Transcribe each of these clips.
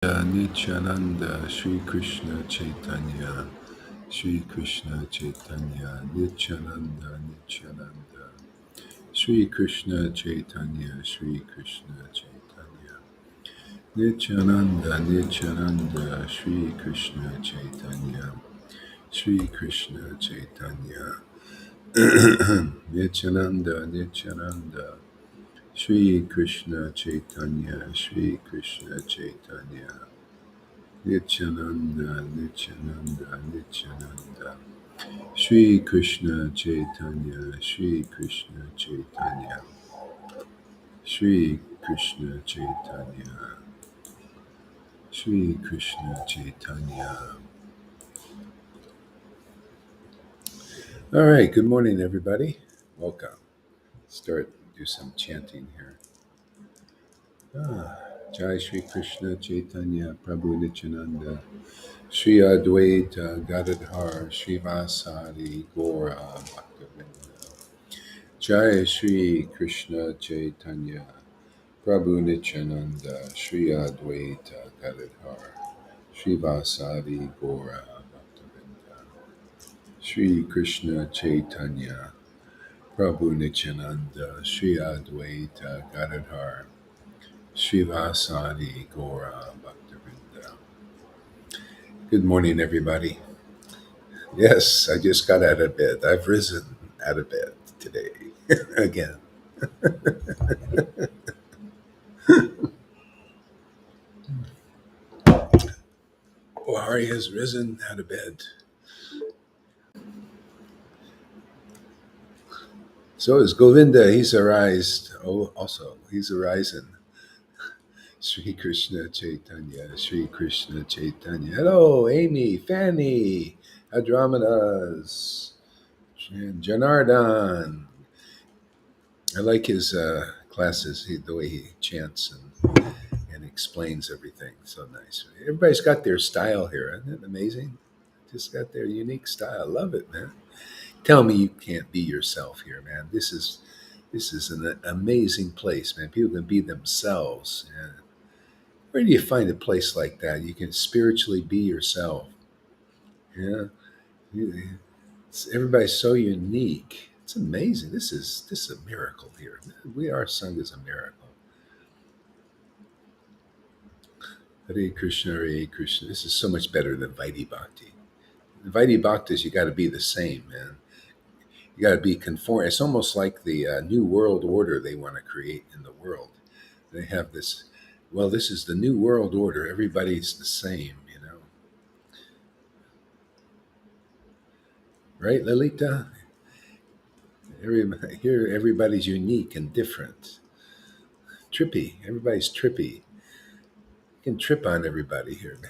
Nityananda, Sri Krishna Chaitanya, Sri Krishna Chaitanya, Nityananda, Nityananda, Sri Krishna Chaitanya, Sri Krishna Chaitanya, Nityananda, Nityananda, Sri Krishna Chaitanya, Sri Krishna Chaitanya, Nityananda, Nityananda, Sri Krishna Chaitanya, Sri Krishna Chaitanya, Nityananda, Nityananda, Nityananda. Sri Krishna Chaitanya, Sri Krishna Chaitanya, Sri Krishna Chaitanya, Sri Krishna Chaitanya. All right, good morning, everybody. Welcome. Do some chanting here. Jai Sri Krishna Chaitanya, Prabhu Nityananda, Sri Advaita Gadadhar, Srivasadi Gora Bhaktivinoda. Jai Shri Krishna Chaitanya, Prabhu Nityananda, Sri Advaita Gadadhar, Srivasadi Gora Bhaktivinoda. Shri Krishna Chaitanya, Prabhu Nityananda, Sri Advaita Gadadhar, Srivasadi Gora Bhaktivinoda. Good morning, everybody. Yes, I just got out of bed. I've risen out of bed today again. Hari has risen out of bed. So is Govinda. He's arised. Oh, also, he's arisen. Sri Krishna Chaitanya, Sri Krishna Chaitanya. Hello, Amy, Fanny, Adramadas, and Janardhan. I like his classes, the way he chants and explains everything. So nice. Everybody's got their style here. Isn't it amazing? Just got their unique style. Love it, man. Tell me you can't be yourself here, man. This is an amazing place, man. People can be themselves. And where do you find a place like that? You can spiritually be yourself. Yeah, everybody's so unique. It's amazing. This is a miracle here. We are sung as a miracle. Hare Krishna, Hare Krishna. This is so much better than Vaidhi Bhakti. The Vaidhi Bhakti is you got to be the same, man. You got to be conform. It's almost like the new world order they want to create in the world. They have this. Well, this is the new world order. Everybody's the same, right, Lalita? Here, everybody's unique and different. Trippy. Everybody's trippy. You can trip on everybody here.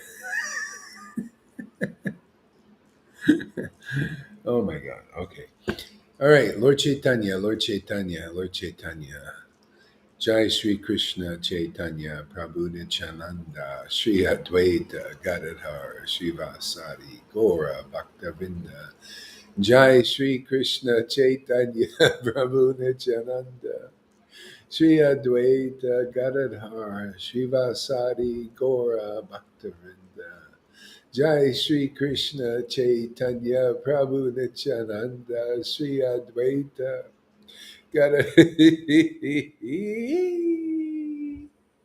Oh my God. Okay. All right. Lord Chaitanya, Lord Chaitanya, Lord Chaitanya. Jai Sri Krishna Chaitanya Prabhu Nityananda Sri Advaita Gadadhar Srivasadi Gora Bhaktavinda Jai Sri Krishna Chaitanya Prabhu Nityananda Sri Advaita Gadadhar Srivasadi Gora Bhaktavinda Jai Sri Krishna Chaitanya Prabhu Nityananda Sri Advaita Gotta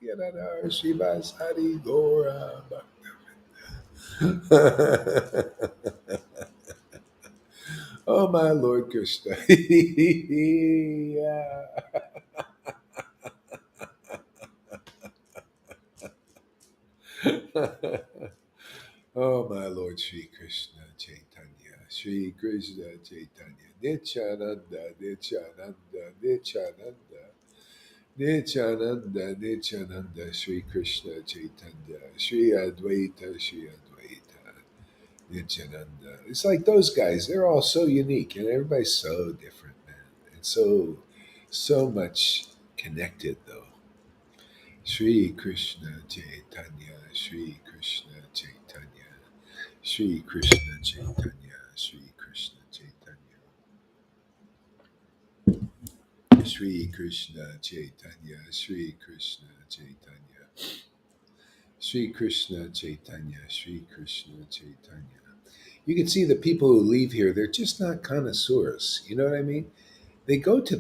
Yadadar Shivas Hari Gora. Oh my Lord Krishna. Yeah. Oh my Lord Sri Krishna Chaitanya. Sri Krishna Chaitanya. Nityananda, Nityananda, Nityananda. Nityananda, Nityananda, Sri Krishna Chaitanya, Sri Advaita, Sri Advaita, Nityananda. It's like those guys, they're all so unique and everybody's so different, man. And so much connected, though. Sri Krishna Chaitanya, Sri Krishna Chaitanya, Sri Krishna Chaitanya, Sri Krishna Chaitanya. Sri Krishna Chaitanya, Sri Krishna Chaitanya, Sri Krishna Chaitanya, Sri Krishna Chaitanya. You can see the people who leave here, they're just not connoisseurs. You know what I mean? They go to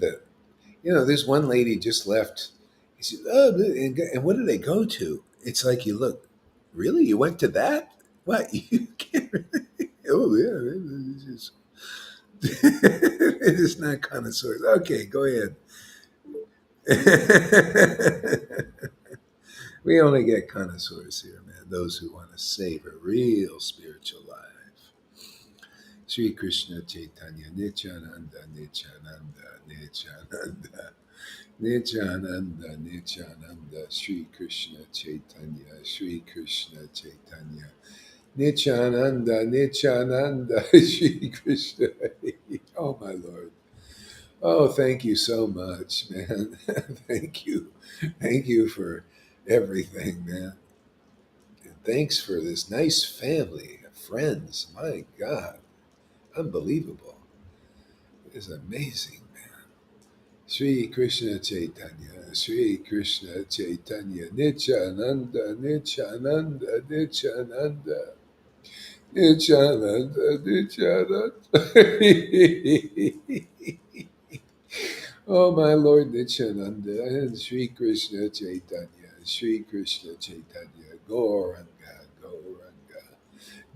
there's one lady just left. He said, oh, and what did they go to? It's like you look, really? You went to that? What? You can't really? Oh, yeah. It's just, it's not connoisseurs. Okay, go ahead. We only get connoisseurs here, man. Those who want to save a real spiritual life. Sri Krishna Chaitanya Nityananda Nityananda Nityananda Nityananda Nityananda Sri Krishna Chaitanya Sri Krishna Chaitanya Nityananda Nityananda Sri Krishna. Oh my Lord. Oh, thank you so much, man. Thank you. Thank you for everything, man. And thanks for this nice family of friends. My God. Unbelievable. It's amazing, man. Sri Krishna Chaitanya, Sri Krishna Chaitanya, Nityananda, Nityananda, Nityananda, Nityananda, Nityananda. Oh, my Lord Nityananda, and Sri Krishna Chaitanya, Sri Krishna Chaitanya, Gauranga, Gauranga,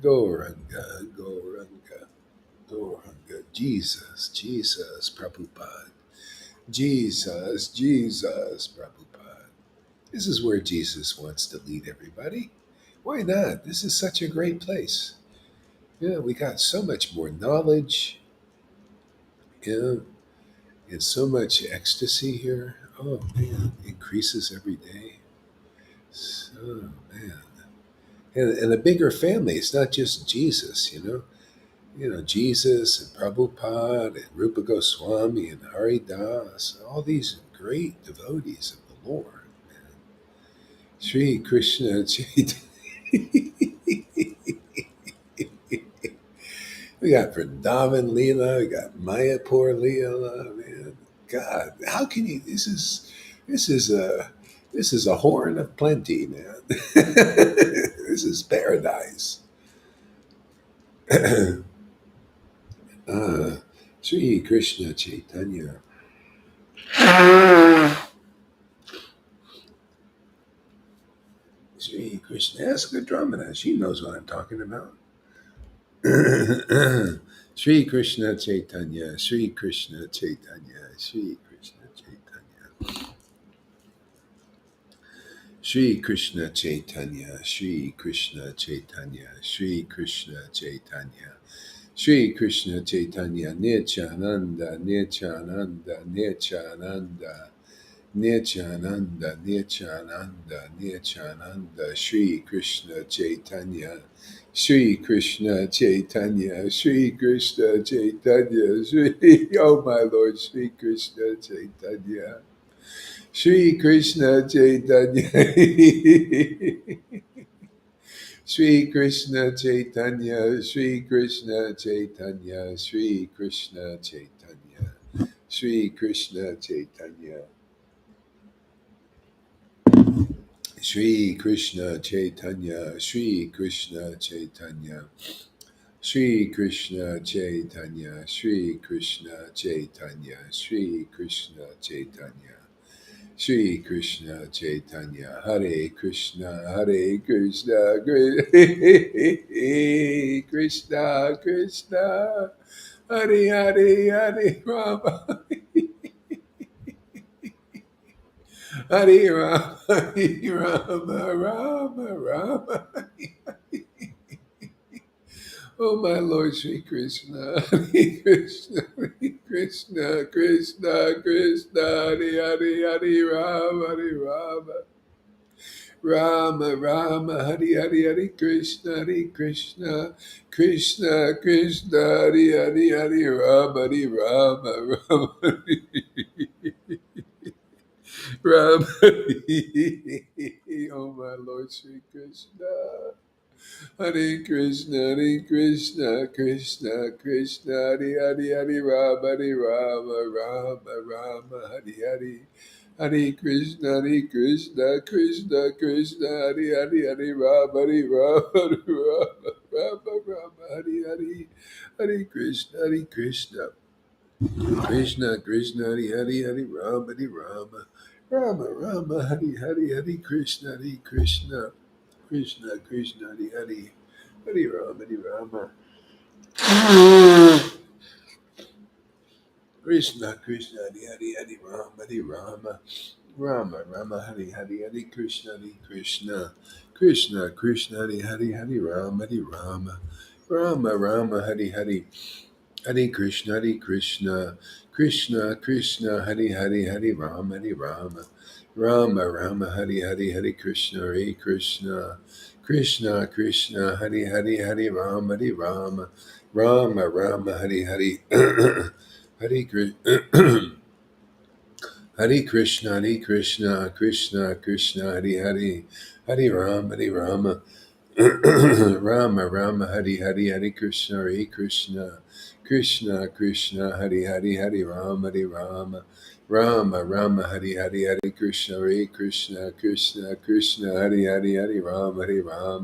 Gauranga, Gauranga, Gauranga, Jesus, Jesus, Prabhupada, Jesus, Jesus, Prabhupada. This is where Jesus wants to lead everybody. Why not? This is such a great place. Yeah, we got so much more knowledge, yeah, and so much ecstasy here. Oh man, increases every day. So man, and a bigger family. It's not just Jesus, Jesus and Prabhupada and Rupa Goswami and Hari Das, all these great devotees of the Lord. Man. Sri Krishna Chaitanya. We got Vrindavan Leela, we got Mayapur Leela, man. God, how can you? This is a this is a horn of plenty, man. This is paradise. uh, Sri Krishna Chaitanya. Sri Krishna. Ask the Dramana. She knows what I'm talking about. Sri Krishna Chaitanya. Sri Krishna Chaitanya. Sri Krishna Chaitanya. Sri Krishna Chaitanya. Sri Krishna Chaitanya. Sri Krishna Chaitanya. Sri Krishna Chaitanya. Nityananda. Nityananda. Nityananda. Nityananda, Nityananda, Nityananda, Sri Krishna Chaitanya, Sri Krishna Chaitanya, Sri Krishna Chaitanya, Sri, oh my Lord, Sri Krishna Chaitanya, Sri Krishna Chaitanya, Sri Krishna Chaitanya, Sri Krishna Chaitanya, Sri Krishna Chaitanya, Sri Krishna Chaitanya. Sri Krishna Chaitanya, Sri Krishna Chaitanya, Sri Krishna Chaitanya, Sri Krishna Chaitanya, Sri Krishna Chaitanya, Sri Krishna Chaitanya, Hare Krishna, Hare Krishna, Krishna Krishna, Hare Hare, Hare Rama. Hare Rama, Hare Rama, Rama Rama. Oh my Lord Sri Krishna, Hare Krishna, Hare Krishna, Krishna Krishna, Hare Hare, Hare Rama, Hare Rama. Rama Rama, Hare Hare, Hare Krishna, Hare Krishna, Krishna Krishna, Hare Hare, Hare Rama, Hare Rama, Rama. Ram. Oh my Lord Sri Krishna. Hare Krishna, Hare Krishna, Krishna Krishna, Hare Hare, Hare Rama, Hare Rama, Rama Rama, Hare Hare. Hare Krishna, Krishna Krishna, Hare Rama, Rama, Hare Krishna, Krishna Krishna, Hare Rama, Rama, Hare Krishna, Krishna Krishna, Hare Rama, Krishna, Hare Rama, Rama, Hare Krishna, Krishna, Hare Rama, Hare Krishna, Krishna, Hare Rama, Hare Krishna, Krishna, Hare Rama,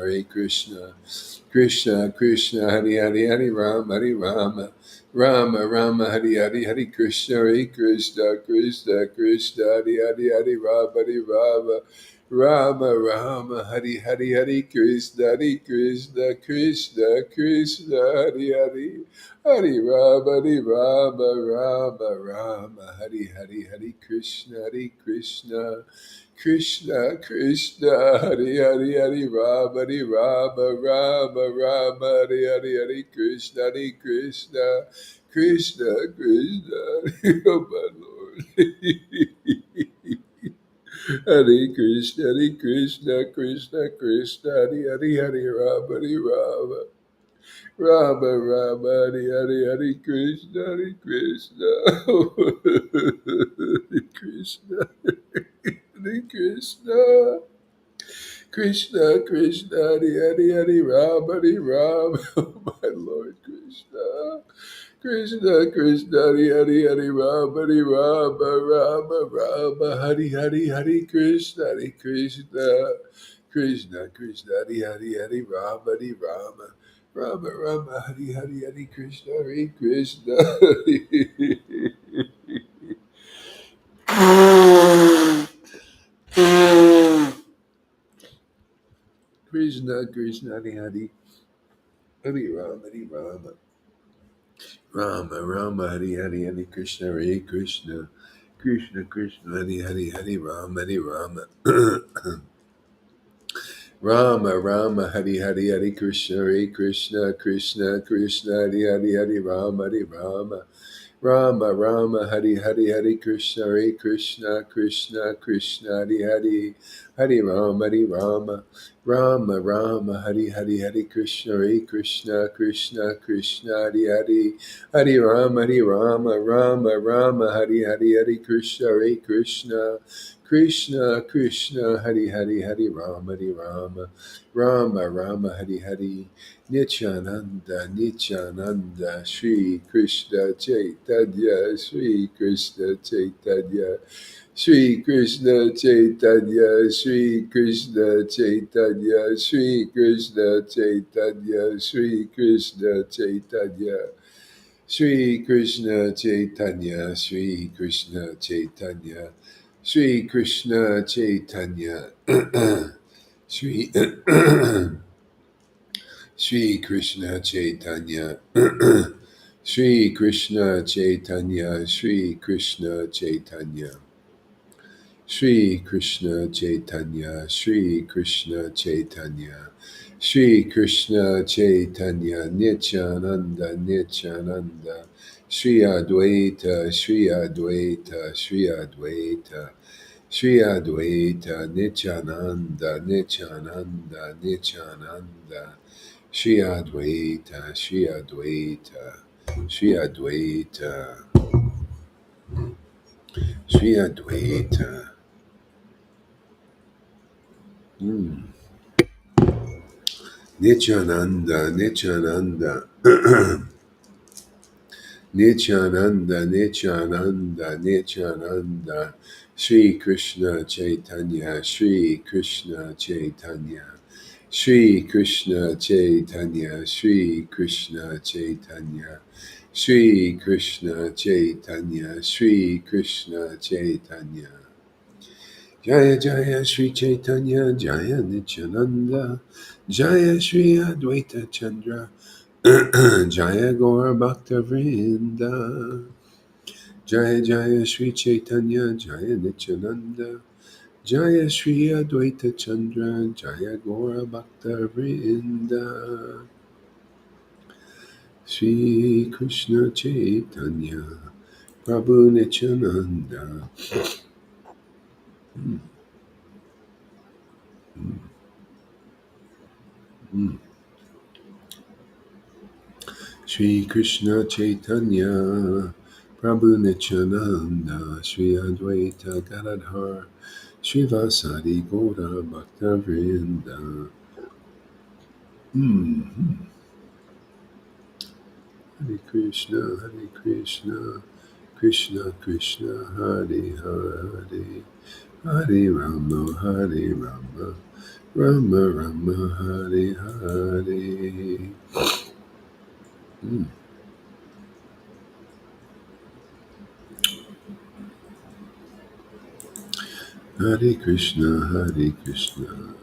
Hare Krishna. Hare Krishna, Krishna, Hare Rama, Rama, Hare Krishna, Krishna, Hare Rama, Hare Krishna, Krishna, Hare Rama, Hare Krishna, Krishna, Hare Rama, Hare Krishna, Krishna, Hare Rama, Hare Krishna, Krishna, Hare Rama, Hare Krishna, Krishna, Hare Rama, Hare Krishna, oh my Lord. Hare Krishna, Hare Rama, Hare Krishna, Hare Krishna, Hare Krishna. Krishna, Hare Ram, oh my Lord Krishna. Krishna, Hare Ram, Hare Krishna, Krishna, Hare Ram, Hare Krishna, Krishna, Hare Rama, Hare Krishna, Krishna, Hare Rama, Hare Krishna, Krishna, Hare Rama, Hare Krishna, Krishna, Hare Rama, Hare Krishna, Krishna, Hare Rama, Hare Krishna, Krishna, Hare Rama, Hare Nityananda, Sri Krishna Chaitanya, Sri Krishna Chaitanya, Sri Krishna Chaitanya, Sri Krishna Chaitanya, Sri Krishna Chaitanya, Sri Krishna Chaitanya, Sri Krishna Chaitanya, Sri Krishna Chaitanya, Sri Krishna Chaitanya, Sri Sri Krishna Chaitanya, Sri Krishna Chaitanya, Sri Krishna Chaitanya, Sri Krishna Chaitanya, Sri Krishna Chaitanya, Sri Krishna Chaitanya, Nityananda, Sri Advaita, Sri Advaita, Sri Advaita, Sri Advaita, Nityananda, Shri Advaita, Shri Advaita, Shri Advaita, Shri Advaita. Nityananda, Nityananda, Nityananda, Nityananda, Shri Krishna Chaitanya, Shri Krishna Chaitanya, Shri Krishna Chaitanya, Shri Krishna Chaitanya, Shri Krishna Chaitanya, Shri Krishna Chaitanya. Jaya Jaya Shri Chaitanya, Jaya Nityananda, Jaya Shri Advaita Chandra, Jaya Gaura Bhakta Vrinda, Jaya Jaya Shri Chaitanya, Jaya Nityananda, Jaya Shri Advaita Chandra, Jaya Gaura Bhakta Vrinda, Shri Krishna Chaitanya, Prabhu Nityananda. Mm, mm, mm. Shri Krishna Chaitanya, Prabhu Nityananda, Shri Advaita Gadadhar, Shri Vasadi Gaura Bhakta Vrinda. Mm-hmm. Hare Krishna, Hare Krishna, Krishna Krishna, Hare Hare, Hare Rama, Hare Rama, Rama Rama, Hare Hare. Mm. Hare Krishna, Hare Krishna,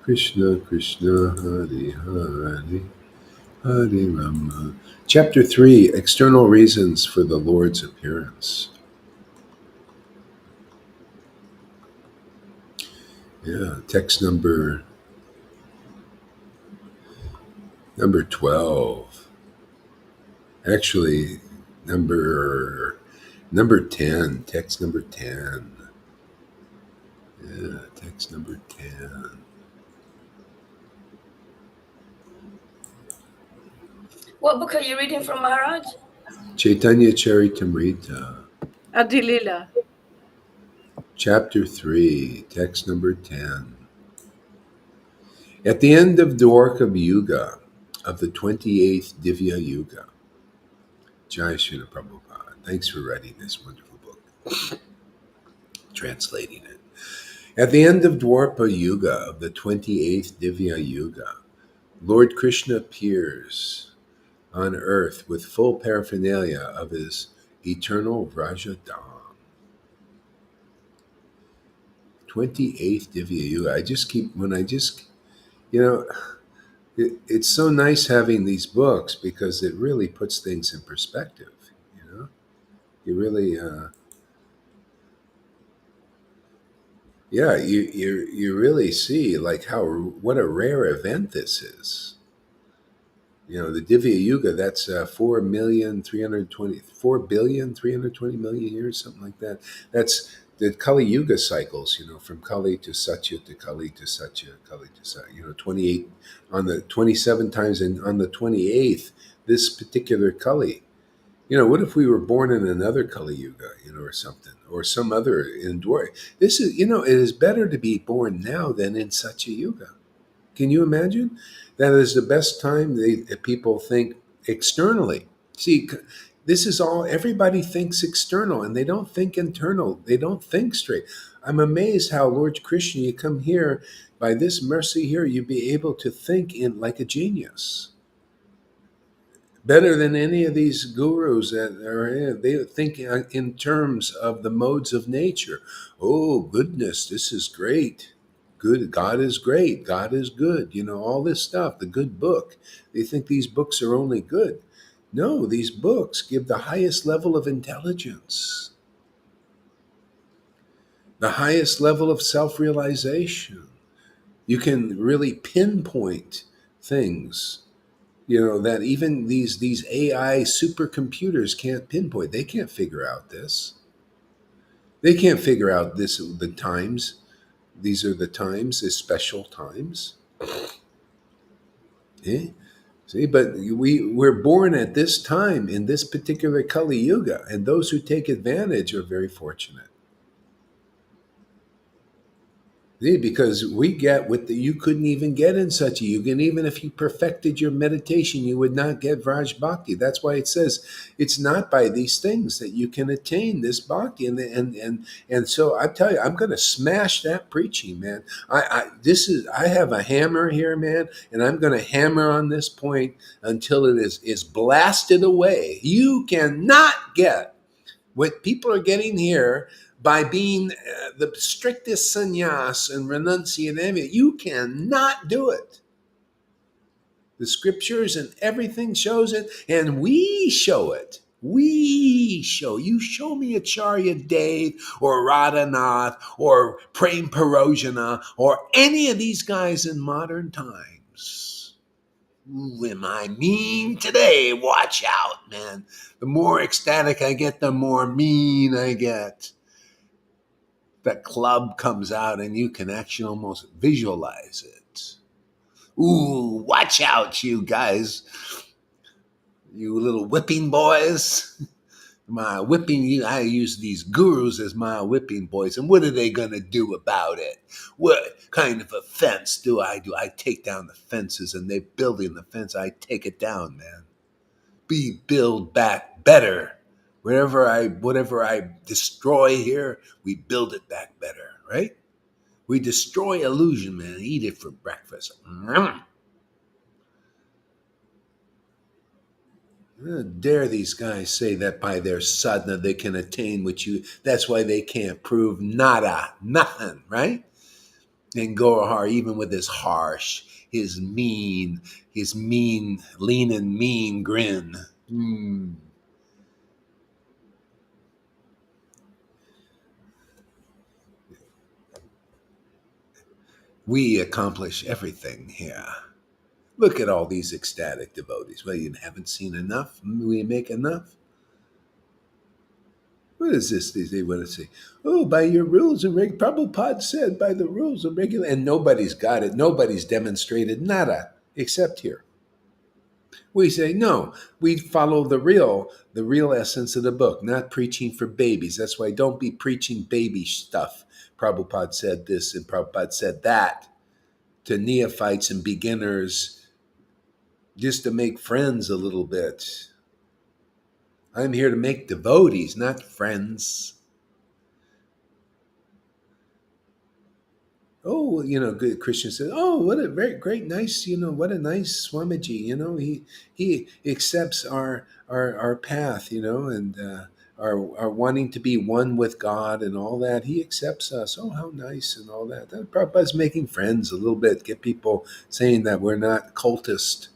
Krishna Krishna, Hare Hare, Hare Rama. Chapter 3, External Reasons for the Lord's Appearance. Yeah, text number 12. Actually, number 10, text number 10. Yeah, text number 10. What book are you reading from, Maharaj? Chaitanya Charitamrita, Adilila. chapter 3, text number 10. At the end of Dwarka Yuga, of the 28th Divya Yuga, Jai Srila Prabhupada, thanks for writing this wonderful book, translating it. At the end of Dwarka Yuga, of the 28th Divya Yuga, Lord Krishna appears on earth with full paraphernalia of his eternal Vrajadam. 28th Divya Yuga. It's so nice having these books because it really puts things in perspective. You know, you really, you really see like what a rare event this is. The Divya Yuga, that's 4,320,000 years, something like that. That's the Kali Yuga cycles, from Kali to Satya to Kali to Satya, Kali to Satya, 28 on the 27 times, and on the 28th, this particular Kali. What if we were born in another Kali Yuga, or something, or some other in Dwar? This is, it is better to be born now than in Satya Yuga. Can you imagine? That is the best time people think externally. See, this is all, everybody thinks external and they don't think internal. They don't think straight. I'm amazed how Lord Krishna, you come here, by this mercy here, you be able to think in like a genius. Better than any of these gurus that are in. They think in terms of the modes of nature. Oh, goodness, this is great. Good, God is great. God is good. All this stuff, the good book. They think these books are only good. No, these books give the highest level of intelligence, the highest level of self realization. You can really pinpoint things that even these AI supercomputers can't pinpoint. They can't figure out this. They can't figure out this. The times. These are the times. The special times. Eh? See, but we're born at this time in this particular Kali Yuga, and those who take advantage are very fortunate. See, because we get with the, you couldn't even get in such a yuga, and even if you perfected your meditation, you would not get Vraj Bhakti. That's why it says it's not by these things that you can attain this bhakti. And so I tell you, I'm going to smash that preaching, man. I have a hammer here, man, and I'm going to hammer on this point until it is blasted away. You cannot get what people are getting here by being the strictest sannyas and renunciate everything. You cannot do it. The scriptures and everything shows it, and we show it. We show. You show me Acharya Dave or Radhanath or Prem Parojana or any of these guys in modern times. Ooh, am I mean today? Watch out, man. The more ecstatic I get, the more mean I get. That club comes out and you can actually almost visualize it. Ooh, watch out, you guys. You little whipping boys. My whipping, I use these gurus as my whipping boys. And what are they going to do about it? What kind of a fence do? I take down the fences, and they're building the fence. I take it down, man. Build back better. Whatever I destroy here, we build it back better, right? We destroy illusion, man, and eat it for breakfast. Dare these guys say that by their sadhana they can attain what you, that's why they can't prove nada, nothing, right? And Gohar, even with his harsh, his mean, lean and mean grin. We accomplish everything here. Look at all these ecstatic devotees. Well, you haven't seen enough? We make enough? What is this? They want to say, oh, by your rules and Prabhupada said, by the rules of regular, and nobody's got it. Nobody's demonstrated nada except here. We say, no, we follow the real essence of the book, not preaching for babies. That's why don't be preaching baby stuff. Prabhupada said this and Prabhupada said that to neophytes and beginners just to make friends a little bit. I'm here to make devotees, not friends. Oh, good Christian says, oh, what a very great, nice, what a nice Swamiji, he accepts our path, and our wanting to be one with God and all that. He accepts us. Oh, how nice and all that. That Prabhupada's making friends a little bit, get people saying that we're not cultist.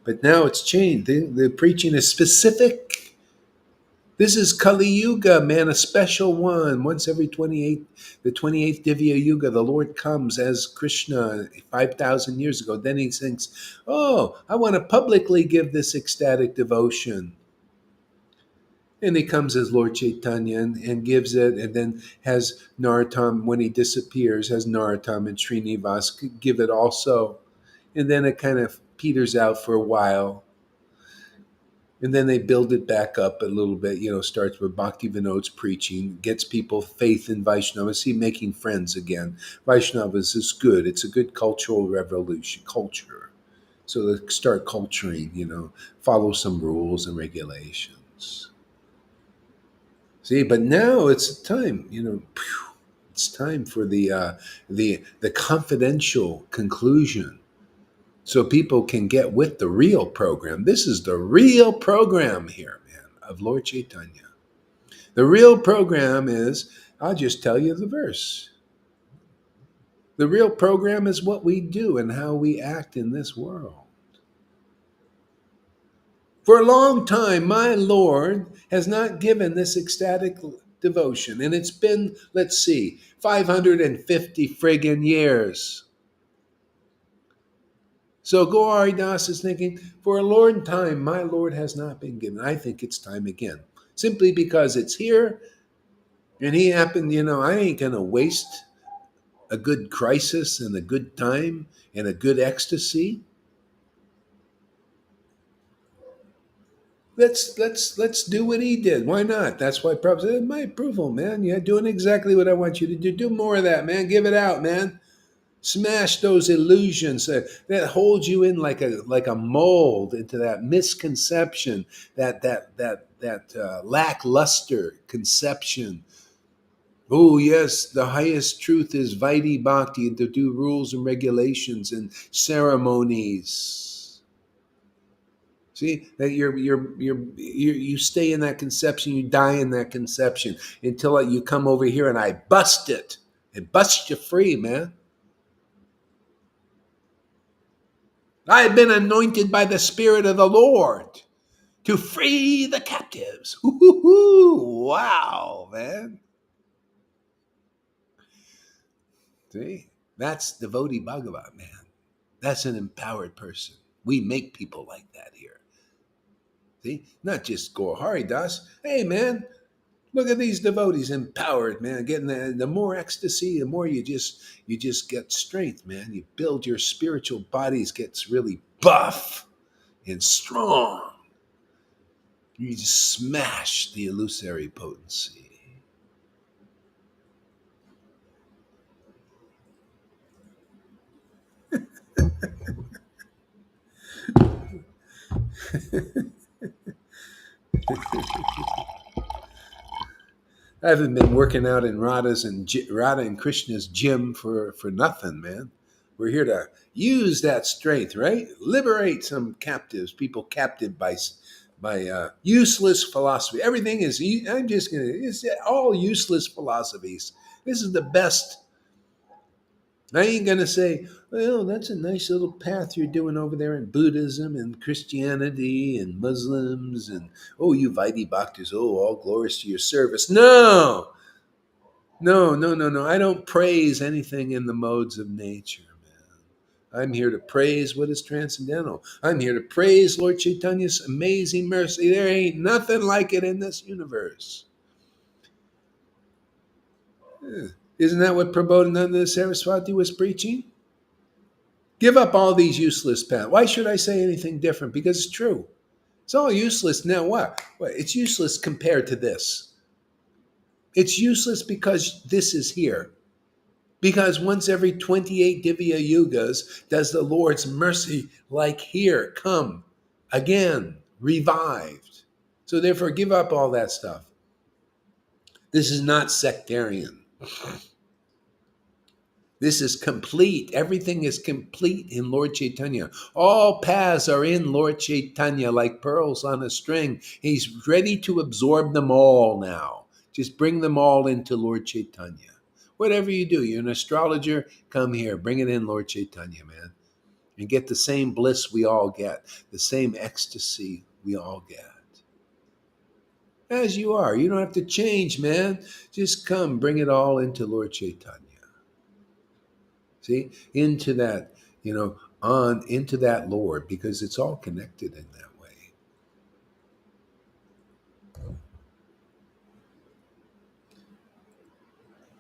But now it's changed. The preaching is specific. This is Kali Yuga, man, a special one. Once every 28, the 28th Divya Yuga, the Lord comes as Krishna 5,000 years ago. Then he thinks, oh, I want to publicly give this ecstatic devotion. And he comes as Lord Caitanya and gives it, and then has Narottam, when he disappears, has Narottam and Srinivas give it also. And then it kind of peters out for a while. And then they build it back up a little bit, starts with Bhakti Vinod's preaching, gets people faith in Vaishnavas, making friends again. Vaishnavas is good. It's a good cultural revolution, culture. So they start culturing, follow some rules and regulations. See, but now it's time, it's time for the confidential conclusion, so people can get with the real program. This is the real program here, man, of Lord Caitanya. The real program is, I'll just tell you the verse. The real program is what we do and how we act in this world. For a long time, my Lord has not given this ecstatic devotion, and it's been, let's see, 550 friggin' years. So Gauri Das is thinking, for a long time, my Lord has not been given. I think it's time again. Simply because it's here, and he happened, I ain't going to waste a good crisis and a good time and a good ecstasy. Let's do what he did. Why not? That's why Prabhupada said, my approval, man. You're doing exactly what I want you to do. Do more of that, man. Give it out, man. Smash those illusions that hold you in like a mold into that misconception, that lackluster conception. Oh yes, the highest truth is Vaidhi Bhakti, and to do rules and regulations and ceremonies. See that you stay in that conception, you die in that conception until you come over here and I bust it. It busts you free, man. I have been anointed by the Spirit of the Lord to free the captives. Ooh, wow, man. See, that's devotee Bhagavat, man. That's an empowered person. We make people like that here. See, not just Gaur Hari Das. Hey, man, look at these devotees, empowered, man. Getting the more ecstasy, the more you just get strength, man. You build your spiritual bodies, gets really buff and strong. You just smash the illusory potency. I haven't been working out in Radha and Krishna's gym for nothing, man. We're here to use that strength, right? Liberate some captives, people captive by useless philosophy. Everything is. I'm just gonna. It's all useless philosophies. This is the best. I ain't gonna say, well, that's a nice little path you're doing over there in Buddhism and Christianity and Muslims and oh, you Vaidhi Bhaktas, oh, all glories to your service. No, no, no, no, no. I don't praise anything in the modes of nature, man. I'm here to praise what is transcendental. I'm here to praise Lord Chaitanya's amazing mercy. There ain't nothing like it in this universe. Yeah. Isn't that what Prabodhananda Saraswati was preaching? Give up all these useless paths. Why should I say anything different? Because it's true. It's all useless. Now what? It's useless compared to this. It's useless because this is here. Because once every 28 Divya Yugas does the Lord's mercy like here come again, revived. So therefore, give up all that stuff. This is not sectarian. This is complete. Everything is complete in Lord Caitanya. All paths are in Lord Caitanya like pearls on a string. He's ready to absorb them all now. Just bring them all into Lord Caitanya. Whatever you do, you're an astrologer, come here. Bring it in, Lord Caitanya, man. And get the same bliss we all get, the same ecstasy we all get. As you are. You don't have to change, man. Just come, bring it all into Lord Caitanya. See, into that, on into that Lord, because it's all connected in that way.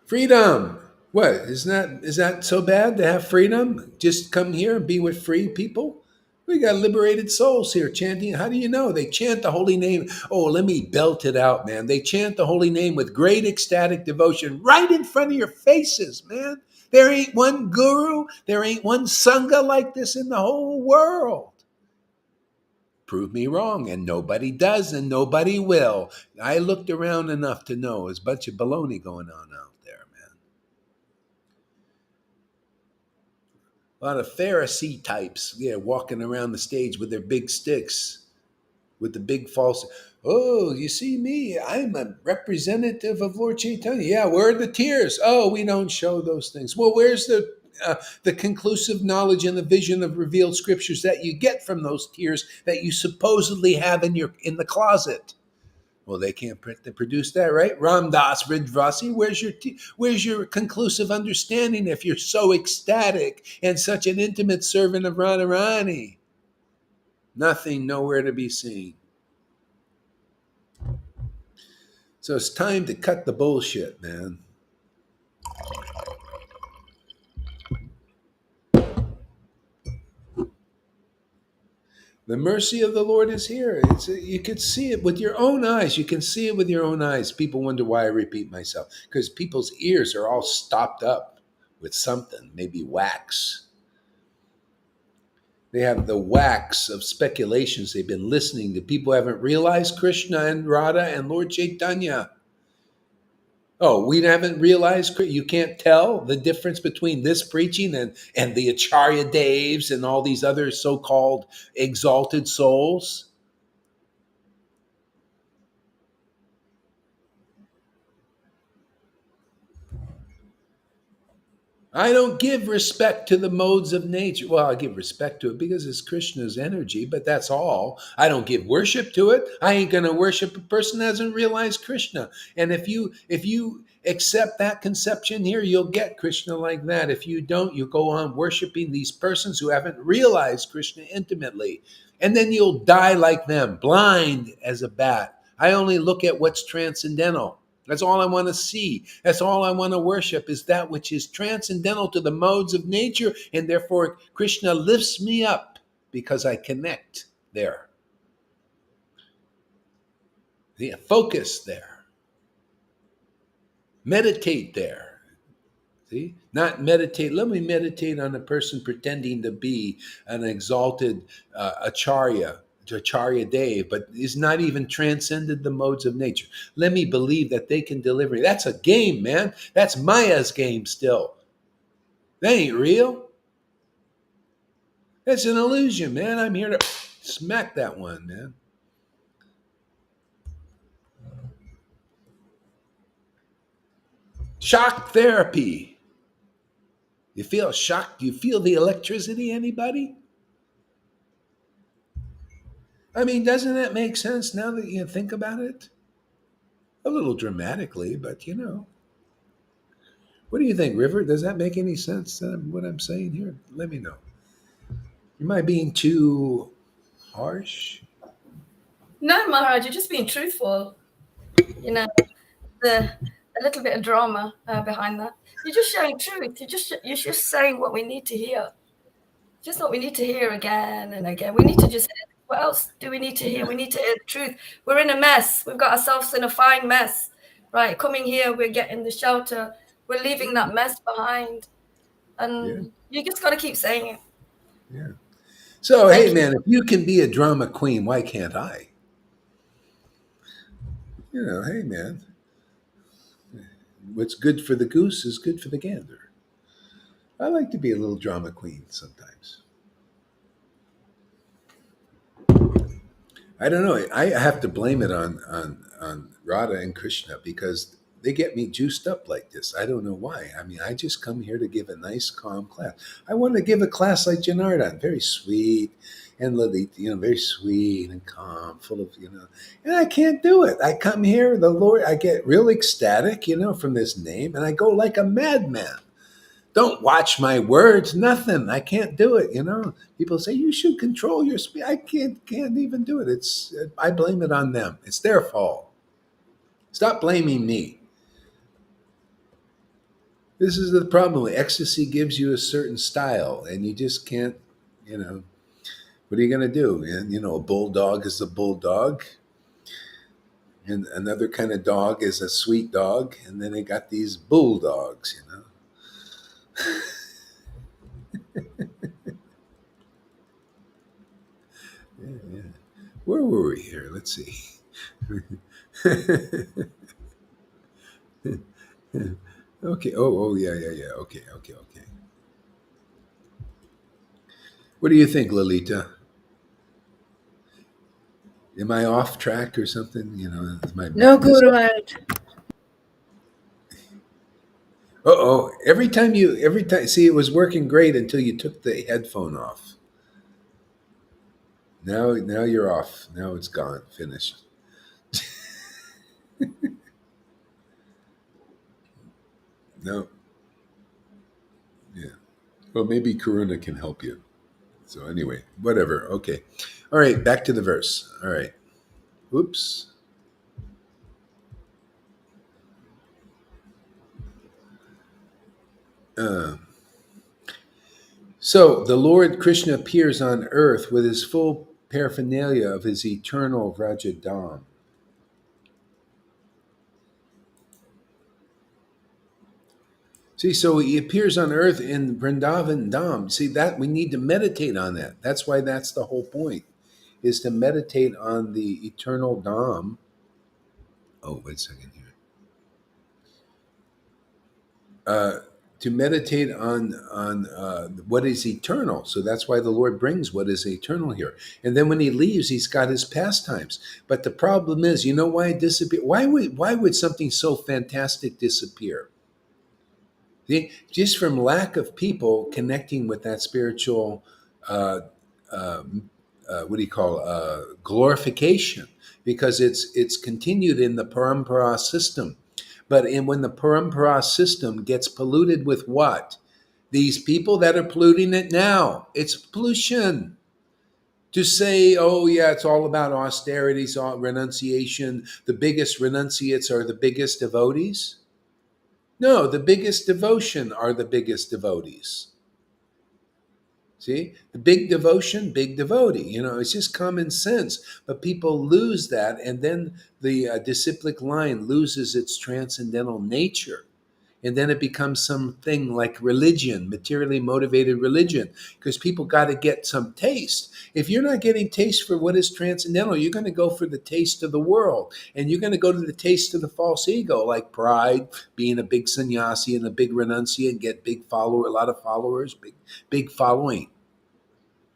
Freedom. What is that so bad to have freedom? Just come here and be with free people. We got liberated souls here chanting. How do you know? They chant the holy name. Oh, let me belt it out, man. They chant the holy name with great ecstatic devotion right in front of your faces, man. There ain't one guru, there ain't one sangha like this in the whole world. Prove me wrong, and nobody does, and nobody will. I looked around enough to know there's a bunch of baloney going on out there, man. A lot of Pharisee types, yeah, walking around the stage with their big sticks, with the big false. Oh, you see me? I'm a representative of Lord Chaitanya. Yeah, where are the tears? Oh, we don't show those things. Well, where's the conclusive knowledge and the vision of revealed scriptures that you get from those tears that you supposedly have in the closet? Well, they can't produce that, right? Ram Das Ridvasi, where's your conclusive understanding if you're so ecstatic and such an intimate servant of Radharani? Nothing, nowhere to be seen. So it's time to cut the bullshit, man. The mercy of the Lord is here. You can see it with your own eyes. You can see it with your own eyes. People wonder why I repeat myself, because people's ears are all stopped up with something, maybe wax. They have the wax of speculations. They've been listening to people who haven't realized Krishna and Radha and Lord Chaitanya. Oh, we haven't realized you can't tell the difference between this preaching and the Acharya Devs and all these other so-called exalted souls. I don't give respect to the modes of nature. Well, I give respect to it because it's Krishna's energy, but that's all. I don't give worship to it. I ain't going to worship a person that hasn't realized Krishna. And if you accept that conception here, you'll get Krishna like that. If you don't, you go on worshiping these persons who haven't realized Krishna intimately. And then you'll die like them, blind as a bat. I only look at what's transcendental. That's all I want to see. That's all I want to worship is that which is transcendental to the modes of nature. And therefore, Krishna lifts me up because I connect there. Yeah, focus there. Meditate there. See? Not meditate. Let me meditate on a person pretending to be an exalted Acharya Dev, but is not even transcended the modes of nature. Let me believe that they can deliver. That's a game, man. That's Maya's game still. That ain't real. That's an illusion, man. I'm here to smack that one, man. Shock therapy. You feel shocked? Do you feel the electricity, anybody? I mean, doesn't that make sense now that you think about it? A little dramatically, but you know. What do you think, River? Does that make any sense, what I'm saying here? Let me know. Am I being too harsh? No, Maharaj, you're just being truthful. You know, the a little bit of drama behind that. You're just showing truth. You're just saying what we need to hear. Just what we need to hear again and again. We need to just hear. What else do we need to hear? We need to hear the truth. We're in a mess. We've got ourselves in a fine mess. Right. Coming here, we're getting the shelter. We're leaving that mess behind. Yeah, And you just got to keep saying it. yeah. So, hey, Thank you. man, if you can be a drama queen, why can't I? You know, hey, man, what's good for the goose is good for the gander. I like to be a little drama queen sometimes. I don't know. I have to blame it on Radha and Krishna because they get me juiced up like this. I don't know why. I mean, I just come here to give a nice, calm class. I want to give a class like Janardhan, very sweet, and Lalita, very sweet and calm, full of, and I can't do it. I come here, the Lord, I get real ecstatic, from this name, and I go like a madman. Don't watch my words, nothing. I can't do it. People say you should control your speech. I can't even do it. I blame it on them. It's their fault. Stop blaming me. This is the problem. Ecstasy gives you a certain style, and you just can't. You know what are you going to do? And a bulldog is a bulldog, and another kind of dog is a sweet dog, and then they got these bulldogs. Yeah, yeah. Where were we here? Let's see. Okay. Oh, yeah, yeah, yeah. Okay, okay, okay. What do you think, Lolita? Am I off track or something? Is my No, miss? Guru Maharaj. Oh, every time. See, it was working great until you took the headphone off. Now you're off. Now it's gone. Finished. No. Yeah. Well, maybe Karuna can help you. So anyway, whatever. Okay. All right. Back to the verse. All right. Oops. Uh, So the Lord Krishna appears on earth with his full paraphernalia of his eternal Vrajadam. See, so he appears on earth in Vrindavan Dham. See, that we need to meditate on that. That's why that's the whole point, is to meditate on the eternal Dham. Oh, wait a second here. Uh, to meditate on what is eternal. So that's why the Lord brings what is eternal here. And then when he leaves, he's got his pastimes. But the problem is, you know why it disappeared? Why would something so fantastic disappear? See, just from lack of people connecting with that spiritual, uh, what do you call, glorification, because it's continued in the parampara system. But when the parampara system gets polluted with what? These people that are polluting it now. It's pollution. To say, oh yeah, it's all about austerity, it's all renunciation. The biggest renunciates are the biggest devotees. No, the biggest devotion are the biggest devotees. See, the big devotion, big devotee. It's just common sense. But people lose that, and then the disciplic line loses its transcendental nature. And then it becomes something like religion, materially motivated religion, because people got to get some taste. If you're not getting taste for what is transcendental, you're going to go for the taste of the world. And you're going to go to the taste of the false ego, like pride, being a big sannyasi and a big renunciate, get big follower, a lot of followers, big following.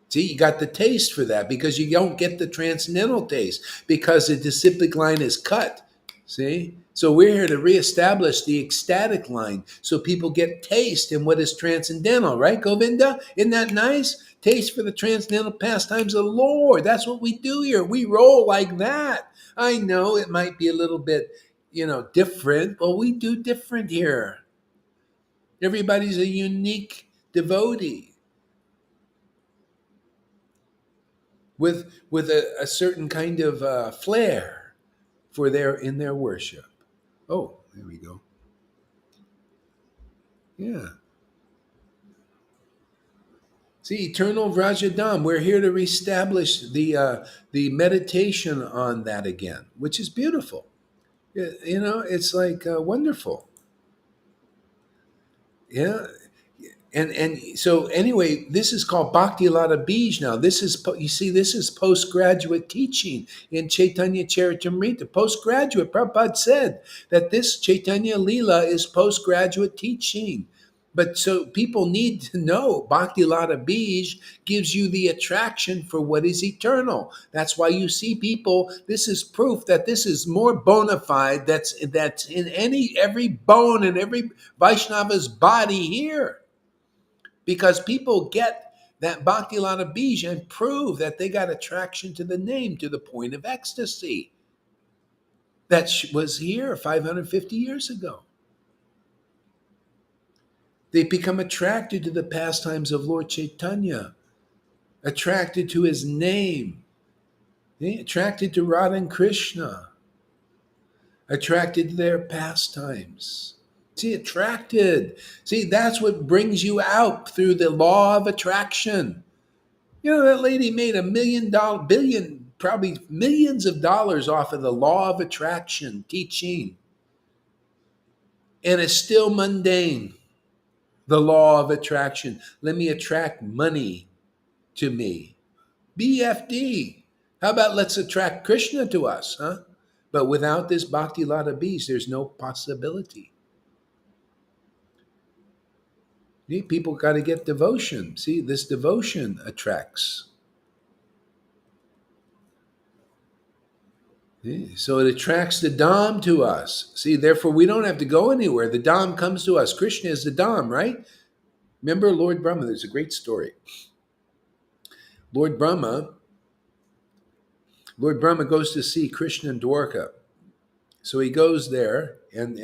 See, you got the taste for that because you don't get the transcendental taste because the disciplic line is cut. See? So we're here to reestablish the ecstatic line so people get taste in what is transcendental, right, Govinda? Isn't that nice? Taste for the transcendental pastimes of the Lord. That's what we do here. We roll like that. I know it might be a little bit, different, but we do different here. Everybody's a unique devotee with a certain kind of flair for their worship. Oh, there we go. Yeah. See, eternal Vrajadam. We're here to reestablish the meditation on that again, which is beautiful. It's like wonderful. Yeah. And so anyway, this is called Bhakti Lata Bij now. You see, this is postgraduate teaching in Chaitanya Charitamrita. Postgraduate, Prabhupada said that this Chaitanya Leela is postgraduate teaching. But so people need to know Bhakti Lata Bij gives you the attraction for what is eternal. That's why you see people, this is proof that this is more bona fide that's in every bone and every Vaishnava's body here, because people get that Bhakti Lata Bij and prove that they got attraction to the name to the point of ecstasy that was here 550 years ago. They become attracted to the pastimes of Lord Caitanya, attracted to his name, attracted to Radha and Krishna, attracted to their pastimes. See, attracted. See, that's what brings you out through the law of attraction. That lady made $1 million, billion, probably millions of dollars off of the law of attraction teaching. And it's still mundane. The law of attraction. Let me attract money to me. BFD. How about let's attract Krishna to us, huh? But without this Bhakti Lata Bij, there's no possibility. People got to get devotion. See, this devotion attracts. So it attracts the Dham to us. See, therefore, we don't have to go anywhere. The Dham comes to us. Krishna is the Dham, right? Remember Lord Brahma? There's a great story. Lord Brahma goes to see Krishna in Dwarka. So he goes there, and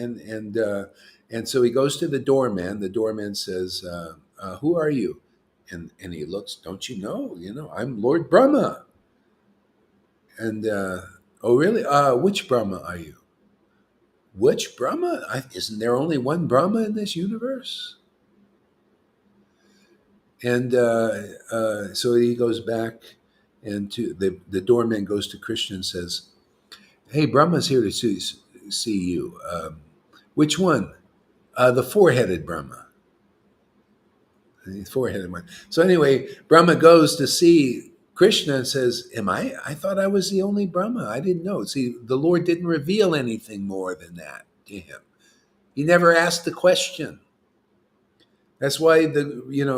so he goes to the doorman. The doorman says, "Who are you?" And he looks. Don't you know? I'm Lord Brahma. And oh, really? Which Brahma are you? Which Brahma? Isn't there only one Brahma in this universe? And so he goes back, And the doorman goes to Krishna and says, "Hey, Brahma's here to see you. Which one? The four-headed Brahma." The four-headed one. So anyway, Brahma goes to see Krishna and says, "Am I? I thought I was the only Brahma. I didn't know." See, the Lord didn't reveal anything more than that to him. He never asked the question. That's why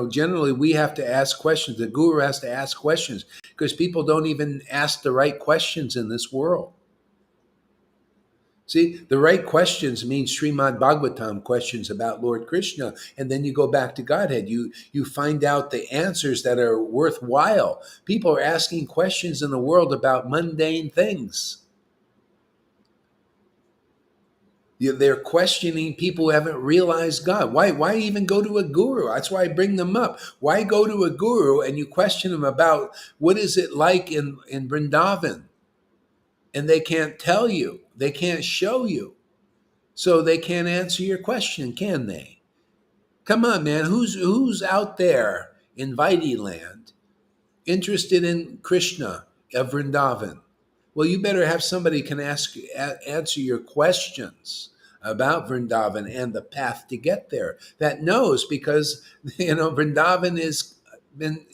generally we have to ask questions. The guru has to ask questions because people don't even ask the right questions in this world. See, the right questions mean Srimad Bhagavatam questions about Lord Krishna, and then you go back to Godhead. You find out the answers that are worthwhile. People are asking questions in the world about mundane things. They're questioning people who haven't realized God. Why even go to a guru? That's why I bring them up. Why go to a guru and you question them about what is it like in Vrindavan? And they can't tell you. They can't show you. So they can't answer your question, can they? Come on, man. Who's out there in Vaidhi land interested in Krishna of Vrindavan? Well, you better have somebody can answer your questions about Vrindavan and the path to get there. That knows because Vrindavan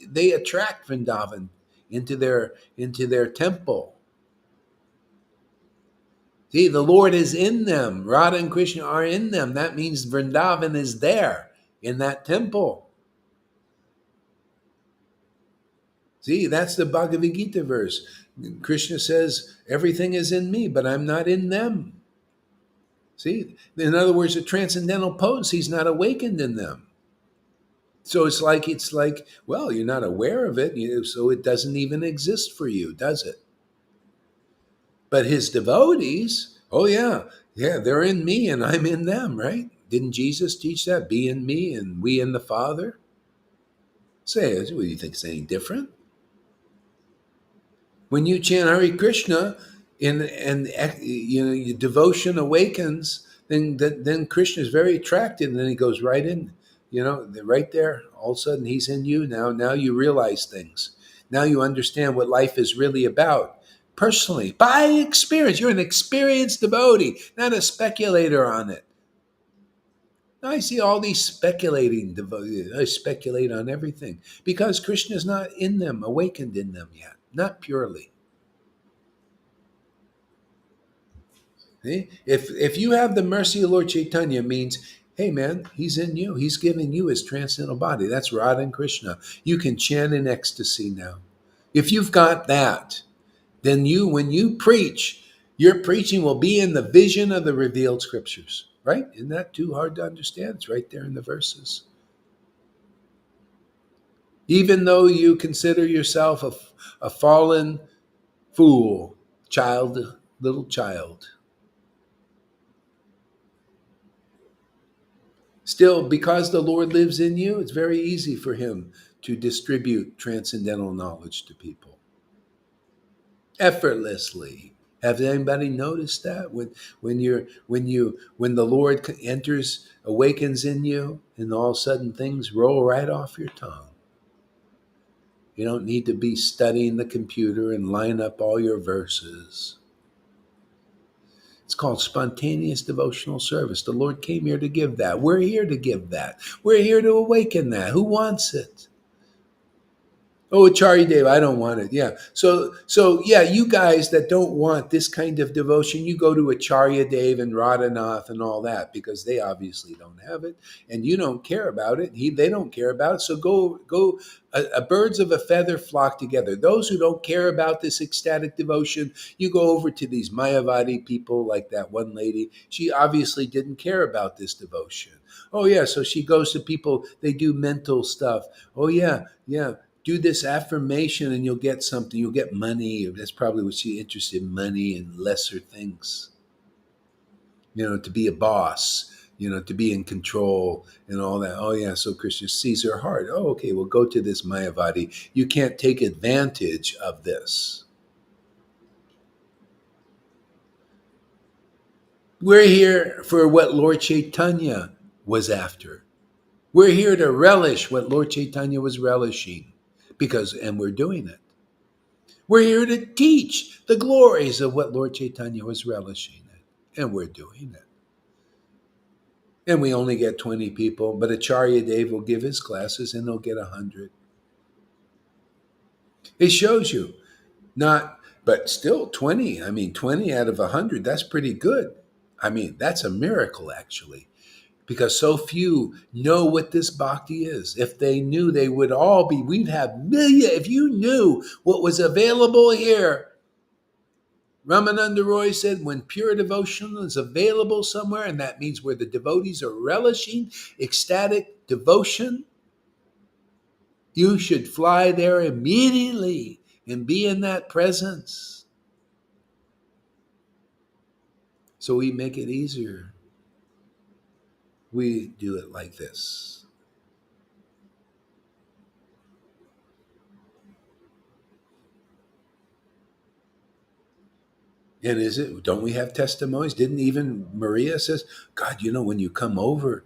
they attract Vrindavan into their temple. See, the Lord is in them. Radha and Krishna are in them. That means Vrindavan is there in that temple. See, that's the Bhagavad Gita verse. Krishna says, everything is in me, but I'm not in them. See, in other words, the transcendental potency is not awakened in them. So it's like, well, you're not aware of it, so it doesn't even exist for you, does it? But his devotees, oh yeah, they're in me and I'm in them, right? Didn't Jesus teach that? Be in me and we in the Father? Say, what do you think? Saying different? When you chant Hare Krishna and your devotion awakens, then Krishna is very attracted, and then he goes right in, right there. All of a sudden, he's in you now. Now you realize things. Now you understand what life is really about. Personally, by experience, you're an experienced devotee, not a speculator on it. I see all these speculating devotees. I speculate on everything because Krishna is not in them, awakened in them yet, not purely. See? If you have the mercy of Lord Caitanya, means, hey man, he's in you. He's giving you his transcendental body. That's Radha and Krishna. You can chant in ecstasy now. If you've got that, then when you preach, your preaching will be in the vision of the revealed scriptures. Right? Isn't that too hard to understand? It's right there in the verses. Even though you consider yourself a fallen fool, little child, still, because the Lord lives in you, it's very easy for him to distribute transcendental knowledge to people effortlessly. Have anybody noticed that when the Lord awakens in you, and all of a sudden things roll right off your tongue? You don't need to be studying the computer and line up all your verses. It's called spontaneous devotional service. The Lord came here to give that. We're here to give that. We're here to awaken that. Who wants it? Oh, Acharya Deva, I don't want it. Yeah. So yeah, you guys that don't want this kind of devotion, you go to Acharya Deva and Radhanath and all that because they obviously don't have it, and you don't care about it. They don't care about it. So go. Birds of a feather flock together. Those who don't care about this ecstatic devotion, you go over to these Mayavadi people, like that one lady. She obviously didn't care about this devotion. Oh yeah, so she goes to people. They do mental stuff. Oh yeah. Do this affirmation and you'll get something. You'll get money. That's probably what she's interested in, money and lesser things. To be a boss, to be in control and all that. Oh, yeah. So Krishna sees her heart. Oh, okay. Well, go to this Mayavadi. You can't take advantage of this. We're here for what Lord Caitanya was after. We're here to relish what Lord Caitanya was relishing and we're doing it. We're here to teach the glories of what Lord Caitanya was relishing in, and we're doing it. And we only get 20 people, but Acharya Dev will give his classes and they'll get 100. It shows you, not, but still 20. I mean, 20 out of 100, that's pretty good. I mean, that's a miracle, actually, because so few know what this bhakti is. If they knew, they would all be, we'd have millions. If you knew what was available here, Ramananda Roy said, when pure devotion is available somewhere, and that means where the devotees are relishing ecstatic devotion, you should fly there immediately and be in that presence. So we make it easier. We do it like this. And is it? Don't we have testimonies? Didn't even Maria says, God, when you come over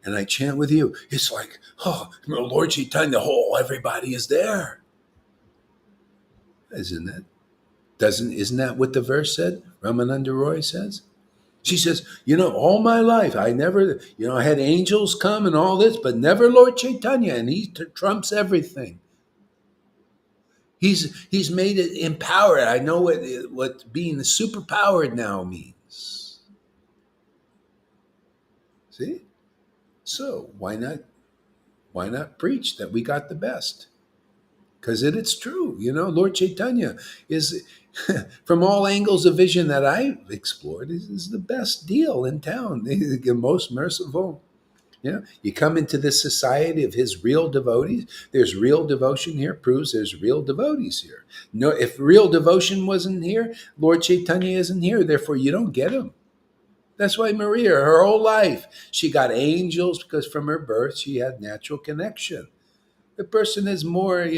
and I chant with you, it's like, oh, Lord Chaitanya, the whole everybody is there, isn't it? Isn't that what the verse said? Ramananda Roy says. She says, all my life I never, I had angels come and all this, but never Lord Chaitanya, and he trumps everything. He's made it empowered. I know what being superpowered now means. See? So why not preach that we got the best? Because it's true. Lord Chaitanya is, from all angles of vision that I've explored, is the best deal in town. The most merciful. You come into this society of his real devotees. There's real devotion here, proves there's real devotees here. No, if real devotion wasn't here, Lord Chaitanya isn't here. Therefore, you don't get him. That's why Maria, her whole life, she got angels because from her birth she had natural connection. The person is more,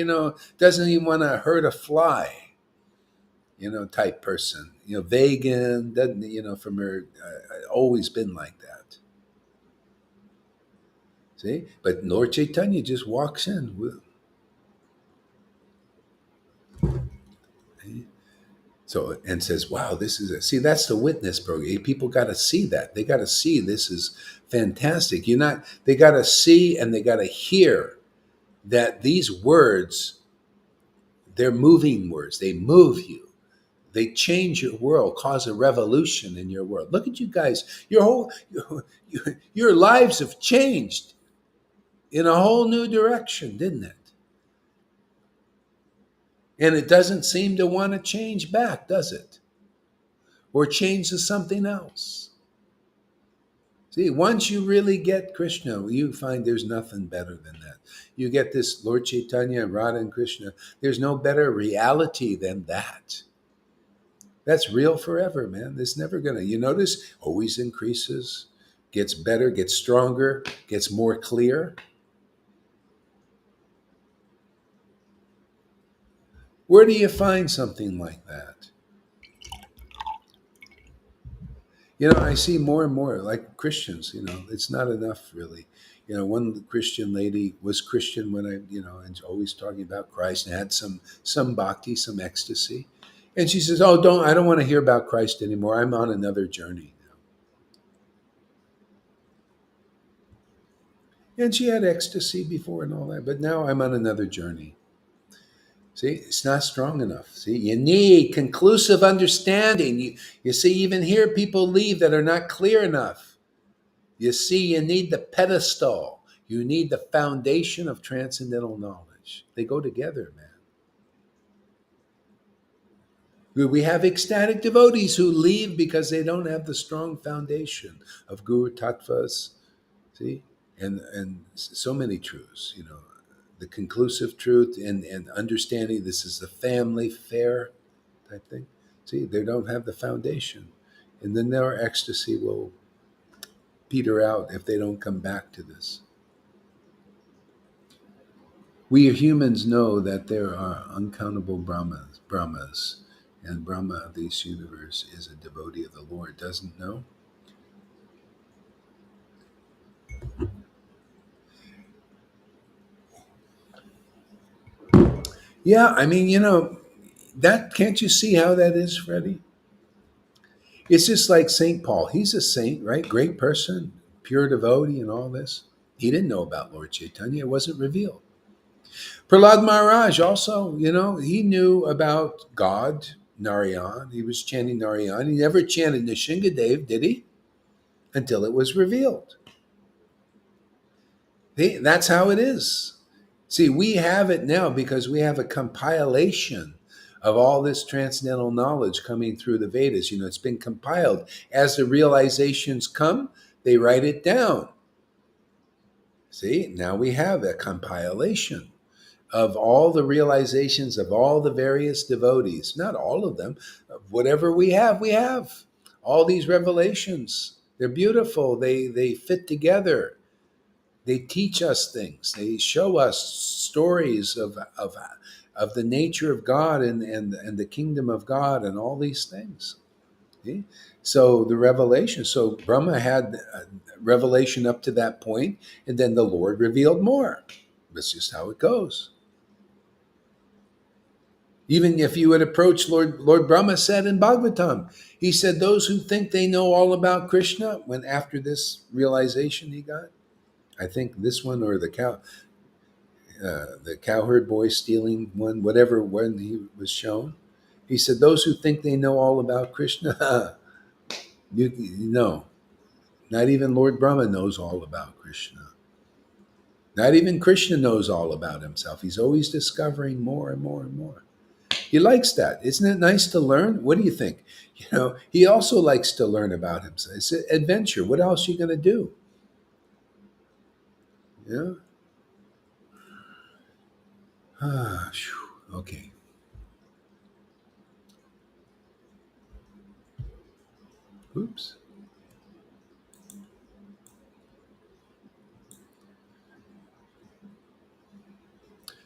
doesn't even want to hurt a fly, type person. Vegan, doesn't, from her, always been like that. See? But Lord Chaitanya just walks in with. So, and says, wow, this is it. See, that's the witness program. People got to see that. They got to see this is fantastic. They got to see and they got to hear that these words, they're moving words. They move you. They change your world, cause a revolution in your world. Look at you guys. Your lives have changed in a whole new direction, didn't it? And it doesn't seem to want to change back, does it? Or change to something else. See, once you really get Krishna, you find there's nothing better than that. You get this Lord Chaitanya, Radha and Krishna. There's no better reality than that. That's real forever, man. It's never gonna. You notice, always increases, gets better, gets stronger, gets more clear. Where do you find something like that? I see more and more like Christians. It's not enough, really. One Christian lady was Christian when and always talking about Christ and had some bhakti, some ecstasy, and she says, "Oh, I don't want to hear about Christ anymore. I'm on another journey now." And she had ecstasy before and all that, but now I'm on another journey. See, it's not strong enough. See, you need conclusive understanding. You see, even here, people leave that are not clear enough. You see, you need the pedestal. You need the foundation of transcendental knowledge. They go together, man. We have ecstatic devotees who leave because they don't have the strong foundation of Guru Tattvas, see, and so many truths, the conclusive truth and understanding this is the family fair type thing. See, they don't have the foundation. And then their ecstasy will peter out if they don't come back to this. We humans know that there are uncountable Brahmas, and Brahma of this universe is a devotee of the Lord. Doesn't know? Yeah, I mean, That can't you see how that is, Freddie? It's just like Saint Paul. He's a saint, right? Great person, pure devotee, and all this. He didn't know about Lord Chaitanya. It wasn't revealed. Prahlad Maharaj also, he knew about God, Narayan. He was chanting Narayan. He never chanted Nishingadev, did he? Until it was revealed. That's how it is. See, we have it now because we have a compilation of all this transcendental knowledge coming through the Vedas. It's been compiled. As the realizations come, they write it down. See, now we have a compilation of all the realizations of all the various devotees. Not all of them. Whatever we have, we have. All these revelations. They're beautiful. They fit together. They teach us things. They show us stories of the nature of God and the kingdom of God and all these things. See? So the revelation. So Brahma had revelation up to that point, and then the Lord revealed more. That's just how it goes. Even if you would approach Lord Brahma said in Bhagavatam, he said, those who think they know all about Krishna, when after this realization he got, I think this one or the cowherd boy stealing one, whatever one he was shown. He said, those who think they know all about Krishna, you know, not even Lord Brahma knows all about Krishna. Not even Krishna knows all about himself. He's always discovering more and more and more. He likes that. Isn't it nice to learn? What do you think? He also likes to learn about himself. It's an adventure. What else are you going to do? Yeah. Okay. Oops.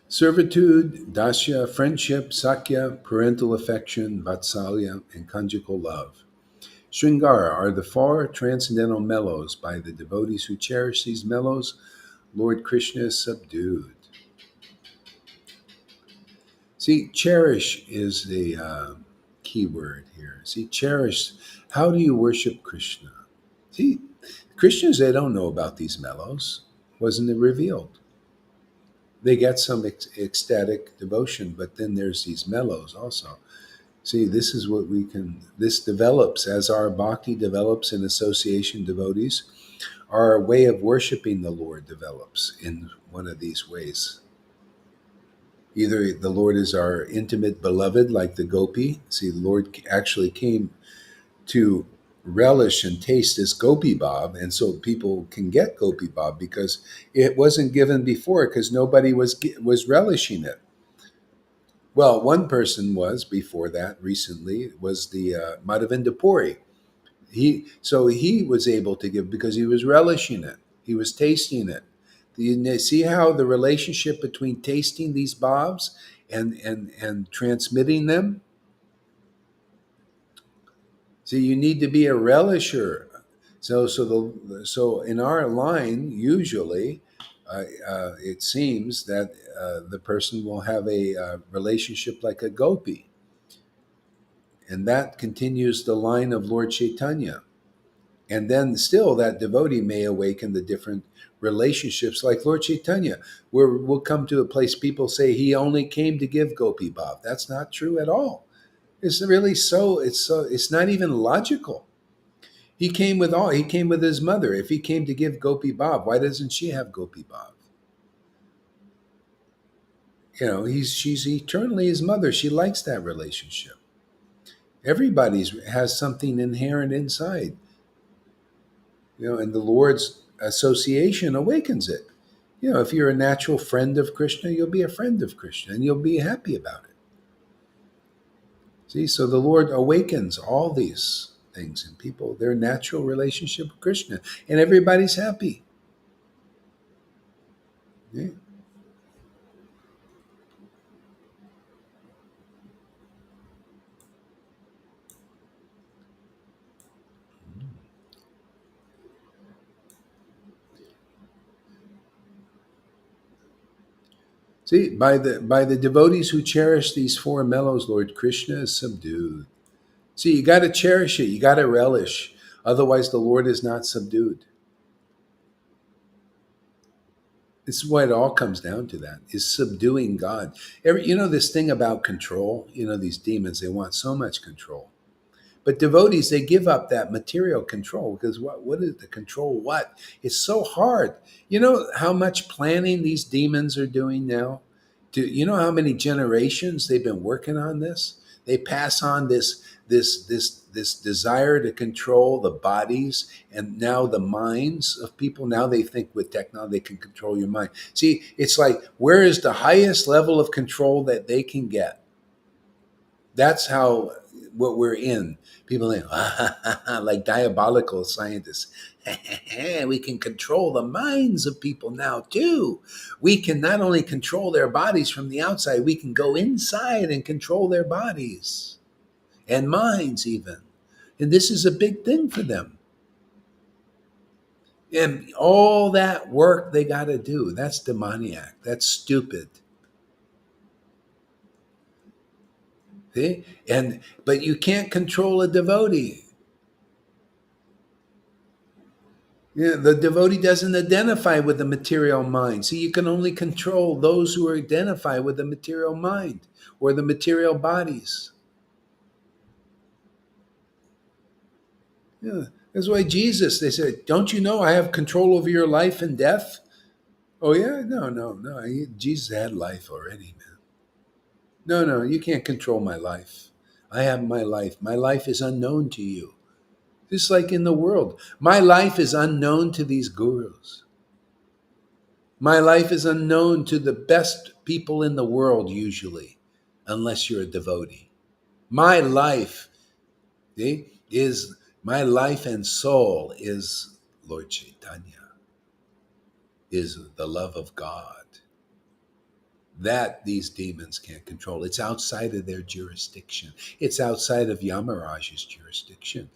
Servitude, dasya, friendship, sakya, parental affection, vatsalya, and conjugal love. Shringara are the four transcendental mellows. By the devotees who cherish these mellows, Lord Krishna is subdued. See, cherish is the key word here. See, cherish. How do you worship Krishna? See, Christians, they don't know about these mellows. Wasn't it revealed? They get some ecstatic devotion, but then there's these mellows also. See, this is what this develops as our bhakti develops in association devotees. Our way of worshiping the Lord develops in one of these ways. Either the Lord is our intimate beloved, like the gopi. See, the Lord actually came to relish and taste this gopi bhav, and so people can get gopi bhav because it wasn't given before because nobody was relishing it. Well, one person was before that recently was the Madhavinda Puri. He was able to give because he was relishing it. He was tasting it. Do you see how the relationship between tasting these bhavs and transmitting them? See, you need to be a relisher. So in our line, usually, it seems that the person will have a relationship like a gopi, and that continues the line of Lord Chaitanya. And then still, that devotee may awaken the different relationships, like Lord Chaitanya, where we'll come to a place people say he only came to give gopi bhav. That's not true at all. It's really so. It's not even logical. He came with all. He came with his mother. If he came to give Gopi Bhav, why doesn't she have Gopi Bhav? She's eternally his mother. She likes that relationship. Everybody's has something inherent inside, and the Lord's association awakens it. If you're a natural friend of Krishna, you'll be a friend of Krishna, and you'll be happy about it. See, so the Lord awakens all these things in people, their natural relationship with Krishna, and everybody's happy. Yeah. See, by the devotees who cherish these four mellows, Lord Krishna is subdued. See, you got to cherish it. You got to relish. Otherwise, the Lord is not subdued. This is what it all comes down to. That is subduing God. This thing about control. These demons. They want so much control. But devotees, they give up that material control because what is the control? What? It's so hard. You know how much planning these demons are doing now? Do you know how many generations they've been working on this? They pass on this desire to control the bodies and now the minds of people. Now they think with technology they can control your mind. See, it's like where is the highest level of control that they can get? That's how what we're in. People think, like diabolical scientists. We can control the minds of people now too. We can not only control their bodies from the outside, we can go inside and control their bodies and minds even. And this is a big thing for them. And all that work they got to do, that's demoniac. That's stupid. See? But you can't control a devotee. Yeah, the devotee doesn't identify with the material mind. See, you can only control those who identify with the material mind or the material bodies. Yeah. That's why Jesus, they said, don't you know I have control over your life and death? Oh, yeah? No, no, no. Jesus had life already, man. No, no, you can't control my life. I have my life. My life is unknown to you. Just like in the world, my life is unknown to these gurus. My life is unknown to the best people in the world, usually, unless you're a devotee. My life is my life and soul is Lord Caitanya, is the love of God. That these demons can't control. It's outside of their jurisdiction. It's outside of Yamaraj's jurisdiction.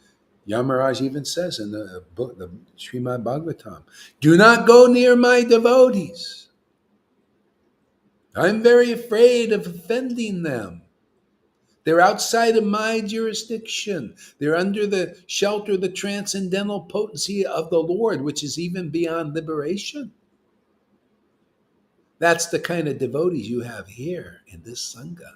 Yamaraj even says in the book, the Srimad Bhagavatam, do not go near my devotees. I'm very afraid of offending them. They're outside of my jurisdiction. They're under the shelter of the transcendental potency of the Lord, which is even beyond liberation. That's the kind of devotees you have here in this Sangha.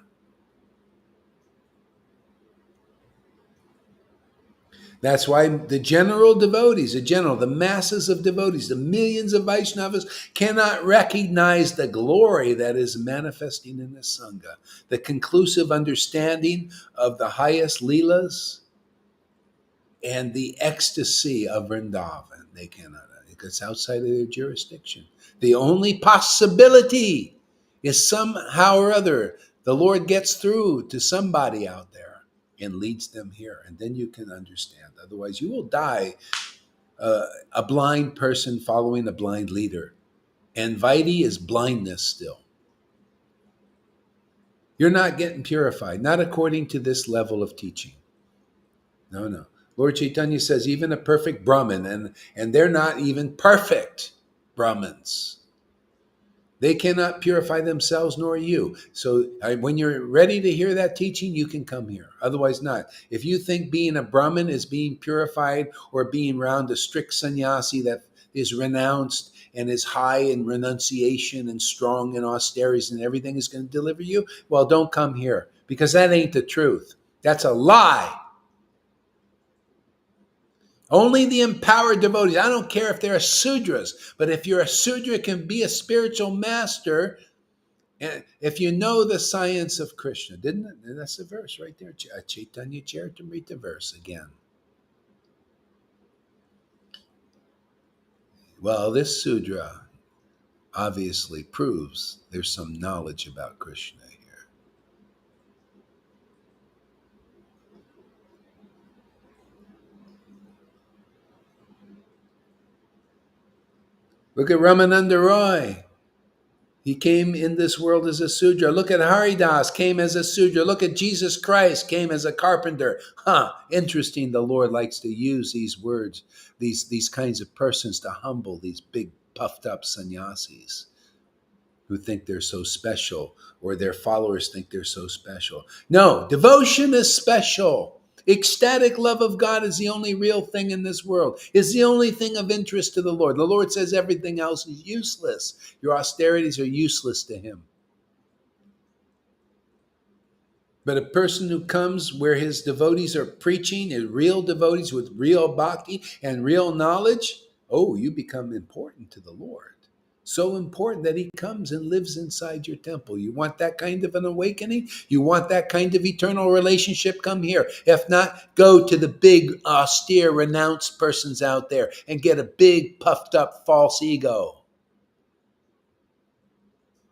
That's why the general devotees, the masses of devotees, the millions of Vaishnavas cannot recognize the glory that is manifesting in this Sangha, the conclusive understanding of the highest Leelas and the ecstasy of Vrindavan. They cannot, because it's outside of their jurisdiction. The only possibility is somehow or other the Lord gets through to somebody out there and leads them here. And then you can understand. Otherwise, you will die a blind person following a blind leader. And Vaidhi is blindness still. You're not getting purified, not according to this level of teaching. No, no. Lord Caitanya says even a perfect Brahmin, and they're not even perfect Brahmins. They cannot purify themselves nor you. So when you're ready to hear that teaching, you can come here. Otherwise not. If you think being a Brahmin is being purified or being around a strict sannyasi that is renounced and is high in renunciation and strong in austerities and everything is going to deliver you, well, don't come here because that ain't the truth. That's a lie. Only the empowered devotees. I don't care if they're Sudras, but if you're a Sudra, can be a spiritual master. And if you know the science of Krishna, didn't it? And that's the verse right there. Chaitanya Charitamrita verse again. Well, this Sudra obviously proves there's some knowledge about Krishna here. Look at Ramananda Roy. He came in this world as a Sudra. Look at Haridas, came as a Sudra. Look at Jesus Christ, came as a carpenter. Interesting. The Lord likes to use these words, these kinds of persons to humble these big puffed up sannyasis who think they're so special, or their followers think they're so special. No, devotion is special. Ecstatic love of God is the only real thing in this world, is the only thing of interest to the Lord. The Lord says everything else is useless. Your austerities are useless to him. But a person who comes where his devotees are preaching, and real devotees with real bhakti and real knowledge, oh, you become important to the Lord. So important that he comes and lives inside your temple. You want that kind of an awakening? You want that kind of eternal relationship? Come here. If not, go to the big, austere, renounced persons out there and get a big, puffed up, false ego.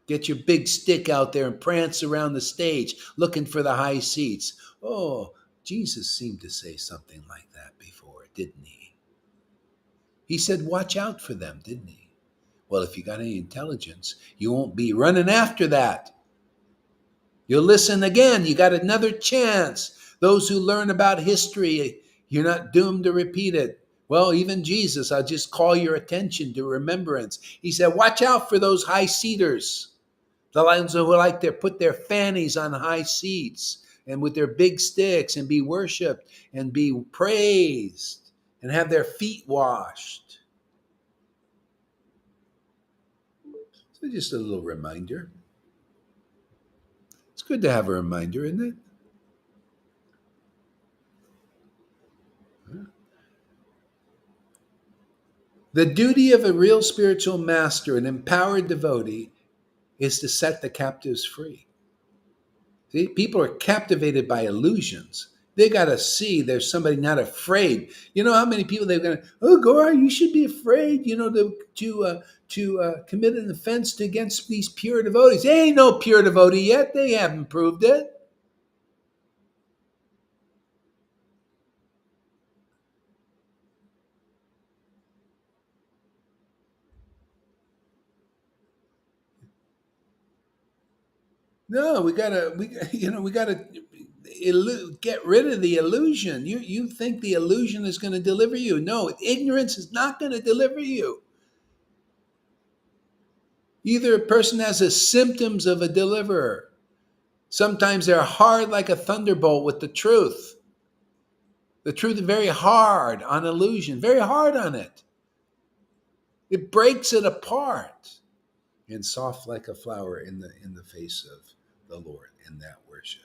Get your big stick out there and prance around the stage looking for the high seats. Oh, Jesus seemed to say something like that before, didn't he? He said, watch out for them, didn't he? Well, if you got any intelligence, you won't be running after that. You'll listen again. You got another chance. Those who learn about history, you're not doomed to repeat it. Well, even Jesus, I'll just call your attention to remembrance. He said, watch out for those high seaters. The ones who like to put their fannies on high seats and with their big sticks and be worshiped and be praised and have their feet washed. So just a little reminder. It's good to have a reminder, isn't it? The duty of a real spiritual master, an empowered devotee, is to set the captives free. See, people are captivated by illusions. They got to see there's somebody not afraid. You know how many people they're going to, oh, Gora, you should be afraid, to commit an offense against these pure devotees. They ain't no pure devotee yet. They haven't proved it. No, we gotta get rid of the illusion. You think the illusion is going to deliver you? No, ignorance is not going to deliver you. Either a person has the symptoms of a deliverer. Sometimes they're hard like a thunderbolt with the truth. The truth is very hard on illusion, very hard on it. It breaks it apart. And soft like a flower in the face of the Lord in that worship.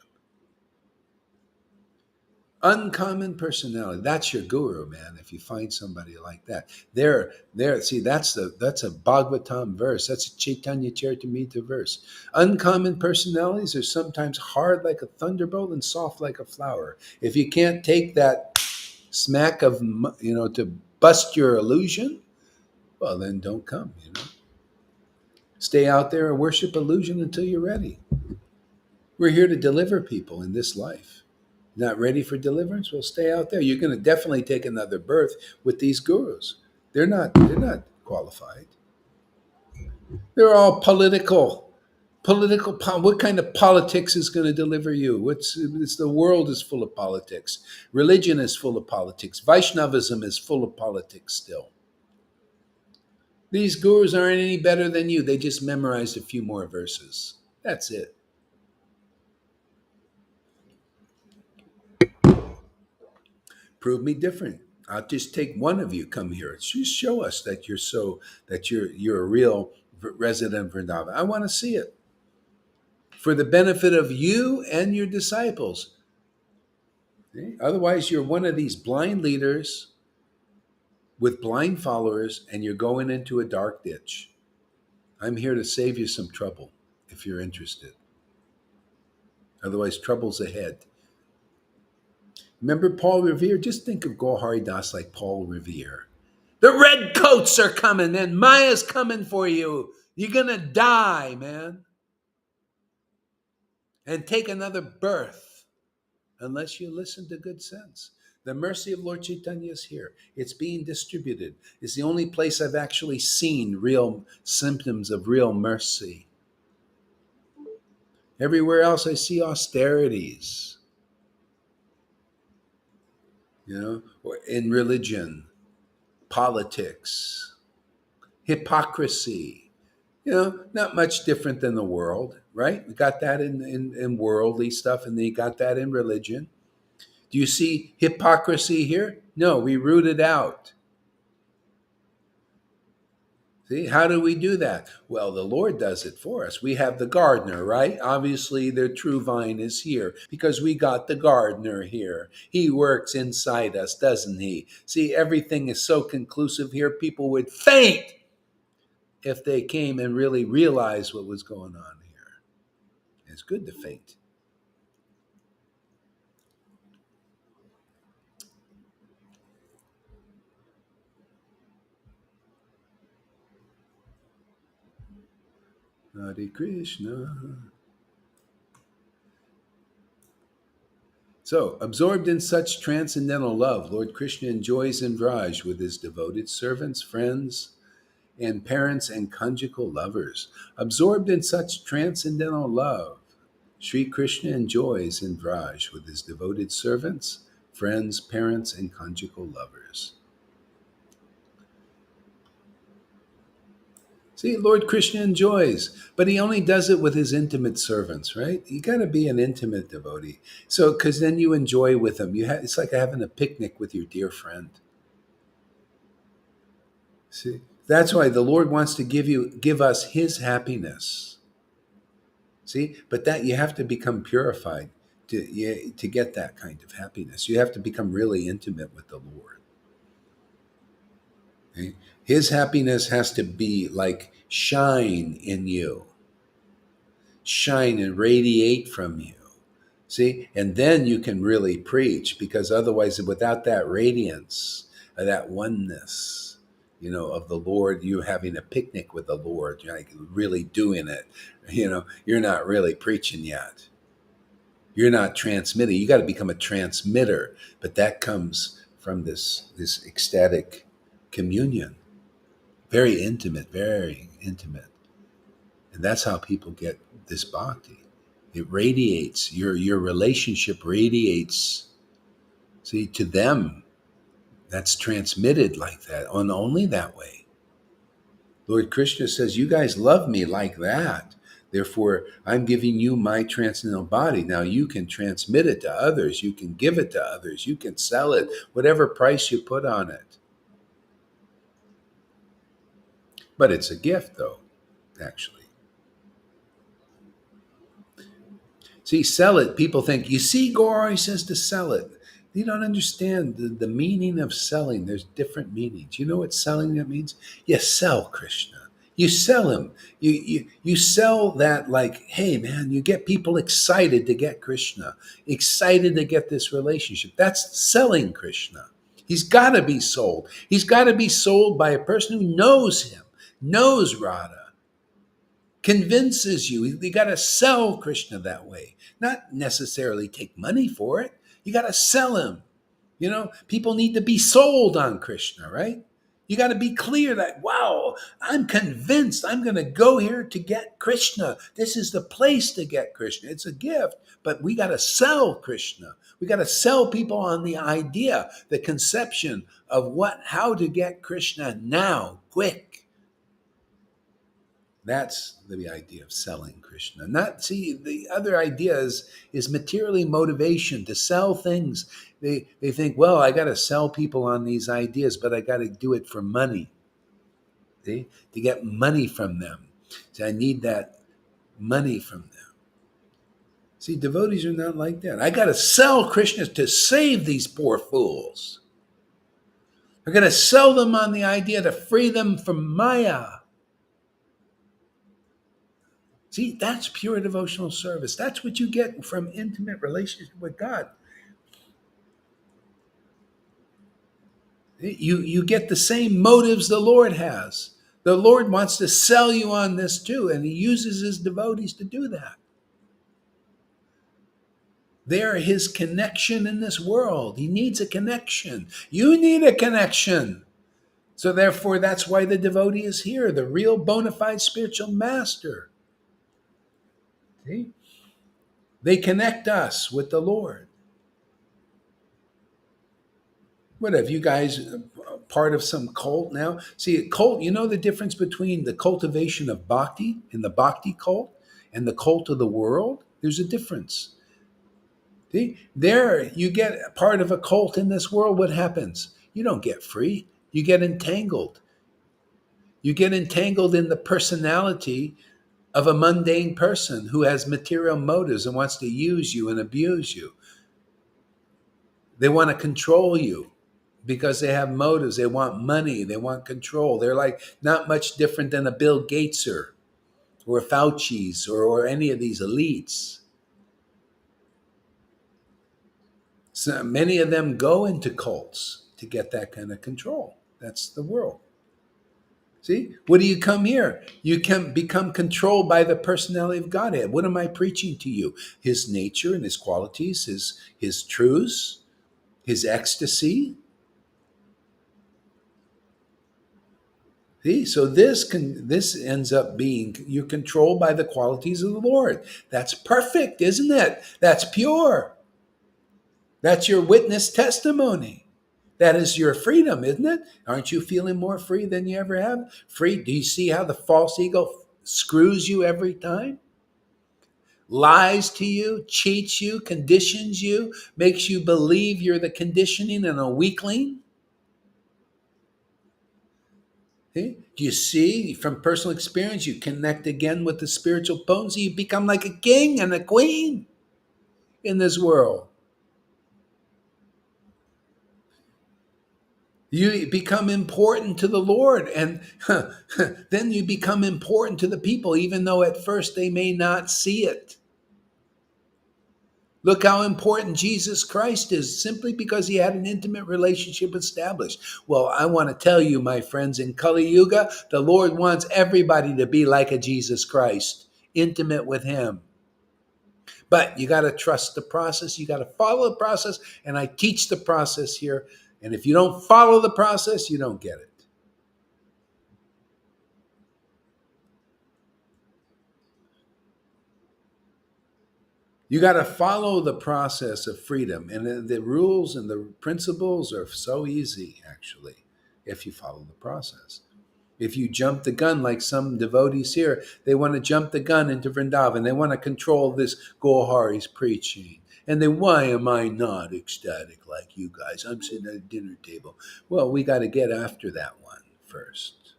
Uncommon personality. That's your guru, man. If you find somebody like that, there. See, that's a Bhagavatam verse. That's a Chaitanya Charitamrita verse. Uncommon personalities are sometimes hard like a thunderbolt and soft like a flower. If you can't take that smack of to bust your illusion, well, then don't come. Stay out there and worship illusion until you're ready. We're here to deliver people in this life. Not ready for deliverance? Well, stay out there. You're going to definitely take another birth with these gurus. They're not qualified. They're all political. What kind of politics is going to deliver you? The world is full of politics. Religion is full of politics. Vaishnavism is full of politics still. These gurus aren't any better than you. They just memorized a few more verses. That's it. Prove me different. I'll just take one of you. Come here. Just show us that you're a real resident of Vrindavan. I want to see it for the benefit of you and your disciples. Okay? Otherwise, you're one of these blind leaders with blind followers, and you're going into a dark ditch. I'm here to save you some trouble if you're interested. Otherwise, trouble's ahead. Remember Paul Revere? Just think of Gaur Das like Paul Revere. The red coats are coming, man. Maya's coming for you. You're going to die, man. And take another birth unless you listen to good sense. The mercy of Lord Caitanya is here. It's being distributed. It's the only place I've actually seen real symptoms of real mercy. Everywhere else I see austerities, or in religion, politics, hypocrisy, Not much different than the world, right? We got that in worldly stuff, and then you got that in religion. Do you see hypocrisy here? No, we root it out. See, how do we do that? Well, the Lord does it for us. We have the gardener, right? Obviously, the true vine is here because we got the gardener here. He works inside us, doesn't he? See, everything is so conclusive here, people would faint if they came and really realized what was going on here. It's good to faint. Hare Krishna. So, absorbed in such transcendental love, Lord Krishna enjoys in Vraj with his devoted servants, friends, and parents and conjugal lovers. Absorbed in such transcendental love, Sri Krishna enjoys in Vraj with his devoted servants, friends, parents, and conjugal lovers. See, Lord Krishna enjoys, but he only does it with his intimate servants, right? You got to be an intimate devotee. So, because then you enjoy with them. It's like having a picnic with your dear friend. See, that's why the Lord wants to give us his happiness. See, but that you have to become purified to get that kind of happiness. You have to become really intimate with the Lord. Okay? His happiness has to be like shine in you, shine and radiate from you. See, and then you can really preach because otherwise, without that radiance, that oneness, of the Lord, you having a picnic with the Lord, you're like really doing it. You're not really preaching yet. You're not transmitting. You got to become a transmitter, but that comes from this ecstatic communion, very intimate, very intimate, and that's how people get this bhakti. It radiates. Your relationship radiates. See, to them, that's transmitted like that, and only that way. Lord Krishna says, "You guys love me like that. Therefore, I'm giving you my transcendental body. Now you can transmit it to others. You can give it to others. You can sell it, whatever price you put on it. But it's a gift, though, actually. See, sell it. People think, you see, Gauri says to sell it. You don't understand the meaning of selling. There's different meanings. You know what selling that means? You sell Krishna. You sell him. You sell that like, hey man, you get people excited to get Krishna, excited to get this relationship. That's selling Krishna. He's got to be sold. He's got to be sold by a person who knows him, knows Radha, convinces you. You got to sell Krishna that way, not necessarily take money for it. You got to sell him. People need to be sold on Krishna, right? You got to be clear that, wow, I'm convinced I'm going to go here to get Krishna. This is the place to get Krishna. It's a gift, but we got to sell Krishna. We got to sell people on the idea, the conception of how to get Krishna now, quick. That's the idea of selling Krishna. Not see the other idea is materially motivation to sell things. They think, well, I got to sell people on these ideas, but I got to do it for money. See, to get money from them. So I need that money from them. See, devotees are not like that. I got to sell Krishna to save these poor fools. I got to sell them on the idea to free them from Maya. See, that's pure devotional service. That's what you get from intimate relationship with God. You get the same motives the Lord has. The Lord wants to sell you on this too, and he uses his devotees to do that. They are his connection in this world. He needs a connection. You need a connection. So therefore, that's why the devotee is here, the real bona fide spiritual master. See? They connect us with the Lord. What have you guys part of some cult now? See, a cult, you know the difference between the cultivation of bhakti and the bhakti cult and the cult of the world? There's a difference. See, there you get part of a cult in this world. What happens? You don't get free. You get entangled. You get entangled in the personality of a mundane person who has material motives and wants to use you and abuse you. They want to control you because they have motives. They want money. They want control. They're like not much different than a Bill Gateser or Fauci's or any of these elites. So many of them go into cults to get that kind of control. That's the world. See, what do you come here? You can become controlled by the personality of Godhead. What am I preaching to you? His nature and his qualities, his truths, his ecstasy. See, so this ends up being you're controlled by the qualities of the Lord. That's perfect, isn't it? That's pure. That's your witness testimony. That is your freedom, isn't it? Aren't you feeling more free than you ever have? Free. Do you see how the false ego screws you every time? Lies to you, cheats you, conditions you, makes you believe you're the conditioning and a weakling? See? Do you see from personal experience? You connect again with the spiritual potency. You become like a king and a queen in this world. You become important to the Lord, and then you become important to the people, even though at first they may not see it. Look how important Jesus Christ is simply because he had an intimate relationship established. Well, I want to tell you, my friends, in Kali Yuga, the Lord wants everybody to be like a Jesus Christ, intimate with him. But you got to trust the process. You got to follow the process. And I teach the process here. And if you don't follow the process, you don't get it. You got to follow the process of freedom. And the rules and the principles are so easy, actually, if you follow the process. If you jump the gun, like some devotees here, they want to jump the gun into Vrindavan. They want to control this Gohari's preaching. And then, why am I not ecstatic like you guys? I'm sitting at a dinner table. Well, we got to get after that one first.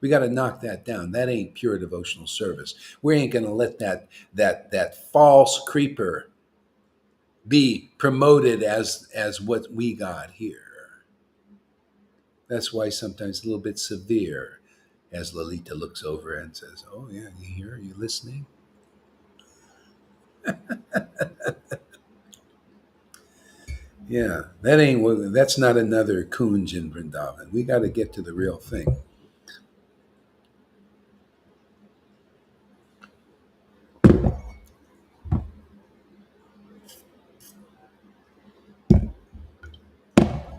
We got to knock that down. That ain't pure devotional service. We ain't going to let that false creeper be promoted as what we got here. That's why sometimes a little bit severe, as Lalita looks over and says, "Oh yeah, you hear? Are you listening?" Yeah, that's not another Kunj in Vrindavan. We got to get to the real thing.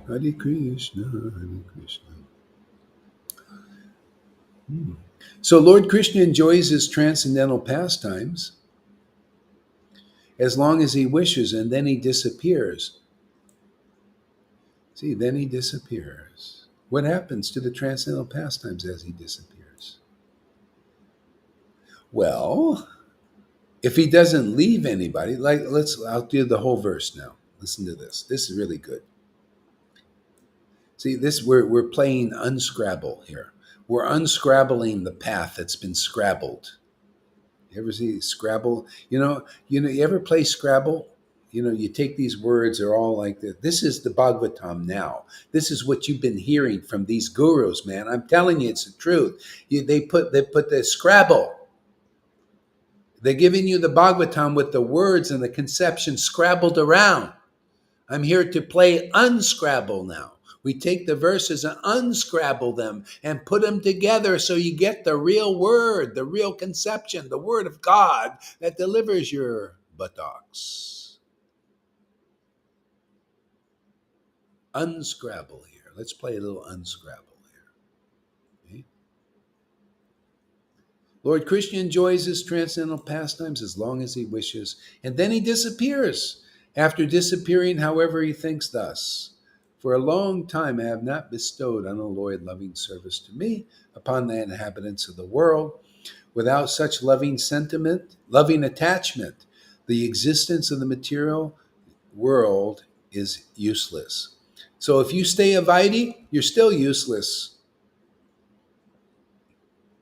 Hare Krishna, Hare Krishna. So Lord Krishna enjoys his transcendental pastimes as long as he wishes, and then he disappears. See, then he disappears. What happens to the transcendental pastimes as he disappears? Well, if he doesn't leave anybody, I'll do the whole verse now. Listen to this. This is really good. See, we're playing unscrabble here. We're unscrabbling the path that's been scrabbled. You ever see Scrabble? You ever play Scrabble? You take these words, they're all like this. This is the Bhagavatam now. This is what you've been hearing from these gurus, man. I'm telling you, it's the truth. They put the Scrabble. They're giving you the Bhagavatam with the words and the conception scrabbled around. I'm here to play unscrabble now. We take the verses and unscrabble them and put them together so you get the real word, the real conception, the word of God that delivers your buttocks. Unscrabble here. Let's play a little unscrabble here. Okay? Lord Krishna enjoys his transcendental pastimes as long as he wishes, and then he disappears. After disappearing, however, he thinks thus. For a long time I have not bestowed unalloyed loving service to me upon the inhabitants of the world. Without such loving sentiment, loving attachment, the existence of the material world is useless. So if you stay a Vaidhi, you're still useless.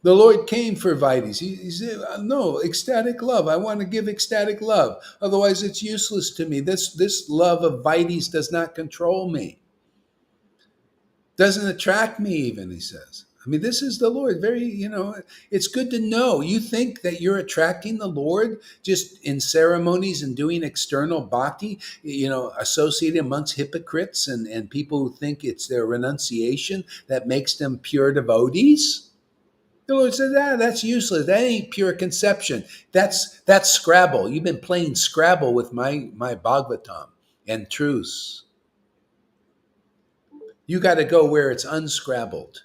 The Lord came for Vaidhis. He said, no, ecstatic love. I want to give ecstatic love. Otherwise, it's useless to me. This love of Vaidhis does not control me, doesn't attract me even, he says. I mean, this is the Lord. It's good to know. You think that you're attracting the Lord just in ceremonies and doing external bhakti, associated amongst hypocrites and people who think it's their renunciation that makes them pure devotees? The Lord said, that's useless. That ain't pure conception. That's Scrabble. You've been playing Scrabble with my Bhagavatam and truths. You got to go where it's unscrabbled.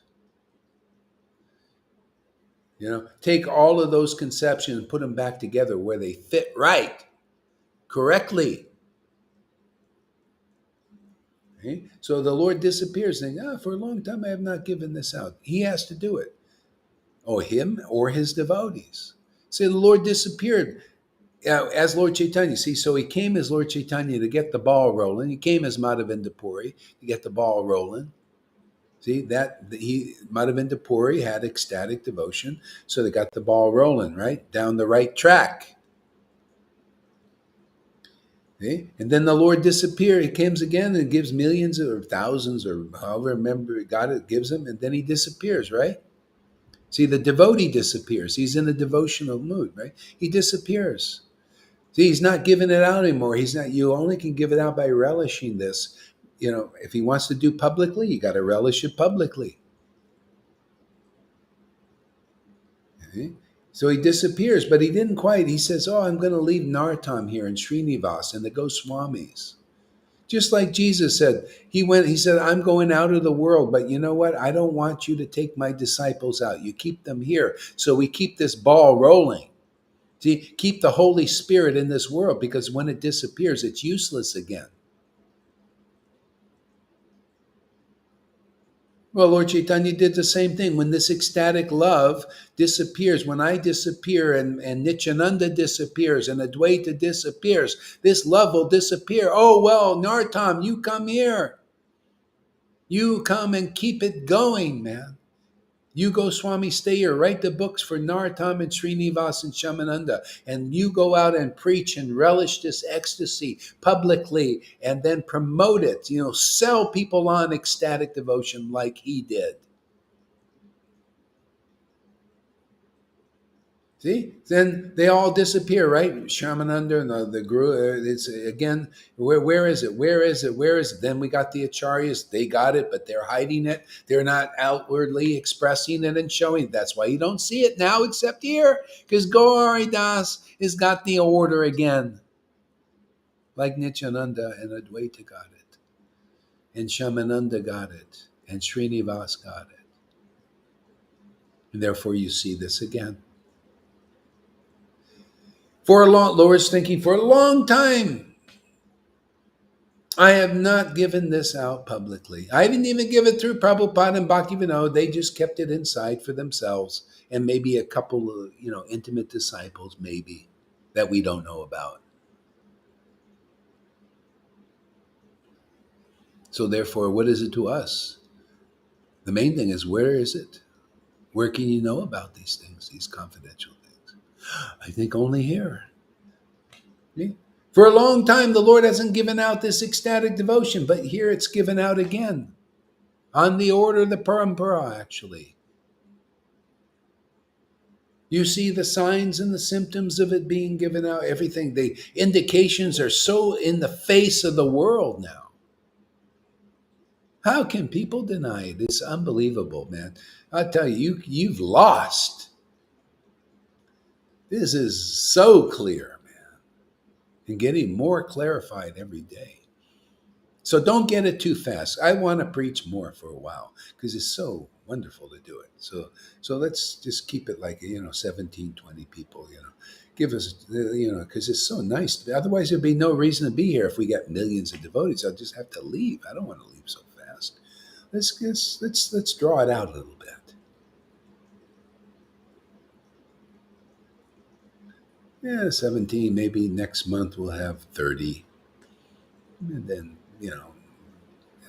Take all of those conceptions and put them back together where they fit right, correctly. Okay? So the Lord disappears, saying, for a long time I have not given this out. He has to do it. Oh, him or his devotees. See, the Lord disappeared as Lord Caitanya. See, so he came as Lord Caitanya to get the ball rolling. He came as Madhavinda Puri to get the ball rolling. See, Madhavinda Puri had ecstatic devotion, so they got the ball rolling, right? Down the right track. See? And then the Lord disappeared. He comes again and gives millions or thousands or however member God it gives him, and then he disappears, right? See, the devotee disappears. He's in a devotional mood, right? He disappears. See, he's not giving it out anymore. He's not. You only can give it out by relishing this. If he wants to do publicly, you got to relish it publicly. Okay? So he disappears, but he didn't quite. He says, "Oh, I'm going to leave Nartam here in Srinivas and the Goswamis." Just like Jesus said, he said, I'm going out of the world, but you know what? I don't want you to take my disciples out. You keep them here. So we keep this ball rolling. See, keep the Holy Spirit in this world, because when it disappears, it's useless again. Well, Lord Chaitanya did the same thing. When this ecstatic love disappears, when I disappear and Nityananda disappears and Advaita disappears, this love will disappear. Oh, well, Nartam, you come here. You come and keep it going, man. You go, Swami, stay here. Write the books for Narottam and Srinivas and Shamananda. And you go out and preach and relish this ecstasy publicly and then promote it. Sell people on ecstatic devotion like he did. See, then they all disappear, right? Shamananda and the Guru. It's again, where is it? Where is it? Where is it? Then we got the Acharyas. They got it, but they're hiding it. They're not outwardly expressing it and showing it. That's why you don't see it now, except here, because Gauri Das has got the order again, like Nityananda and Advaita got it, and Shamananda got it, and Srinivas got it, and therefore you see this again. Lord's thinking, for a long time, I have not given this out publicly. I didn't even give it through Prabhupada and Bhaktivinoda. They just kept it inside for themselves and maybe a couple of, intimate disciples, maybe, that we don't know about. So therefore, what is it to us? The main thing is, where is it? Where can you know about these things, these confidential things? I think only here. See? For a long time, the Lord hasn't given out this ecstatic devotion, but here it's given out again. On the order of the parampara, actually. You see the signs and the symptoms of it being given out, everything. The indications are so in the face of the world now. How can people deny it? It's unbelievable, man. I tell you, you've lost. This is so clear, man, and getting more clarified every day. So don't get it too fast. I want to preach more for a while because it's so, wonderful to do it. So let's just keep it like 17, 20 people. Give us because it's so nice. Otherwise, there'd be no reason to be here if we got millions of devotees. I'll just have to leave. I don't want to leave so fast. Let's draw it out a little bit. Yeah, 17. Maybe next month we'll have 30, and then yeah,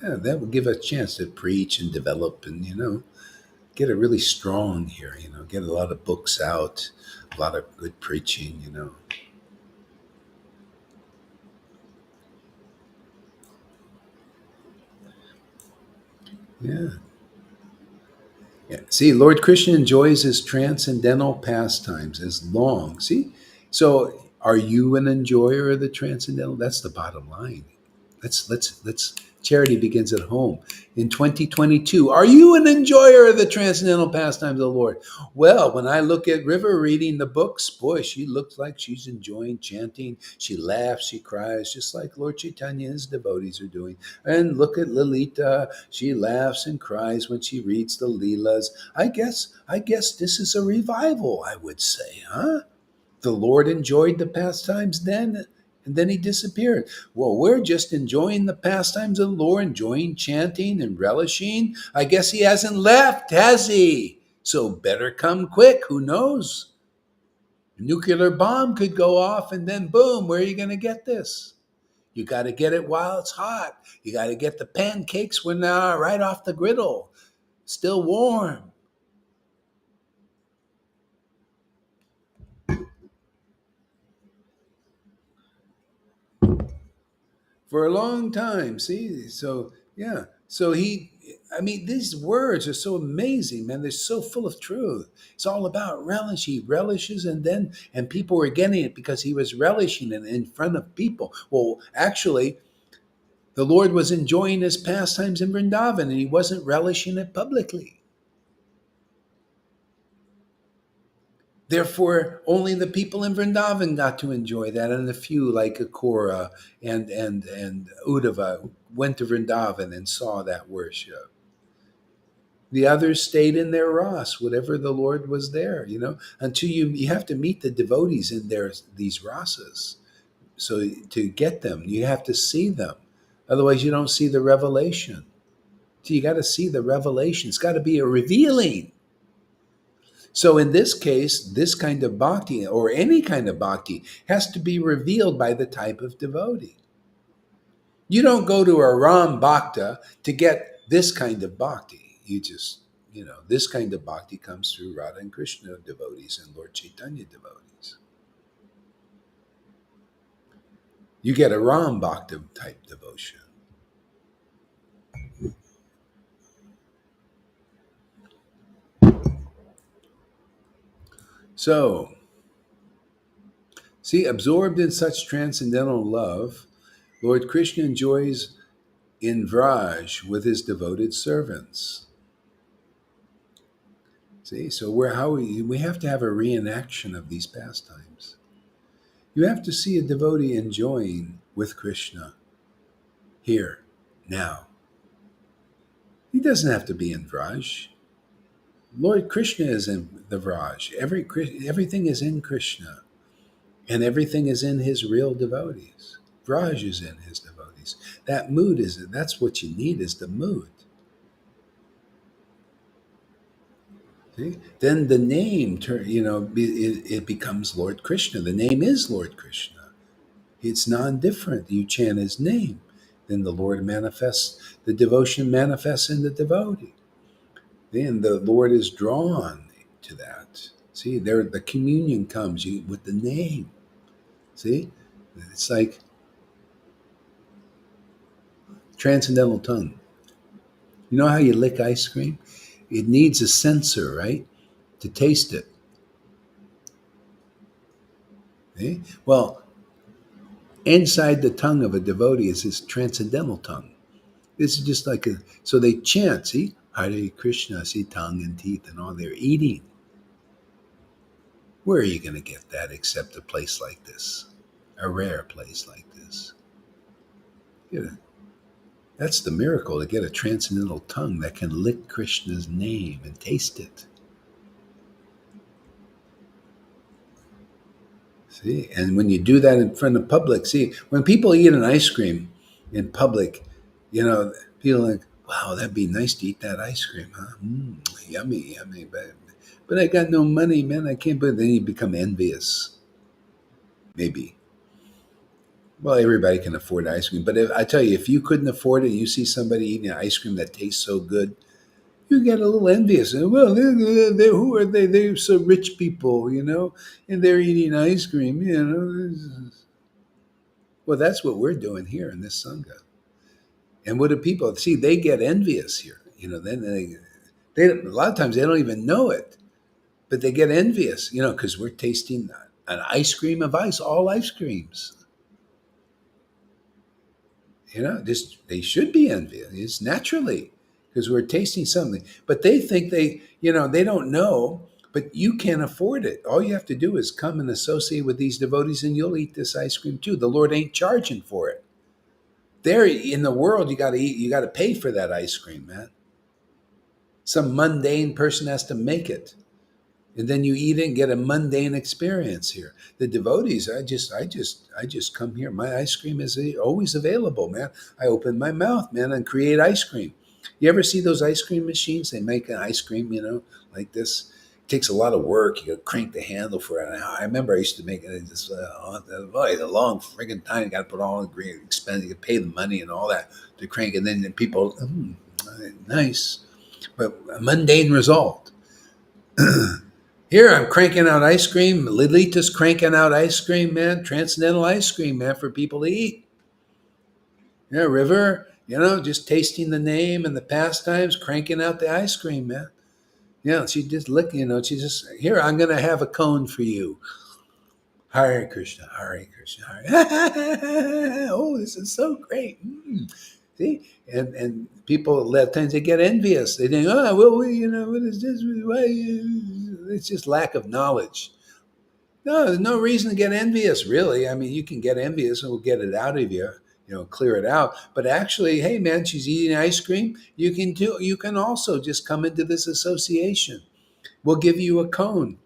that would give us a chance to preach and develop and get it really strong here. Get a lot of books out, a lot of good preaching. Yeah. Yeah. See, Lord Krishna enjoys his transcendental pastimes as long. See, so are you an enjoyer of the transcendental? That's the bottom line. Let's. Charity begins at home. In 2022, are you an enjoyer of the transcendental pastimes of the Lord? Well, when I look at River reading the books, boy, she looks like she's enjoying chanting. She laughs, she cries, just like Lord Caitanya and his devotees are doing. And look at Lolita. She laughs and cries when she reads the Leelas. I guess this is a revival, I would say, huh? The Lord enjoyed the pastimes then, and then he disappeared. Well, we're just enjoying the pastimes of the Lord, enjoying chanting and relishing. I guess he hasn't left, has he? So better come quick. Who knows? A nuclear bomb could go off, and then boom, where are you going to get this? You got to get it while it's hot. You got to get the pancakes when they're right off the griddle, still warm. For a long time. See, so yeah, so I mean, these words are so amazing, man. They're so full of truth. It's all about relish. He relishes, and people were getting it because he was relishing it in front of people. Well, actually, the Lord was enjoying his pastimes in Vrindavan, and he wasn't relishing it publicly. Therefore, only the people in Vrindavan got to enjoy that, and a few like Akora and Uddhava went to Vrindavan and saw that worship. The others stayed in their ras, whatever the Lord was there. Until you have to meet the devotees in these rasas. So to get them, you have to see them. Otherwise, you don't see the revelation. So you got to see the revelation. It's got to be a revealing. So in this case, this kind of bhakti or any kind of bhakti has to be revealed by the type of devotee. You don't go to a Ram Bhakta to get this kind of bhakti. This kind of bhakti comes through Radha and Krishna devotees and Lord Chaitanya devotees. You get a Ram Bhakta type devotion. So, see, absorbed in such transcendental love, Lord Krishna enjoys in Vraj with his devoted servants. See, so we have to have a reenaction of these pastimes. You have to see a devotee enjoying with Krishna here, now. He doesn't have to be in Vraj. Lord Krishna is in the Vraj. Everything is in Krishna, and everything is in his real devotees. Vraj is in his devotees. That's what you need is the mood. See? Then the name, it becomes Lord Krishna. The name is Lord Krishna. It's non-different. You chant his name. Then the Lord manifests, the devotion manifests in the devotee. Then the Lord is drawn to that. See, there the communion comes with the name. See? It's like transcendental tongue. You know how you lick ice cream? It needs a sensor, right? To taste it. See? Well, inside the tongue of a devotee is his transcendental tongue. This is just like so they chant, see? Hare Krishna, see, tongue and teeth and all. They're eating. Where are you going to get that except a place like this? A rare place like this. You know, That's the miracle, to get a transcendental tongue that can lick Krishna's name and taste it. See, and when you do that in front of public, see, when people eat an ice cream in public, people like, wow, that'd be nice to eat that ice cream, huh? Yummy, yummy. But I got no money, man. I can't. But then you become envious, maybe. Well, everybody can afford ice cream, but I tell you, if you couldn't afford it, you see somebody eating an ice cream that tastes so good, you get a little envious. Well, who are they? They're so rich people, and they're eating ice cream, Well, that's what we're doing here in this sangha. And what do people see? They get envious here. Then they a lot of times they don't even know it, but they get envious. Because we're tasting an ice cream of ice, all ice creams. Just they should be envious. It's naturally because we're tasting something. But they think they don't know. But you can't afford it. All you have to do is come and associate with these devotees, and you'll eat this ice cream too. The Lord ain't charging for it. There in the world, you got to eat. You got to pay for that ice cream, man. Some mundane person has to make it, and then you eat it and get a mundane experience here. The devotees, I just come here. My ice cream is always available, man. I open my mouth, man, and create ice cream. You ever see those ice cream machines? They make an ice cream, like this. It takes a lot of work. You got to crank the handle for it. I remember I used to make it this a long friggin' time. You got to put all the green expense. You got to pay the money and all that to crank, and then people, nice, but a mundane result. Here I'm cranking out ice cream. Lilita's cranking out ice cream, man. Transcendental ice cream, man, for people to eat. Yeah, River, just tasting the name and the pastimes, cranking out the ice cream, man. Yeah, she just look, she just here. I'm gonna have a cone for you. Hare Krishna, Hare Krishna, Hare. Oh, this is so great. See, and people a lot of times they get envious. They think, oh, well, what is this? Why? It's just lack of knowledge. No, there's no reason to get envious, really. I mean, you can get envious and we'll get it out of you, clear it out. But actually, hey, man, she's eating ice cream. You can also just come into this association. We'll give you a cone.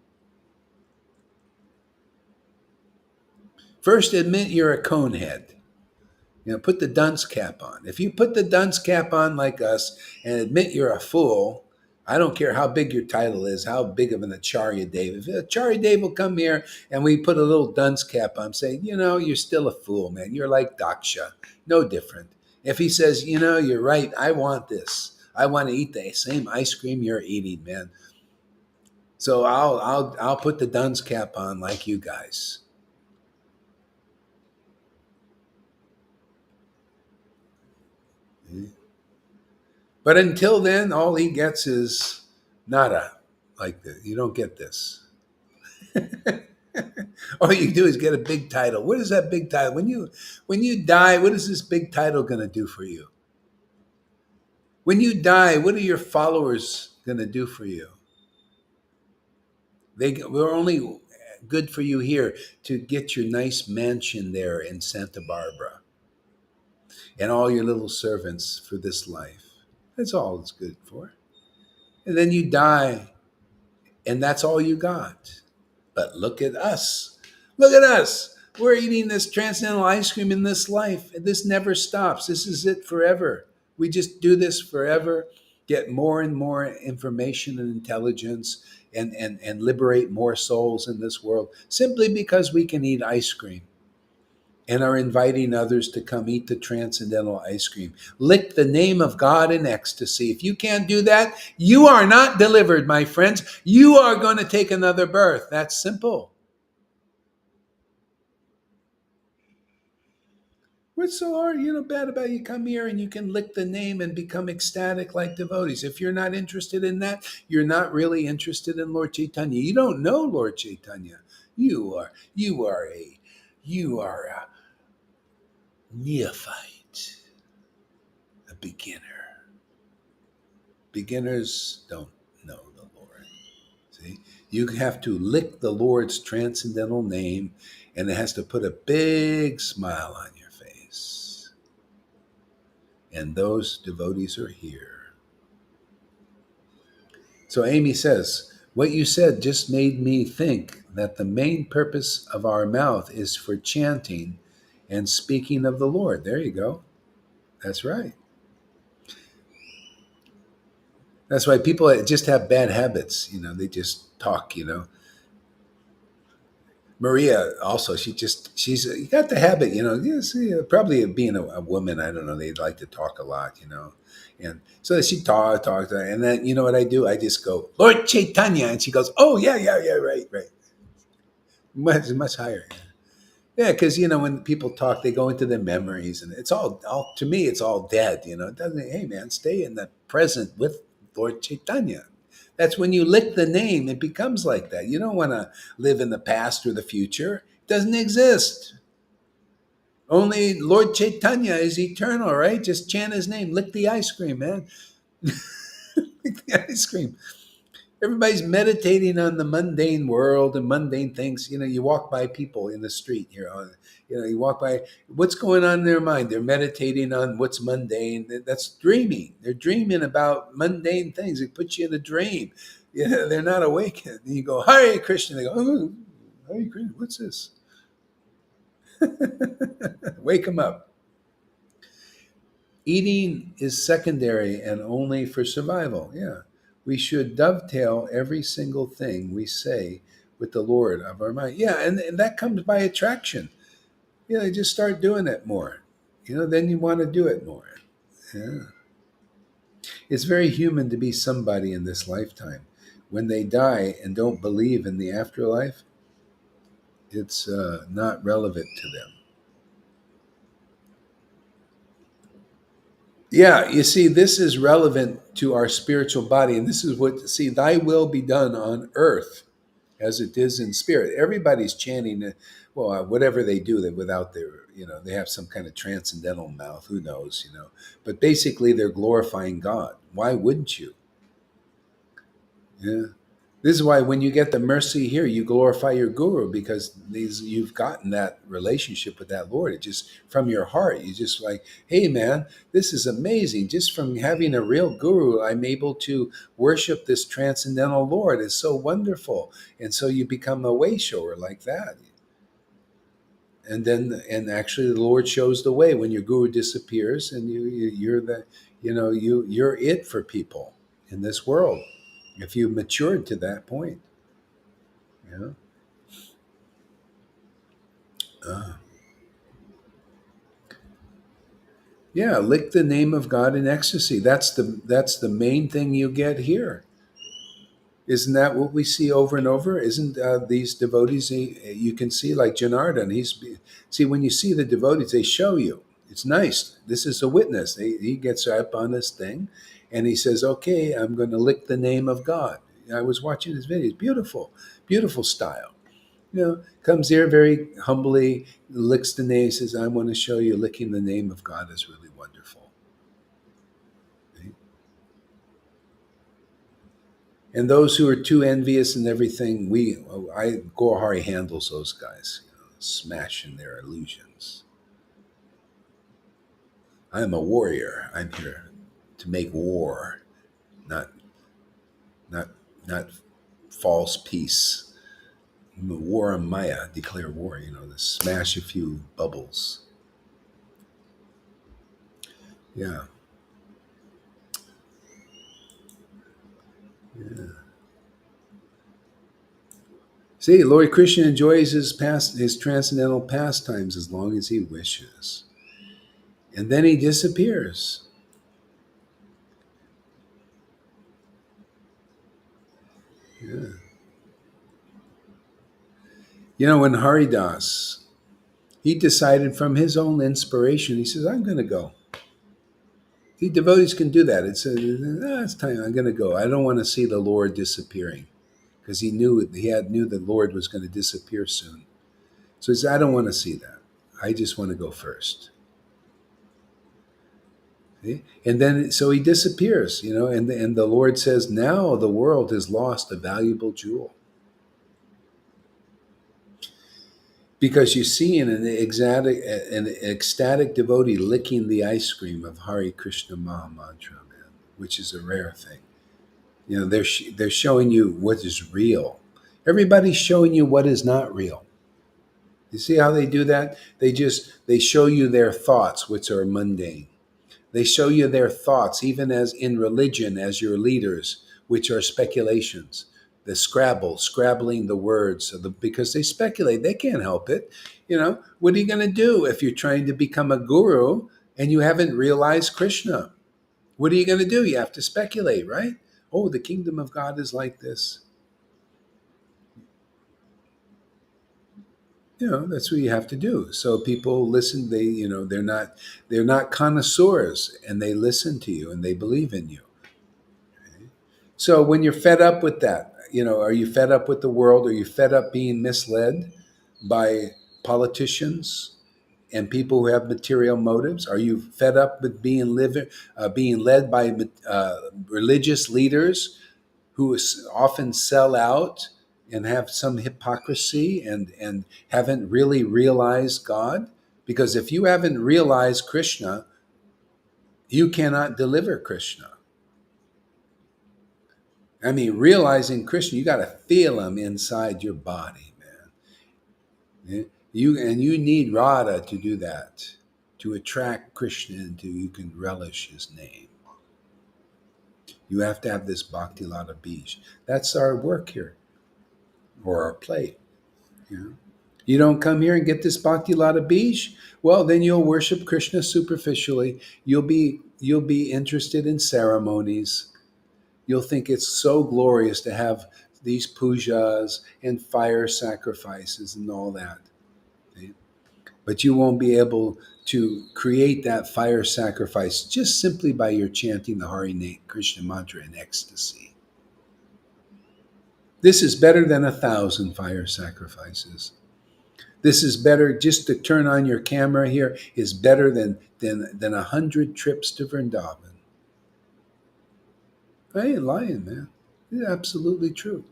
First, admit you're a cone head. Put the dunce cap on. If you put the dunce cap on like us and admit you're a fool, I don't care how big your title is, how big of an Acharya Dev. If Acharya Dev will come here and we put a little dunce cap on, say, you're still a fool, man. You're like Daksha, no different. If he says, you're right, I want this. I want to eat the same ice cream you're eating, man. So I'll put the dunce cap on like you guys. But until then, all he gets is nada, like this. You don't get this. All you do is get a big title. What is that big title? When you die, what is this big title going to do for you? When you die, what are your followers going to do for you? We're only good for you here to get your nice mansion there in Santa Barbara and all your little servants for this life. That's all it's good for. And then you die, and that's all you got. But look at us. Look at us. We're eating this transcendental ice cream in this life. This never stops. This is it forever. We just do this forever, get more and more information and intelligence, and liberate more souls in this world simply because we can eat ice cream and are inviting others to come eat the transcendental ice cream. Lick the name of God in ecstasy. If you can't do that, you are not delivered, my friends. You are going to take another birth. That's simple. What's so hard, bad about you come here and you can lick the name and become ecstatic like devotees. If you're not interested in that, you're not really interested in Lord Caitanya. You don't know Lord Caitanya. You are a neophyte, a beginner. Beginners don't know the Lord. See? You have to lick the Lord's transcendental name, and it has to put a big smile on your face. and those devotees are here. So Amy says, what you said just made me think that the main purpose of our mouth is for chanting and speaking of the Lord. There you go. That's right. That's why people just have bad habits. They just talk. Maria also, she's you got the habit. Yes, yeah, probably being a woman. I don't know. They like to talk a lot. And so she talks, and then you know what I do? I just go, Lord Chaitanya, and she goes, oh yeah, yeah, yeah, right, right, much higher. Yeah, because when people talk, they go into their memories, and it's all to me, it's all dead. It doesn't. Hey, man, stay in the present with Lord Chaitanya. That's when you lick the name, it becomes like that. You don't want to live in the past or the future. It doesn't exist. Only Lord Chaitanya is eternal, right? Just chant his name, lick the ice cream, man. Lick the ice cream. Everybody's meditating on the mundane world and mundane things. You walk by people in the street. You walk by. What's going on in their mind? They're meditating on what's mundane. That's dreaming. They're dreaming about mundane things. It puts you in a dream. They're not awake. And you go, Hare Krishna. They go, oh, Hare Krishna. What's this? Wake them up. Eating is secondary and only for survival. Yeah. We should dovetail every single thing we say with the Lord of our mind. Yeah, and that comes by attraction. Just start doing it more. Then you want to do it more. Yeah. It's very human to be somebody in this lifetime. When they die and don't believe in the afterlife, it's not relevant to them. Yeah, you see, this is relevant to our spiritual body. And this is see, thy will be done on earth as it is in spirit. Everybody's chanting, whatever they do, that without they have some kind of transcendental mouth, who knows. But basically, they're glorifying God. Why wouldn't you? Yeah. This is why when you get the mercy here, you glorify your guru because you've gotten that relationship with that Lord. It just from your heart, you just like, hey man, this is amazing. Just from having a real guru, I'm able to worship this transcendental Lord. It's so wonderful. And so you become a way shower like that. And actually the Lord shows the way when your guru disappears and you're the you're it for people in this world if you matured to that point. Yeah. Uh, yeah, lick the name of God in ecstasy. That's the main thing you get here. Isn't that what we see over and over? Isn't these devotees you can see like Janardhan? See when you see the devotees, they show you. It's nice. This is a witness. He gets up on this thing, and he says, "Okay, I'm going to lick the name of God." I was watching his videos. Beautiful, beautiful style. Comes here very humbly, licks the name, says, I want to show you licking the name of God is really wonderful. Right? And those who are too envious and everything, Gorhari handles those guys, smashing their illusions. I am a warrior. I'm here to make war, not not not false peace. War on Maya, declare war, to smash a few bubbles. Yeah. Yeah. See, Lord Krishna enjoys his transcendental pastimes as long as he wishes. And then he disappears. Yeah. When Haridas, he decided from his own inspiration, he says, I'm going to go. See, devotees can do that. It's time, I'm going to go. I don't want to see the Lord disappearing because he knew the Lord was going to disappear soon. So he said, I don't want to see that. I just want to go first. See? And then, so he disappears, and the Lord says, now the world has lost a valuable jewel. Because you see an ecstatic devotee licking the ice cream of Hare Krishna Maha Mantra, man, which is a rare thing. You know, they're showing you what is real. Everybody's showing you what is not real. You see how they do that? They show you their thoughts, which are mundane. They show you their thoughts, even as in religion, as your leaders, which are speculations. The scrabbling the words, because they speculate. They can't help it. You know, what are you going to do if you're trying to become a guru and you haven't realized Krishna? What are you going to do? You have to speculate, right? Oh, the kingdom of God is like this. You know, that's what you have to do. So people listen. They're not connoisseurs, and they listen to you and they believe in you. So when you're fed up with that, are you fed up with the world? Are you fed up being misled by politicians and people who have material motives? Are you fed up with being led by religious leaders who often sell out and have some hypocrisy and haven't really realized God? Because if you haven't realized Krishna, you cannot deliver Krishna. I mean, realizing Krishna, you got to feel him inside your body, man. Yeah? You need Radha to do that, to attract Krishna into you can relish his name. You have to have this Bhakti Lata Bij. That's our work here, or our play. You know? You don't come here and get this Bhakti Lata Bij, well, then you'll worship Krishna superficially. You'll be interested in ceremonies. You'll think it's so glorious to have these pujas and fire sacrifices and all that. Okay? But you won't be able to create that fire sacrifice just simply by your chanting the Hare Krishna mantra in ecstasy. This is better than 1,000 fire sacrifices. This is better. Just to turn on your camera here is better than 100 trips to Vrindavan. I ain't lying, man. It's absolutely true.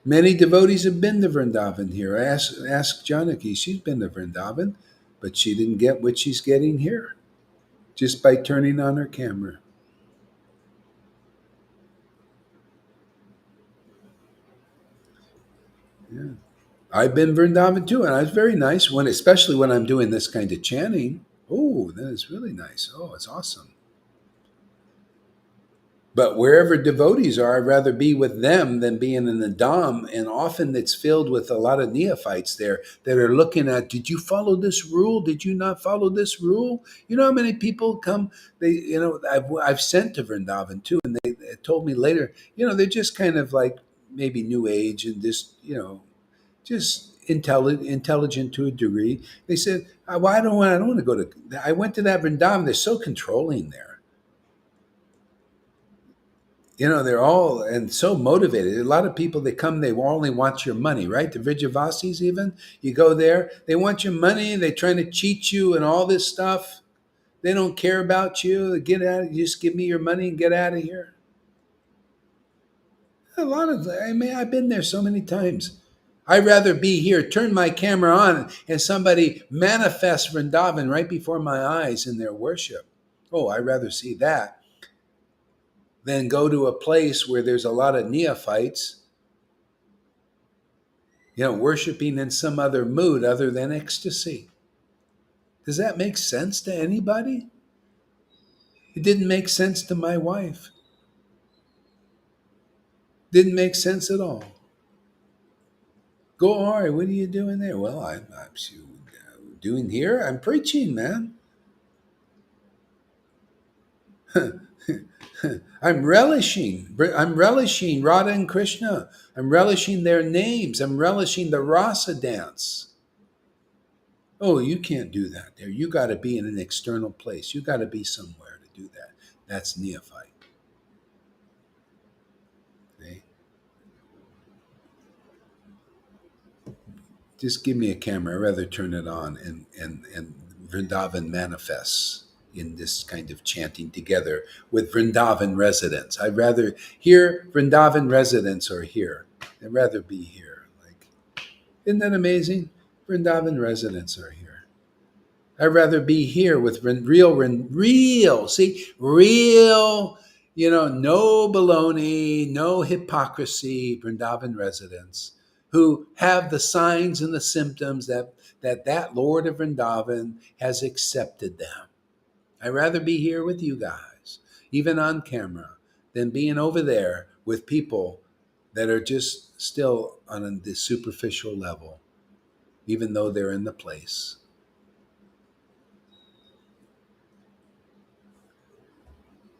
Many devotees have been to Vrindavan here. Ask Janaki. She's been to Vrindavan, but she didn't get what she's getting here just by turning on her camera. Yeah. I've been Vrindavan too, and it's very nice especially when I'm doing this kind of chanting. Oh, that is really nice. Oh, it's awesome. But wherever devotees are, I'd rather be with them than being in the Dham. And often it's filled with a lot of neophytes there that are looking at, did you follow this rule? Did you not follow this rule? You know how many people come? I've sent to Vrindavan too, and they told me later, they're just kind of like maybe new age and just intelligent to a degree. They said, well, I don't want to go to. I went to that Vrindavan. They're so controlling there. They're all and so motivated. A lot of people that come, they only want your money, right? The Vrijavasis, even you go there, they want your money. They're trying to cheat you and all this stuff. They don't care about you. Get out. Just give me your money and get out of here. I've been there so many times. I'd rather be here, turn my camera on, and somebody manifest Vrindavan right before my eyes in their worship. Oh, I'd rather see that than go to a place where there's a lot of neophytes, worshiping in some other mood other than ecstasy. Does that make sense to anybody? It didn't make sense to my wife. Didn't make sense at all. Go, Ari, what are you doing there? Well, I'm doing here. I'm preaching, man. I'm relishing. I'm relishing Radha and Krishna. I'm relishing their names. I'm relishing the rasa dance. Oh, you can't do that there. You got to be in an external place. You got to be somewhere to do that. That's neophyte. Okay? Just give me a camera. I'd rather turn it on and Vrindavan manifests in this kind of chanting together with Vrindavan residents. I'd rather hear Vrindavan residents or here. I'd rather be here. Like, isn't that amazing? Vrindavan residents are here. I'd rather be here with real, no baloney, no hypocrisy, Vrindavan residents who have the signs and the symptoms that Lord of Vrindavan has accepted them. I'd rather be here with you guys, even on camera, than being over there with people that are just still on the superficial level, even though they're in the place.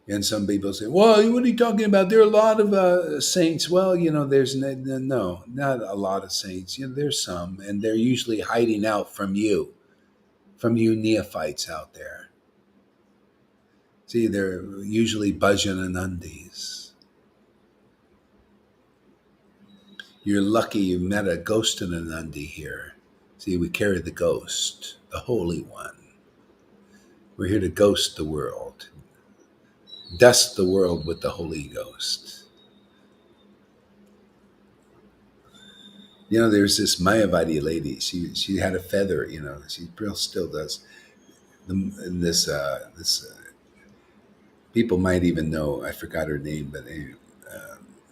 And some people say, well, what are you talking about? There are a lot of saints. Well, there's no, not a lot of saints. There's some, and they're usually hiding out from you neophytes out there. See, they're usually Bhajananandis. You're lucky you met a ghost in a Nandi here. See, we carry the ghost, the Holy One. We're here to ghost the world, dust the world with the Holy Ghost. There's this Mayavadi lady. She had a feather. She still does. This people might even know. I forgot her name, but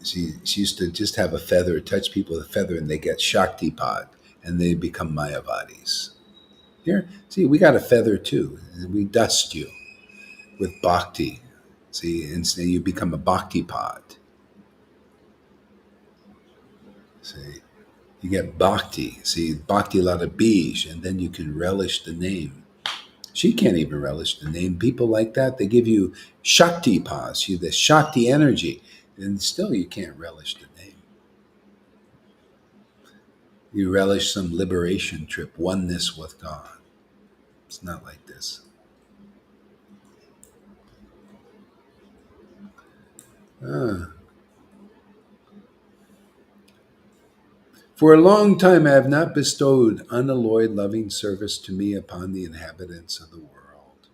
she used to just have a feather, touch people with a feather, and they get Shakti pod, and they become Mayavadis. Here, see, we got a feather too. And we dust you with bhakti. See, and so you become a bhakti pod. See, you get bhakti. See, bhakti lata bij, and then you can relish the name. She can't even relish the name. People like that, they give you Shakti pas, the Shakti energy, and still you can't relish the name. You relish some liberation trip, oneness with God. It's not like this. Ah. For a long time I have not bestowed unalloyed loving service to me upon the inhabitants of the world.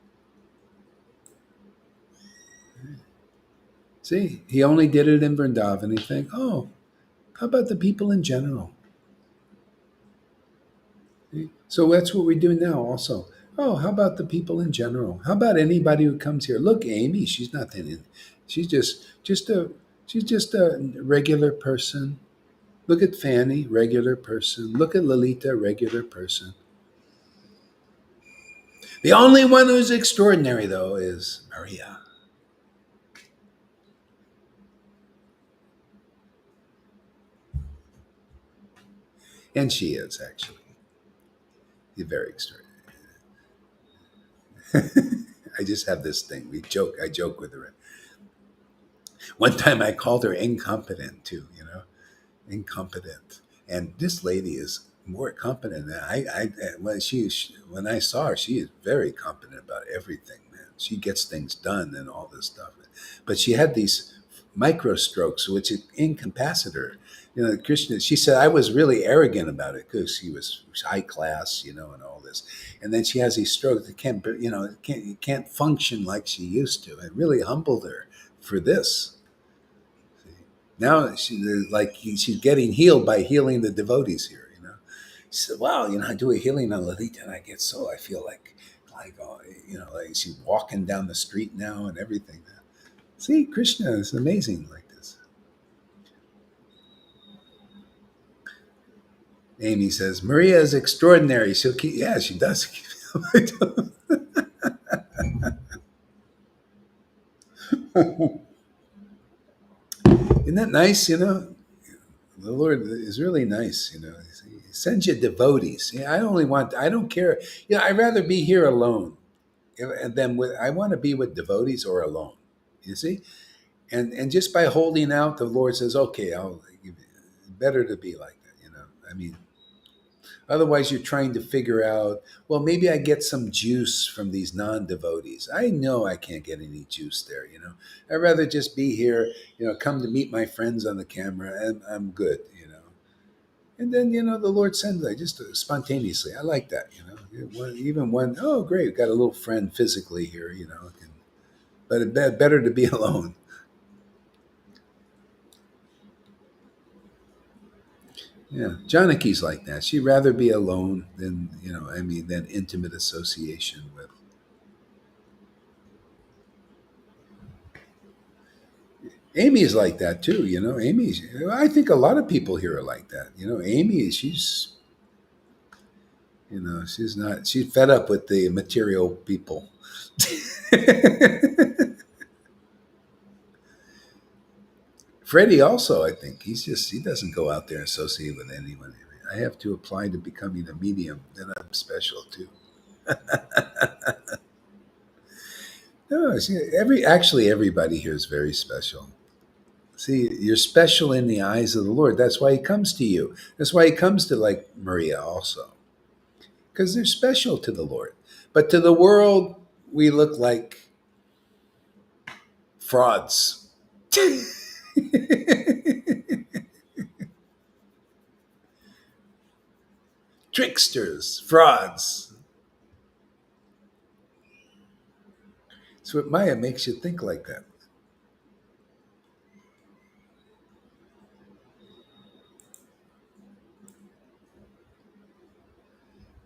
See, he only did it in Vrindavan. He think, oh, how about the people in general? See? So that's what we do now also. Oh, how about the people in general? How about anybody who comes here? Look, Amy, she's nothing. She's just a regular person. Look at Fanny, regular person. Look at Lalita, regular person. The only one who's extraordinary, though, is Maria. And she is, actually. She's very extraordinary. I just have this thing. I joke with her. One time I called her incompetent, too, incompetent. And this lady is more competent than when I saw her, she is very competent about everything, man. She gets things done and all this stuff. But she had these micro strokes, which incapacitate her. Krishna, she said I was really arrogant about it because she was high class, and all this. And then she has these strokes that can't function like she used to. It really humbled her for this. Now she's getting healed by healing the devotees here. She said, "Wow, I do a healing on Lalita, and I feel like she's walking down the street now and everything." See, Krishna is amazing like this. Amy says, Maria is extraordinary. She'll keep, yeah, she does. Isn't that nice? The Lord is really nice. He sends you devotees. I don't care. I'd rather be here alone than I want to be with devotees or alone. You see? And just by holding out, the Lord says, okay, I'll give you, better to be like that. I mean, otherwise, you're trying to figure out, well, maybe I get some juice from these non devotees. I know I can't get any juice there. I'd rather just be here, come to meet my friends on the camera, and I'm good. And then, the Lord sends that just spontaneously. I like that, Even when, oh, great, got a little friend physically here, but it's better to be alone. Yeah, Janaki's like that. She'd rather be alone than than intimate association with. Amy's like that too. Amy's. I think a lot of people here are like that. Amy, she's not. She's fed up with the material people. Freddie also, I think he doesn't go out there and associate with anyone. I have to apply to becoming a medium, then I'm special too. No, see, everybody here is very special. See, you're special in the eyes of the Lord. That's why He comes to you. That's why He comes to like Maria also, because they're special to the Lord. But to the world, we look like frauds, tricksters, frauds. So what Maya makes you think like that.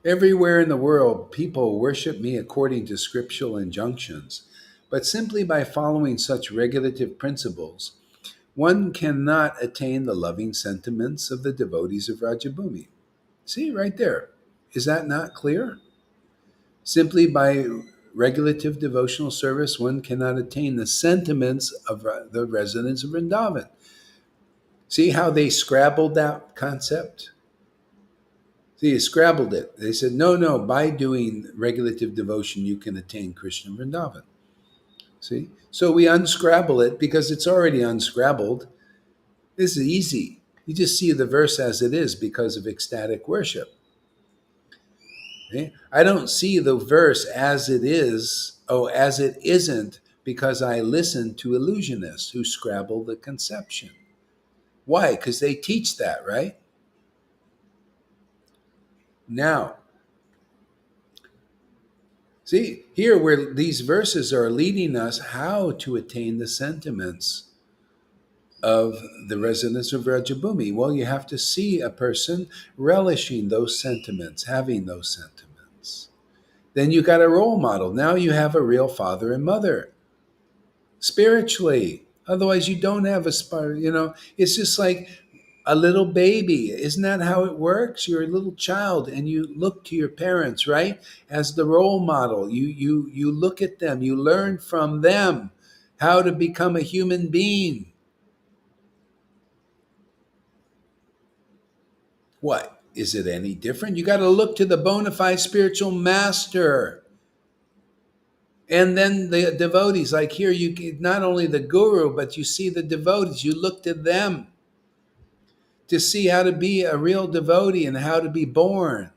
Everywhere in the world, people worship me according to scriptural injunctions, but simply by following such regulative principles, one cannot attain the loving sentiments of the devotees of Rajabhumi. See, right there. Is that not clear? Simply by regulative devotional service, one cannot attain the sentiments of the residents of Vrindavan. See how they scrabbled that concept? See, they scrabbled it. They said, no, no, by doing regulative devotion, you can attain Krishna Vrindavan. See? So we unscrabble it because it's already unscrabbled. This is easy. You just see the verse as it is because of ecstatic worship. Okay? I don't see the verse as it is, as it isn't, because I listen to illusionists who scrabble the conception. Why? Because they teach that, right? Now, see, here where these verses are leading us how to attain the sentiments of the residents of Rajabhumi. Well, you have to see a person relishing those sentiments, having those sentiments. Then you got a role model. Now you have a real father and mother spiritually. Otherwise, you don't have it's just like a little baby. Isn't that how it works? You're a little child and you look to your parents, right? As the role model. You look at them, you learn from them how to become a human being. What? Is it any different? You got to look to the bona fide spiritual master. And then the devotees, like here, you get not only the guru, but you see the devotees. You look to them to see how to be a real devotee and how to be born,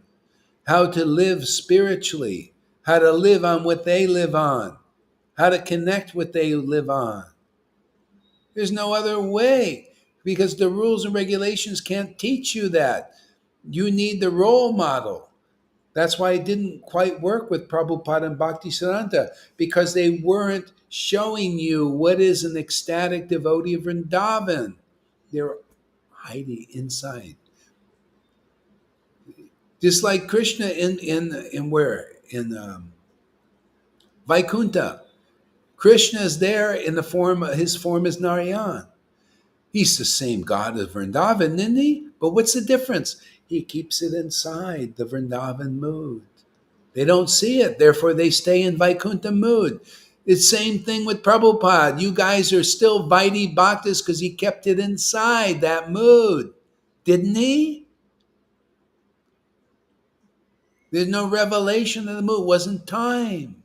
how to live spiritually, how to live on what they live on, how to connect what they live on. There's no other way because the rules and regulations can't teach you that. You need the role model. That's why it didn't quite work with Prabhupada and Bhaktisiddhanta, because they weren't showing you what is an ecstatic devotee of Vrindavan. They're hiding inside. Just like Krishna in where? In Vaikuntha. Krishna is there in the form, his form is Narayan. He's the same God as Vrindavan, isn't he? But what's the difference? He keeps it inside the Vrindavan mood. They don't see it, therefore they stay in Vaikuntha mood. It's same thing with Prabhupada. You guys are still Vaidhi Bhaktas because he kept it inside that mood. Didn't he? There's no revelation of the mood. It wasn't time.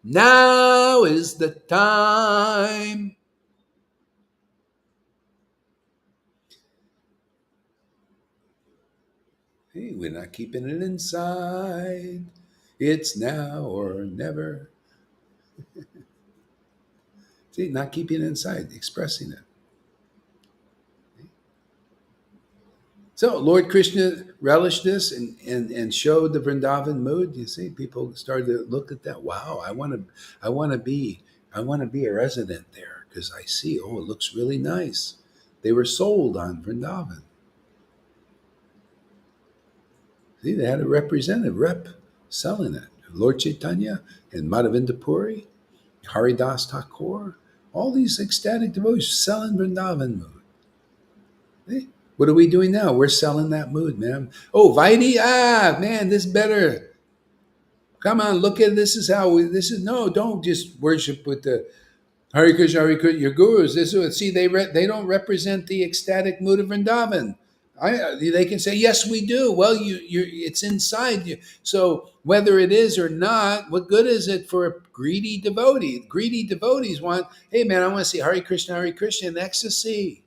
Now is the time. Hey, we're not keeping it inside. It's now or never. See, not keeping it inside, expressing it. So Lord Krishna relished this and showed the Vrindavan mood. You see, people started to look at that. Wow, I want to be a resident there because I see. Oh, it looks really nice. They were sold on Vrindavan. See, they had a representative rep selling it. Lord Caitanya and Madhavinda Puri, Haridas Thakur, all these ecstatic devotees selling Vrindavan mood. See? What are we doing now? We're selling that mood, man. Oh, Vaidhi, man, this better. Come on, look at this. Is how we. This is no. Don't just worship with the Hare Krishna, your gurus. This is see they don't represent the ecstatic mood of Vrindavan. They can say yes, we do. Well, it's inside you. So whether it is or not, what good is it for a greedy devotee? Greedy devotees want, hey man, I want to see Hare Krishna in ecstasy.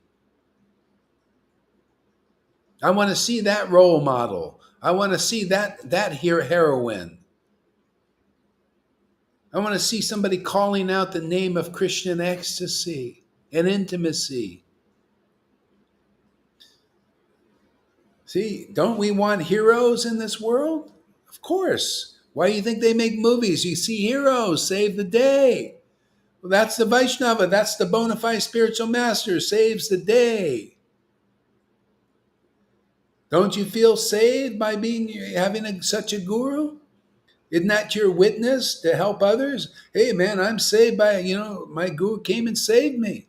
I want to see that role model. I want to see that heroine. I want to see somebody calling out the name of Krishna in ecstasy and intimacy. See, don't we want heroes in this world? Of course. Why do you think they make movies? You see heroes save the day. Well, that's the Vaishnava. That's the bona fide spiritual master saves the day. Don't you feel saved by having such a guru? Isn't that your witness to help others? Hey, man, I'm saved by, my guru came and saved me.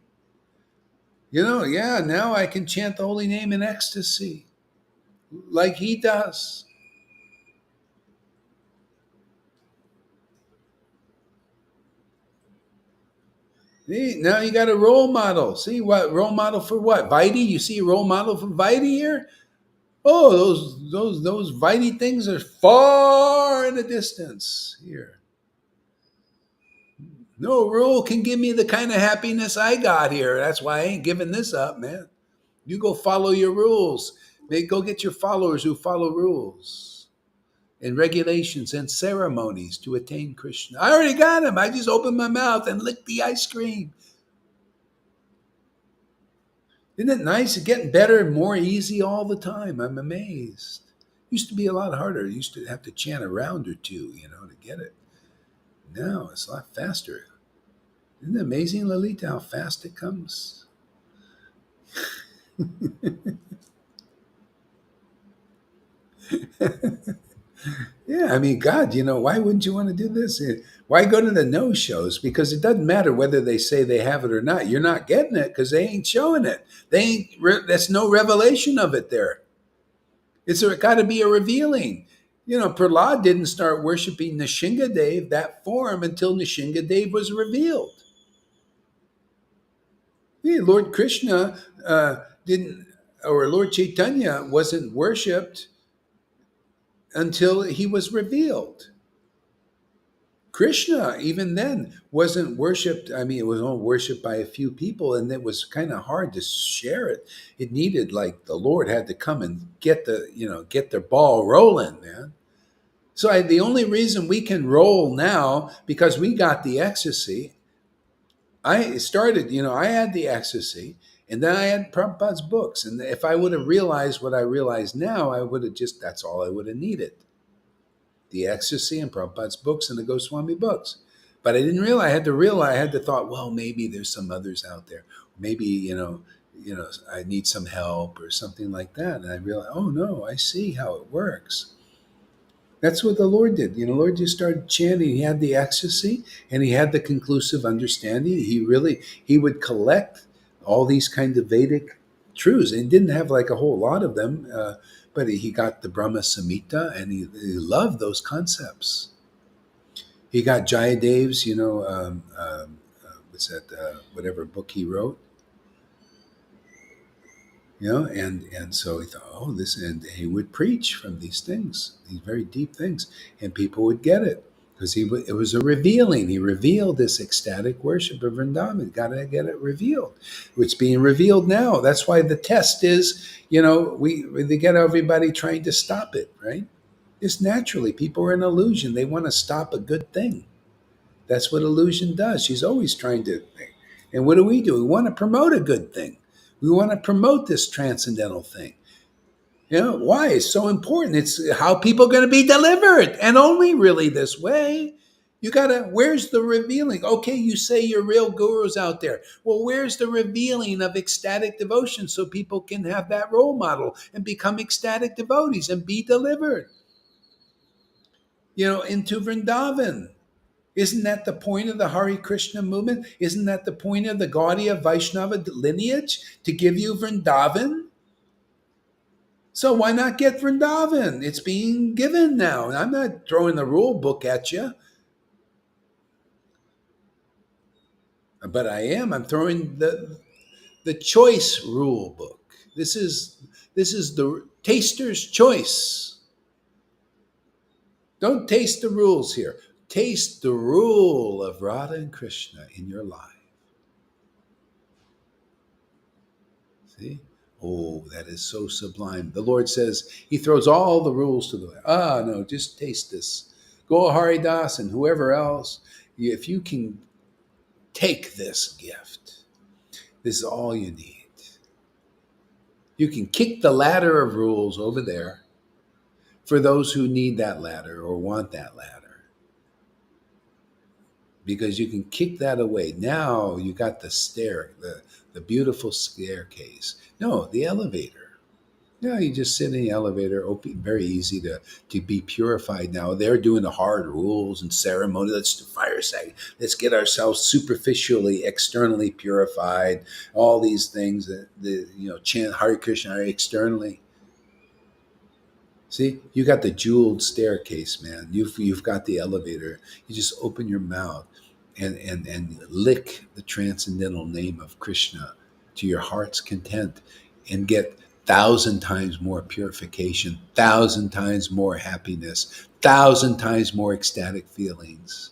Yeah, now I can chant the holy name in ecstasy like he does. See, now you got a role model. See what role model for what? Vaidhi? You see a role model for Vaidhi here? Oh, those Vaidhi things are far in the distance here. No rule can give me the kind of happiness I got here. That's why I ain't giving this up, man. You go follow your rules. Go get your followers who follow rules and regulations and ceremonies to attain Krishna. I already got him. I just opened my mouth and licked the ice cream. Isn't it nice? It's getting better and more easy all the time. I'm amazed. Used to be a lot harder. Used to have to chant a round or two, to get it. Now it's a lot faster. Isn't it amazing, Lalita, how fast it comes? Yeah, I mean, God, why wouldn't you want to do this? Why go to the no shows? Because it doesn't matter whether they say they have it or not. You're not getting it because they ain't showing it. That's no revelation of it there. It's got to be a revealing. Prahlad didn't start worshiping Nishingadev, that form, until Nishingadev was revealed. Yeah, Lord Krishna didn't, or Lord Caitanya wasn't worshipped until he was revealed. Krishna, even then, wasn't worshipped. I mean, it was only worshipped by a few people, and it was kind of hard to share it. It needed, like, the Lord had to come and get their ball rolling, man. So the only reason we can roll now, because we got the ecstasy. I started, I had the ecstasy, and then I had Prabhupada's books. And if I would have realized what I realize now, I would have that's all I would have needed. The ecstasy and Prabhupada's books and the Goswami books. But I didn't realize, I had to thought, well, maybe there's some others out there. Maybe, I need some help or something like that. And I realized, oh no, I see how it works. That's what the Lord did. The Lord just started chanting. He had the ecstasy and he had the conclusive understanding. He would collect all these kinds of Vedic truths and didn't have like a whole lot of them, but he got the Brahma Samhita and he loved those concepts. He got Jayadev's, what's that, whatever book he wrote. And so he thought, oh, and he would preach from these things, these very deep things, and people would get it because it was a revealing. He revealed this ecstatic worship of Vrindavan. Got to get it revealed. It's being revealed now. That's why the test is, they get everybody trying to stop it, right? Just naturally, people are in illusion. They want to stop a good thing. That's what illusion does. She's always trying to. And what do? We want to promote a good thing. We want to promote this transcendental thing. Why? It's so important. It's how people are going to be delivered, and only really this way. Where's the revealing? Okay, you say you're real gurus out there. Well, where's the revealing of ecstatic devotion so people can have that role model and become ecstatic devotees and be delivered, into Vrindavan? Isn't that the point of the Hare Krishna movement? Isn't that the point of the Gaudiya Vaishnava lineage? To give you Vrindavan? So why not get Vrindavan? It's being given now. And I'm not throwing the rule book at you, but I am. I'm throwing the choice rule book. This is the taster's choice. Don't taste the rules here. Taste the rule of Radha and Krishna in your life. See? Oh, that is so sublime. The Lord says He throws all the rules to the way. No, just taste this. Go Haridas and whoever else. If you can take this gift, this is all you need. You can kick the ladder of rules over there for those who need that ladder or want that ladder, because you can kick that away. Now you got the beautiful staircase. No, the elevator. No, you just sit in the elevator, open, very easy to be purified now. They're doing the hard rules and ceremony. Let's do fire sag. Let's get ourselves superficially, externally purified. All these things that chant Hare Krishna externally. See, you got the jeweled staircase, man. You've got the elevator. You just open your mouth and lick the transcendental name of Krishna to your heart's content, and get 1,000 times more purification, 1,000 times more happiness, 1,000 times more ecstatic feelings,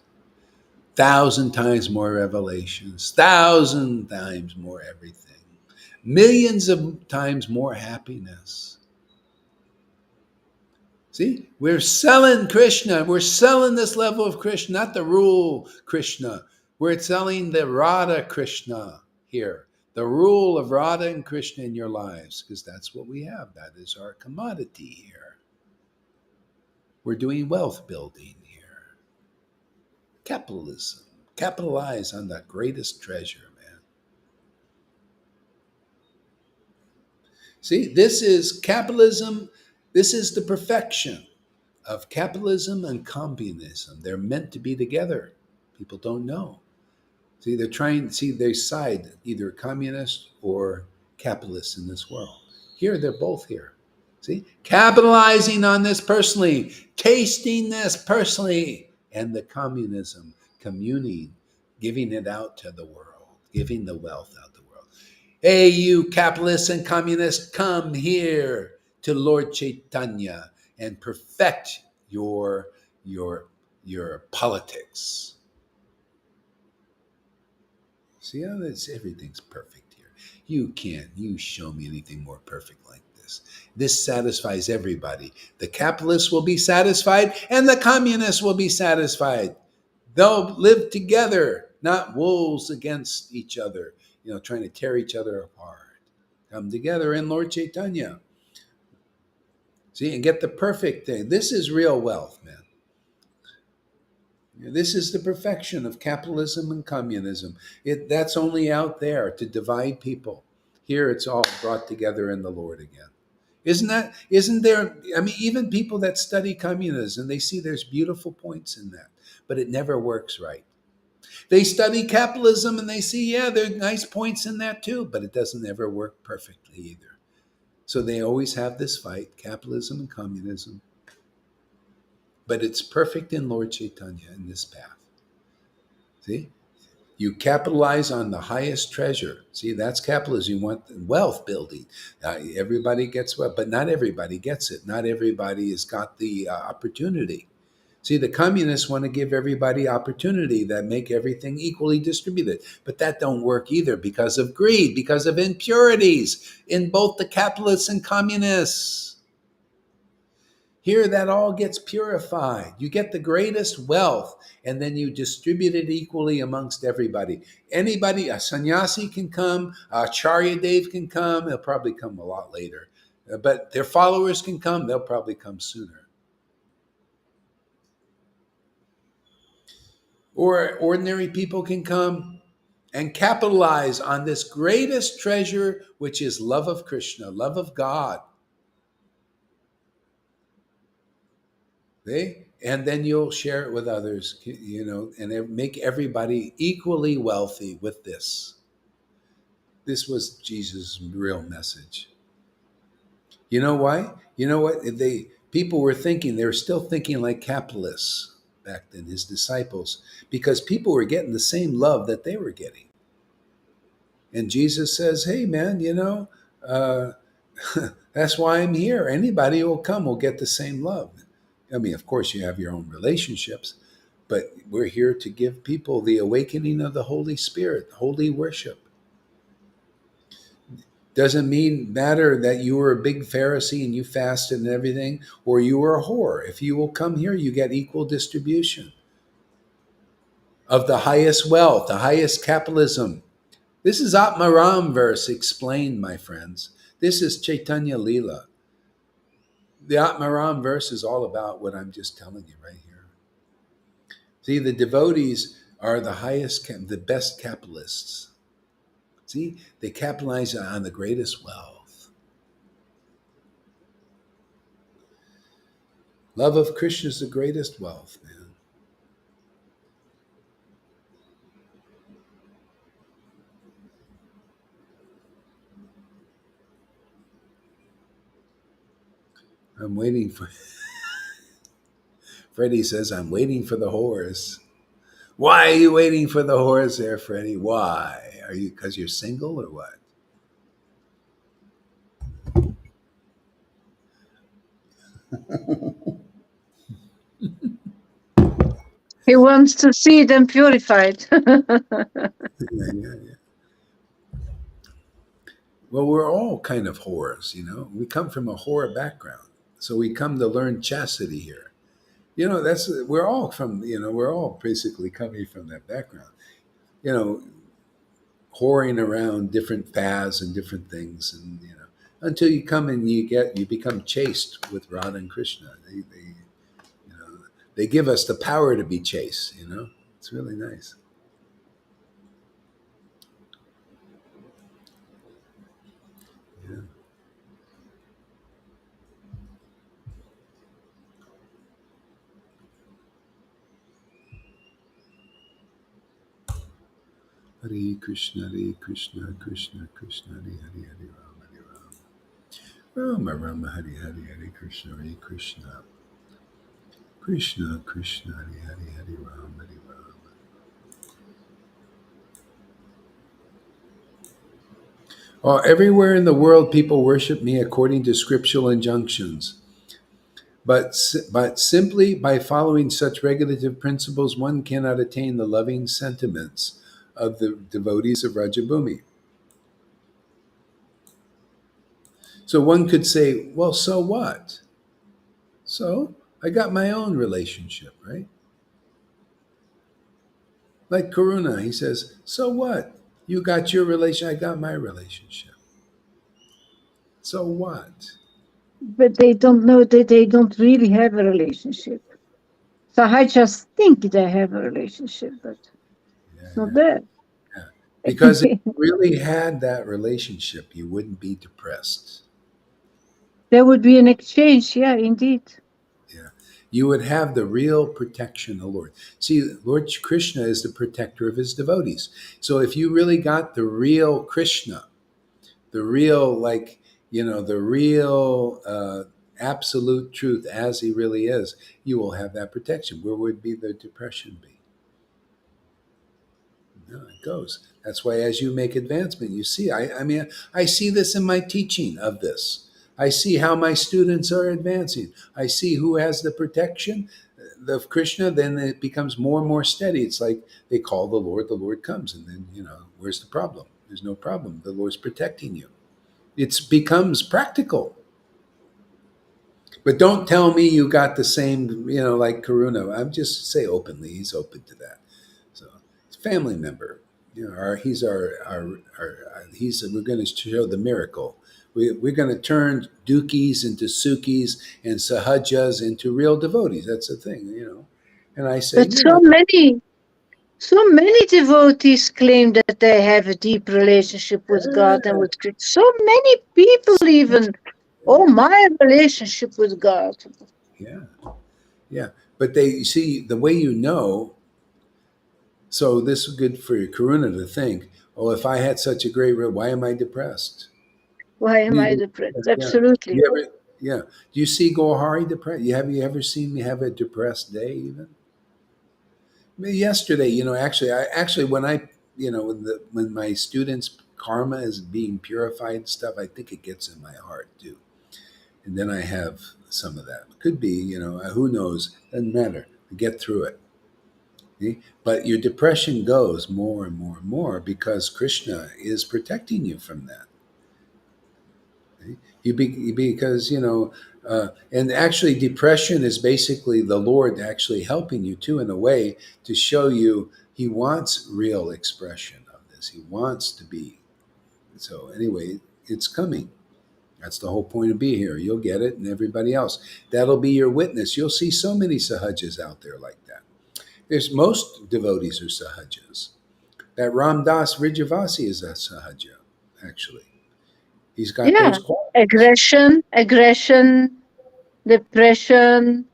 1,000 times more revelations, 1,000 times more everything, millions of times more happiness. See, we're selling Krishna. We're selling this level of Krishna, not the rule Krishna. We're selling the Radha Krishna here, the rule of Radha and Krishna in your lives, because that's what we have. That is our commodity here. We're doing wealth building here. Capitalism. Capitalize on the greatest treasure, man. See, this is capitalism. This is the perfection of capitalism and communism. They're meant to be together. People don't know. See, they side either communist or capitalist in this world. Here, they're both here. See, capitalizing on this personally, tasting this personally, and the communism, communing, giving it out to the world, giving the wealth out to the world. Hey, you capitalists and communists, come here to Lord Caitanya and perfect your politics. See how everything's perfect here. You show me anything more perfect like this. This satisfies everybody. The capitalists will be satisfied and the communists will be satisfied. They'll live together, not wolves against each other, trying to tear each other apart. Come together in Lord Caitanya. See, and get the perfect thing. This is real wealth, man. This is the perfection of capitalism and communism. That's only out there to divide people. Here it's all brought together in the Lord again. Isn't there, I mean, even people that study communism, they see there's beautiful points in that, but it never works right. They study capitalism and they see, yeah, there are nice points in that too, but it doesn't ever work perfectly either. So they always have this fight, capitalism and communism. But it's perfect in Lord Caitanya in this path. See? You capitalize on the highest treasure. See, that's capitalism. You want wealth building. Everybody gets wealth, but not everybody gets it. Not everybody has got the opportunity. See, the communists want to give everybody opportunity that make everything equally distributed. But that don't work either because of greed, because of impurities in both the capitalists and communists. Here, that all gets purified. You get the greatest wealth, and then you distribute it equally amongst everybody. Anybody, a sannyasi can come, Acharya Dev can come. They'll probably come a lot later. But their followers can come. They'll probably come sooner. Or ordinary people can come and capitalize on this greatest treasure, which is love of Krishna, love of God. And then you'll share it with others, and make everybody equally wealthy with this. This was Jesus' real message. You know why? You know what? People were thinking, they were still thinking like capitalists back then, his disciples, because people were getting the same love that they were getting. And Jesus says, hey, man, uh, that's why I'm here. Anybody who will come will get the same love. I mean, of course, you have your own relationships, but we're here to give people the awakening of the Holy Spirit, holy worship. Doesn't matter that you were a big Pharisee and you fasted and everything, or you were a whore. If you will come here, you get equal distribution of the highest wealth, the highest capitalism. This is Atmaram verse explained, my friends. This is Chaitanya Lila. The Atmaram verse is all about what I'm just telling you right here. See, the devotees are the highest, the best capitalists. See, they capitalize on the greatest wealth. Love of Krishna is the greatest wealth, man. I'm waiting for. Freddie says, I'm waiting for the horse. Why are you waiting for the horse there, Freddie? Why? Are you because you're single or what? He wants to see them purified. Yeah, yeah, yeah. Well, we're all kind of whores, We come from a whore background. So we come to learn chastity here. We're all we're all basically coming from that background. You know, whoring around different paths and different things, and until you come and you become chaste with Radha and Krishna. They give us the power to be chaste. It's really nice. Yeah. Hare Krishna, Krishna Krishna, Hare Rama, Rama Rama, Hare Krishna, Hare Krishna, Krishna Krishna, Hare Rama, Hare Rama. Everywhere in the world, people worship me according to scriptural injunctions. But simply by following such regulative principles, one cannot attain the loving sentiments of the devotees of Rajabhumi. So one could say, well, so what? So I got my own relationship, right? Like Karuna, he says, so what? You got your relation, I got my relationship. So what? But they don't know that they don't really have a relationship. So I just think they have a relationship, but it's not there. Yeah. Because if you really had that relationship, you wouldn't be depressed. There would be an exchange, yeah, indeed. Yeah. You would have the real protection of the Lord. See, Lord Krishna is the protector of his devotees. So if you really got the real Krishna, the real, the real absolute truth as he really is, you will have that protection. Where would be the depression be? No, it goes. That's why as you make advancement, you see, I mean, I see this in my teaching of this. I see how my students are advancing. I see who has the protection of Krishna, then it becomes more and more steady. It's like they call the Lord comes. And then, where's the problem? There's no problem. The Lord's protecting you. It becomes practical. But don't tell me you got the same, like Karuna. I'm just say openly, he's open to that. So it's a family member. He's we're going to show the miracle. We're going to turn dukis into sukis and sahajas into real devotees. That's the thing. And I say, But so many So many devotees claim that they have a deep relationship with God and with Krishna. So many people even, oh, my relationship with God. Yeah, yeah. But they see the way you know. So this is good for Karuna to think. Oh, if I had such a great, why am I depressed? Why am I You, depressed? yeah. Absolutely. You ever, yeah. Do you see Gohari depressed? You ever seen me have a depressed day even? I mean, yesterday, actually when when my students' karma is being purified and stuff, I think it gets in my heart too. And then I have some of that. Could be, who knows? Doesn't matter. Get through it. See? But your depression goes more and more and more because Krishna is protecting you from that. Because and actually depression is basically the Lord actually helping you too in a way to show you He wants real expression of this. He wants to be. So anyway, it's coming. That's the whole point of being here. You'll get it, and everybody else. That'll be your witness. You'll see so many sahajas out there like that. There's most devotees are sahajas. That Ram Das Vrijavasi is a sahaja, actually. He's got Yeah. those qualities. Aggression, depression.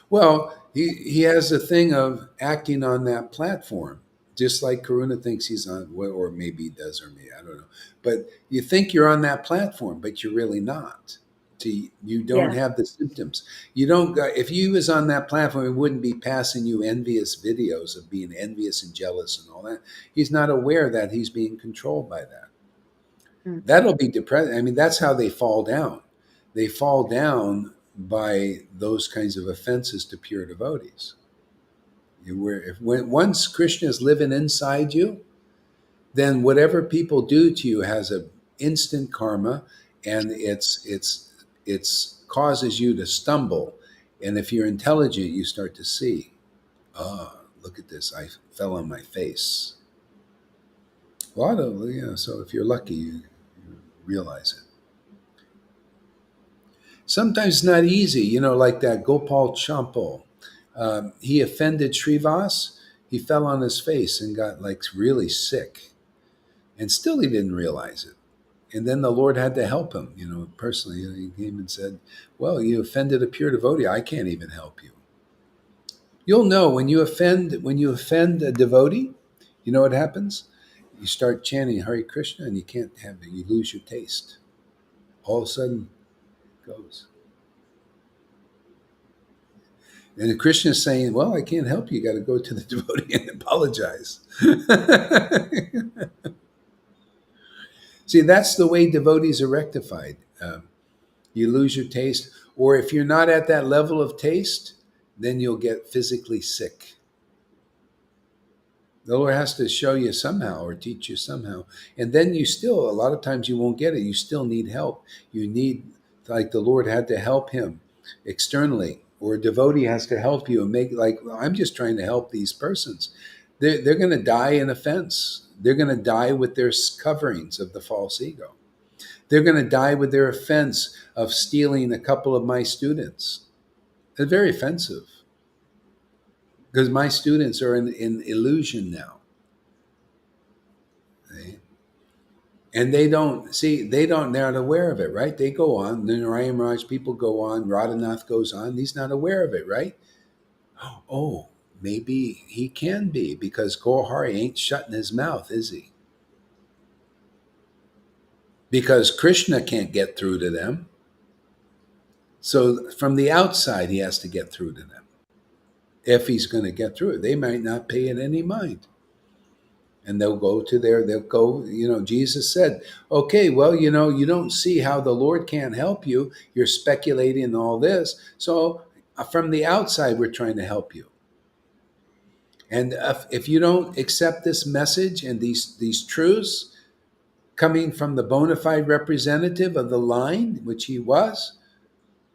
Well, he has a thing of acting on that platform, just like Karuna thinks he's on, well, or maybe he does, or maybe I don't know. But you think you're on that platform, but you're really not. See, you don't Yeah. have the symptoms. You don't. If he was on that platform, he wouldn't be passing you envious videos of being envious and jealous and all that. He's not aware that he's being controlled by that. Mm. That'll be depressing. I mean, that's how they fall down. They fall down by those kinds of offenses to pure devotees. Once Krishna is living inside you, then whatever people do to you has a instant karma, and it's causes you to stumble. And if you're intelligent, you start to see, look at this, I fell on my face. A lot of so if you're lucky, you realize it. Sometimes it's not easy, like that Gopal Champal. He offended Srivas. He fell on his face and got like really sick. And still he didn't realize it. And then the Lord had to help him, personally. He came and said, well, you offended a pure devotee. I can't even help you. You'll know when you offend a devotee, you know what happens? You start chanting Hare Krishna and you can't have it. You lose your taste. All of a sudden it goes. And Krishna is saying, well, I can't help you. You got to go to the devotee and apologize. See, that's the way devotees are rectified. You lose your taste. Or if you're not at that level of taste, then you'll get physically sick. The Lord has to show you somehow or teach you somehow. And then a lot of times you won't get it. You still need help. You need, like the Lord had to help him externally, or a devotee has to help you and make, like, well, I'm just trying to help these persons. They're going to die in offense. They're going to die with their coverings of the false ego. They're going to die with their offense of stealing a couple of my students. It's very offensive because my students are in illusion now. Okay? And they're not aware of it, right? They go on, the Narayan Raj people go on, Radhanath goes on, he's not aware of it, right? Oh, maybe he can be because Gohari ain't shutting his mouth, is he? Because Krishna can't get through to them. So from the outside, he has to get through to them. If he's going to get through it, they might not pay it any mind. And they'll go, Jesus said, okay, well, you don't see how the Lord can't help you. You're speculating all this. So from the outside, we're trying to help you. And if you don't accept this message and these truths coming from the bona fide representative of the line, which he was,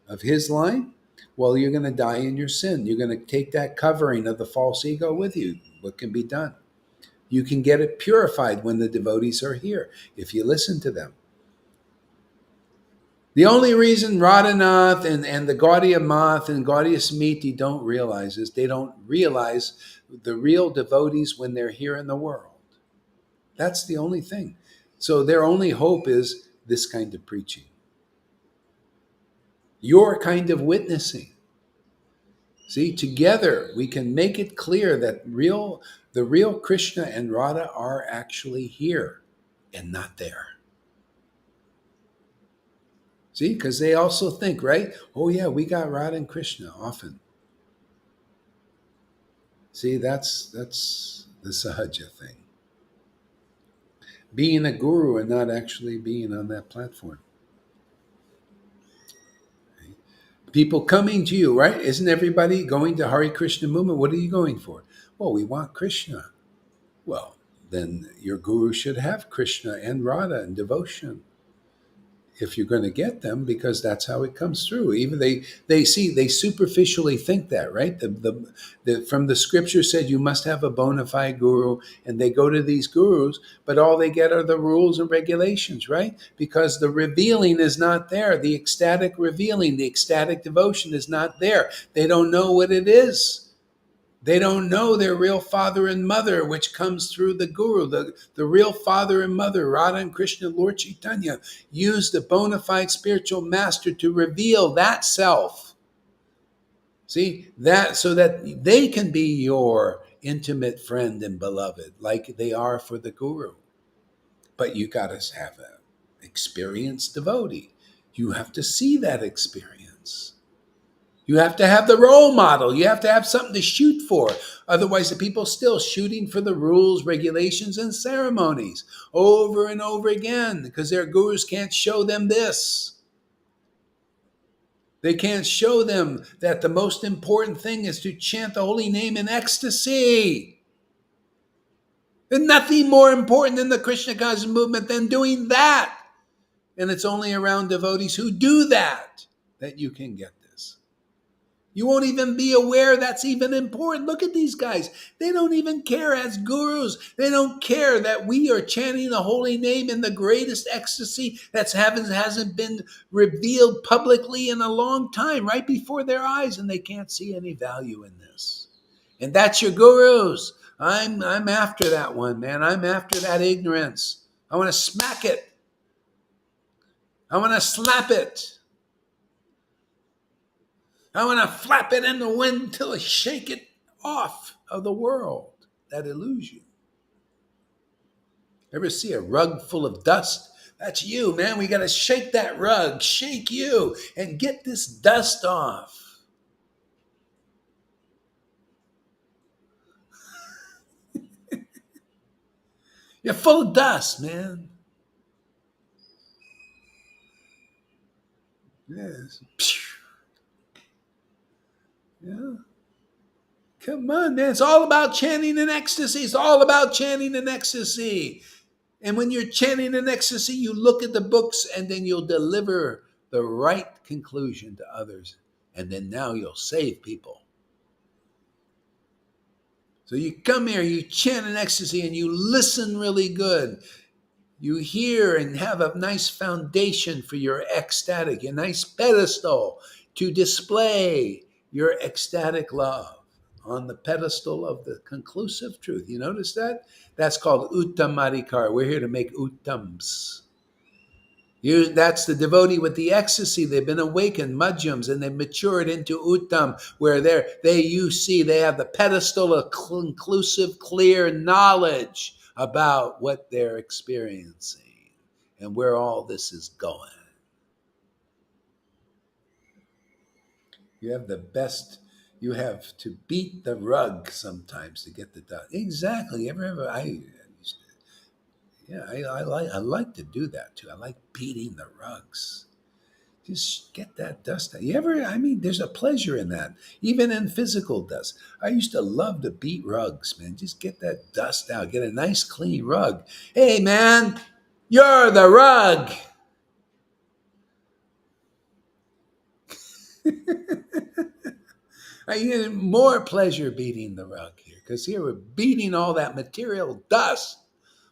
of his line, well, you're going to die in your sin. You're going to take that covering of the false ego with you. What can be done? You can get it purified when the devotees are here if you listen to them. The only reason Radhanath and the Gaudiya Math and Gaudiya Samiti don't realize is they don't realize the real devotees when they're here in the world. That's the only thing. So their only hope is this kind of preaching, your kind of witnessing. See, together we can make it clear that the real Krishna and Radha are actually here and not there. See, because they also think, right? Oh yeah, we got Radha and Krishna often. See, that's the sahaja thing. Being a guru and not actually being on that platform. People coming to you, right? Isn't everybody going to Hare Krishna movement? What are you going for? Well, we want Krishna. Well, then your guru should have Krishna and Radha and devotion if you're going to get them, because that's how it comes through. Even they superficially think that, right? From the scripture said you must have a bona fide guru, and they go to these gurus, but all they get are the rules and regulations, right? Because the revealing is not there. The ecstatic revealing, the ecstatic devotion is not there. They don't know what it is. They don't know their real father and mother, which comes through the guru. The real father and mother, Radha and Krishna, Lord Caitanya, used the bona fide spiritual master to reveal that self. See, that so that they can be your intimate friend and beloved, like they are for the guru. But you got to have an experienced devotee. You have to see that experience. You have to have the role model. You have to have something to shoot for. Otherwise, the people still shooting for the rules, regulations, and ceremonies over and over again because their gurus can't show them this. They can't show them that the most important thing is to chant the holy name in ecstasy. There's nothing more important in the Krishna consciousness movement than doing that. And it's only around devotees who do that you can get this. You won't even be aware that's even important. Look at these guys. They don't even care as gurus. They don't care that we are chanting the holy name in the greatest ecstasy that hasn't been revealed publicly in a long time, right before their eyes, and they can't see any value in this. And that's your gurus. I'm after that one, man. I'm after that ignorance. I want to smack it. I want to slap it. I want to flap it in the wind till I shake it off of the world, that illusion. Ever see a rug full of dust? That's you, man. We got to shake that rug, shake you, and get this dust off. You're full of dust, man. Yes. Yeah. Come on, man. It's all about chanting in ecstasy. It's all about chanting in ecstasy. And when you're chanting in ecstasy, you look at the books and then you'll deliver the right conclusion to others. And then now you'll save people. So you come here, you chant in ecstasy, and you listen really good. You hear and have a nice foundation for your ecstatic, a nice pedestal to display your ecstatic love on the pedestal of the conclusive truth. You notice that? That's called Uttamadikar. We're here to make Uttams. That's the devotee with the ecstasy. They've been awakened, Madhyams, and they've matured into Uttam, where they have the pedestal of conclusive, clear knowledge about what they're experiencing and where all this is going. You have the best. You have to beat the rug sometimes to get the dust. Exactly. I like to do that too. I like beating the rugs. Just get that dust out. There's a pleasure in that, even in physical dust. I used to love to beat rugs, man. Just get that dust out. Get a nice clean rug. Hey, man, you're the rug. I get more pleasure beating the rug here, because here we're beating all that material dust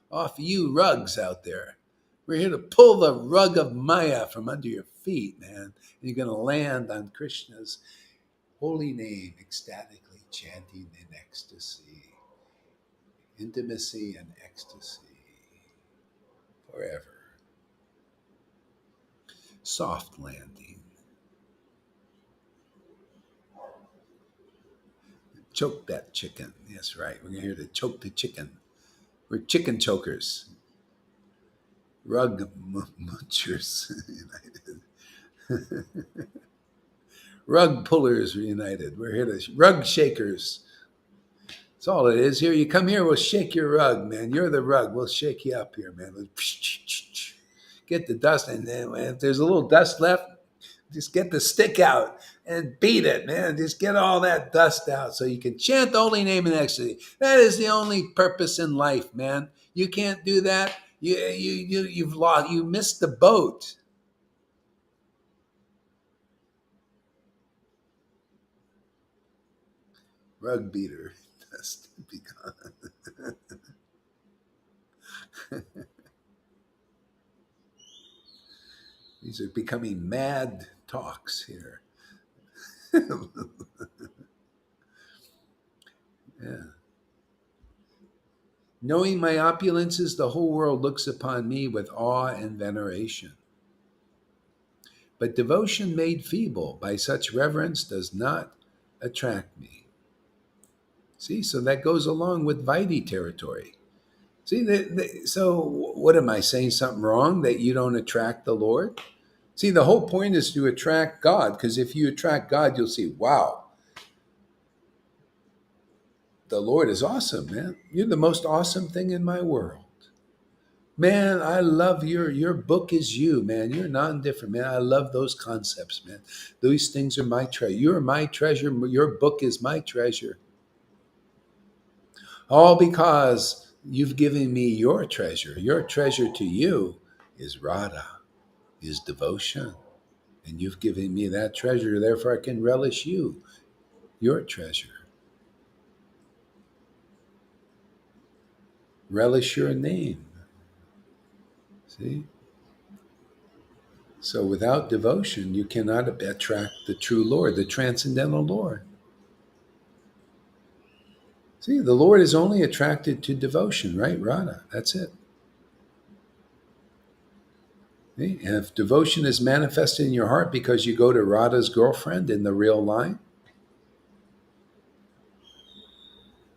off you rugs out there. We're here to pull the rug of Maya from under your feet, man. And you're going to land on Krishna's holy name, ecstatically chanting in ecstasy, intimacy and ecstasy forever. Soft landing. Choke that chicken. That's right. We're here to choke the chicken. We're chicken chokers. Rug munchers united. Rug pullers united. We're here to rug shakers. That's all it is. Here, you come here, we'll shake your rug, man. You're the rug. We'll shake you up here, man. Get the dust, and then if there's a little dust left, just get the stick out and beat it, man. Just get all that dust out so you can chant the holy name in ecstasy. That is the only purpose in life, man. You can't do that. You've lost. You missed the boat. Rug beater, dust be gone. These are becoming mad talks here. Yeah. Knowing my opulences, the whole world looks upon me with awe and veneration. But devotion made feeble by such reverence does not attract me. See, so that goes along with Vaidhi territory. See, so what am I saying? Something wrong that you don't attract the Lord? See, the whole point is to attract God, because if you attract God, you'll see, wow, the Lord is awesome, man. You're the most awesome thing in my world. Man, I love your book is you, man. You're non-different, man. I love those concepts, man. Those things are my treasure. You're my treasure. Your book is my treasure. All because you've given me your treasure. Your treasure to you is Radha, is devotion. And you've given me that treasure, therefore I can relish you, your treasure. Relish your name. See? So without devotion, you cannot attract the true Lord, the transcendental Lord. See, the Lord is only attracted to devotion, right, Radha? That's it. See? And if devotion is manifested in your heart because you go to Radha's girlfriend in the real line,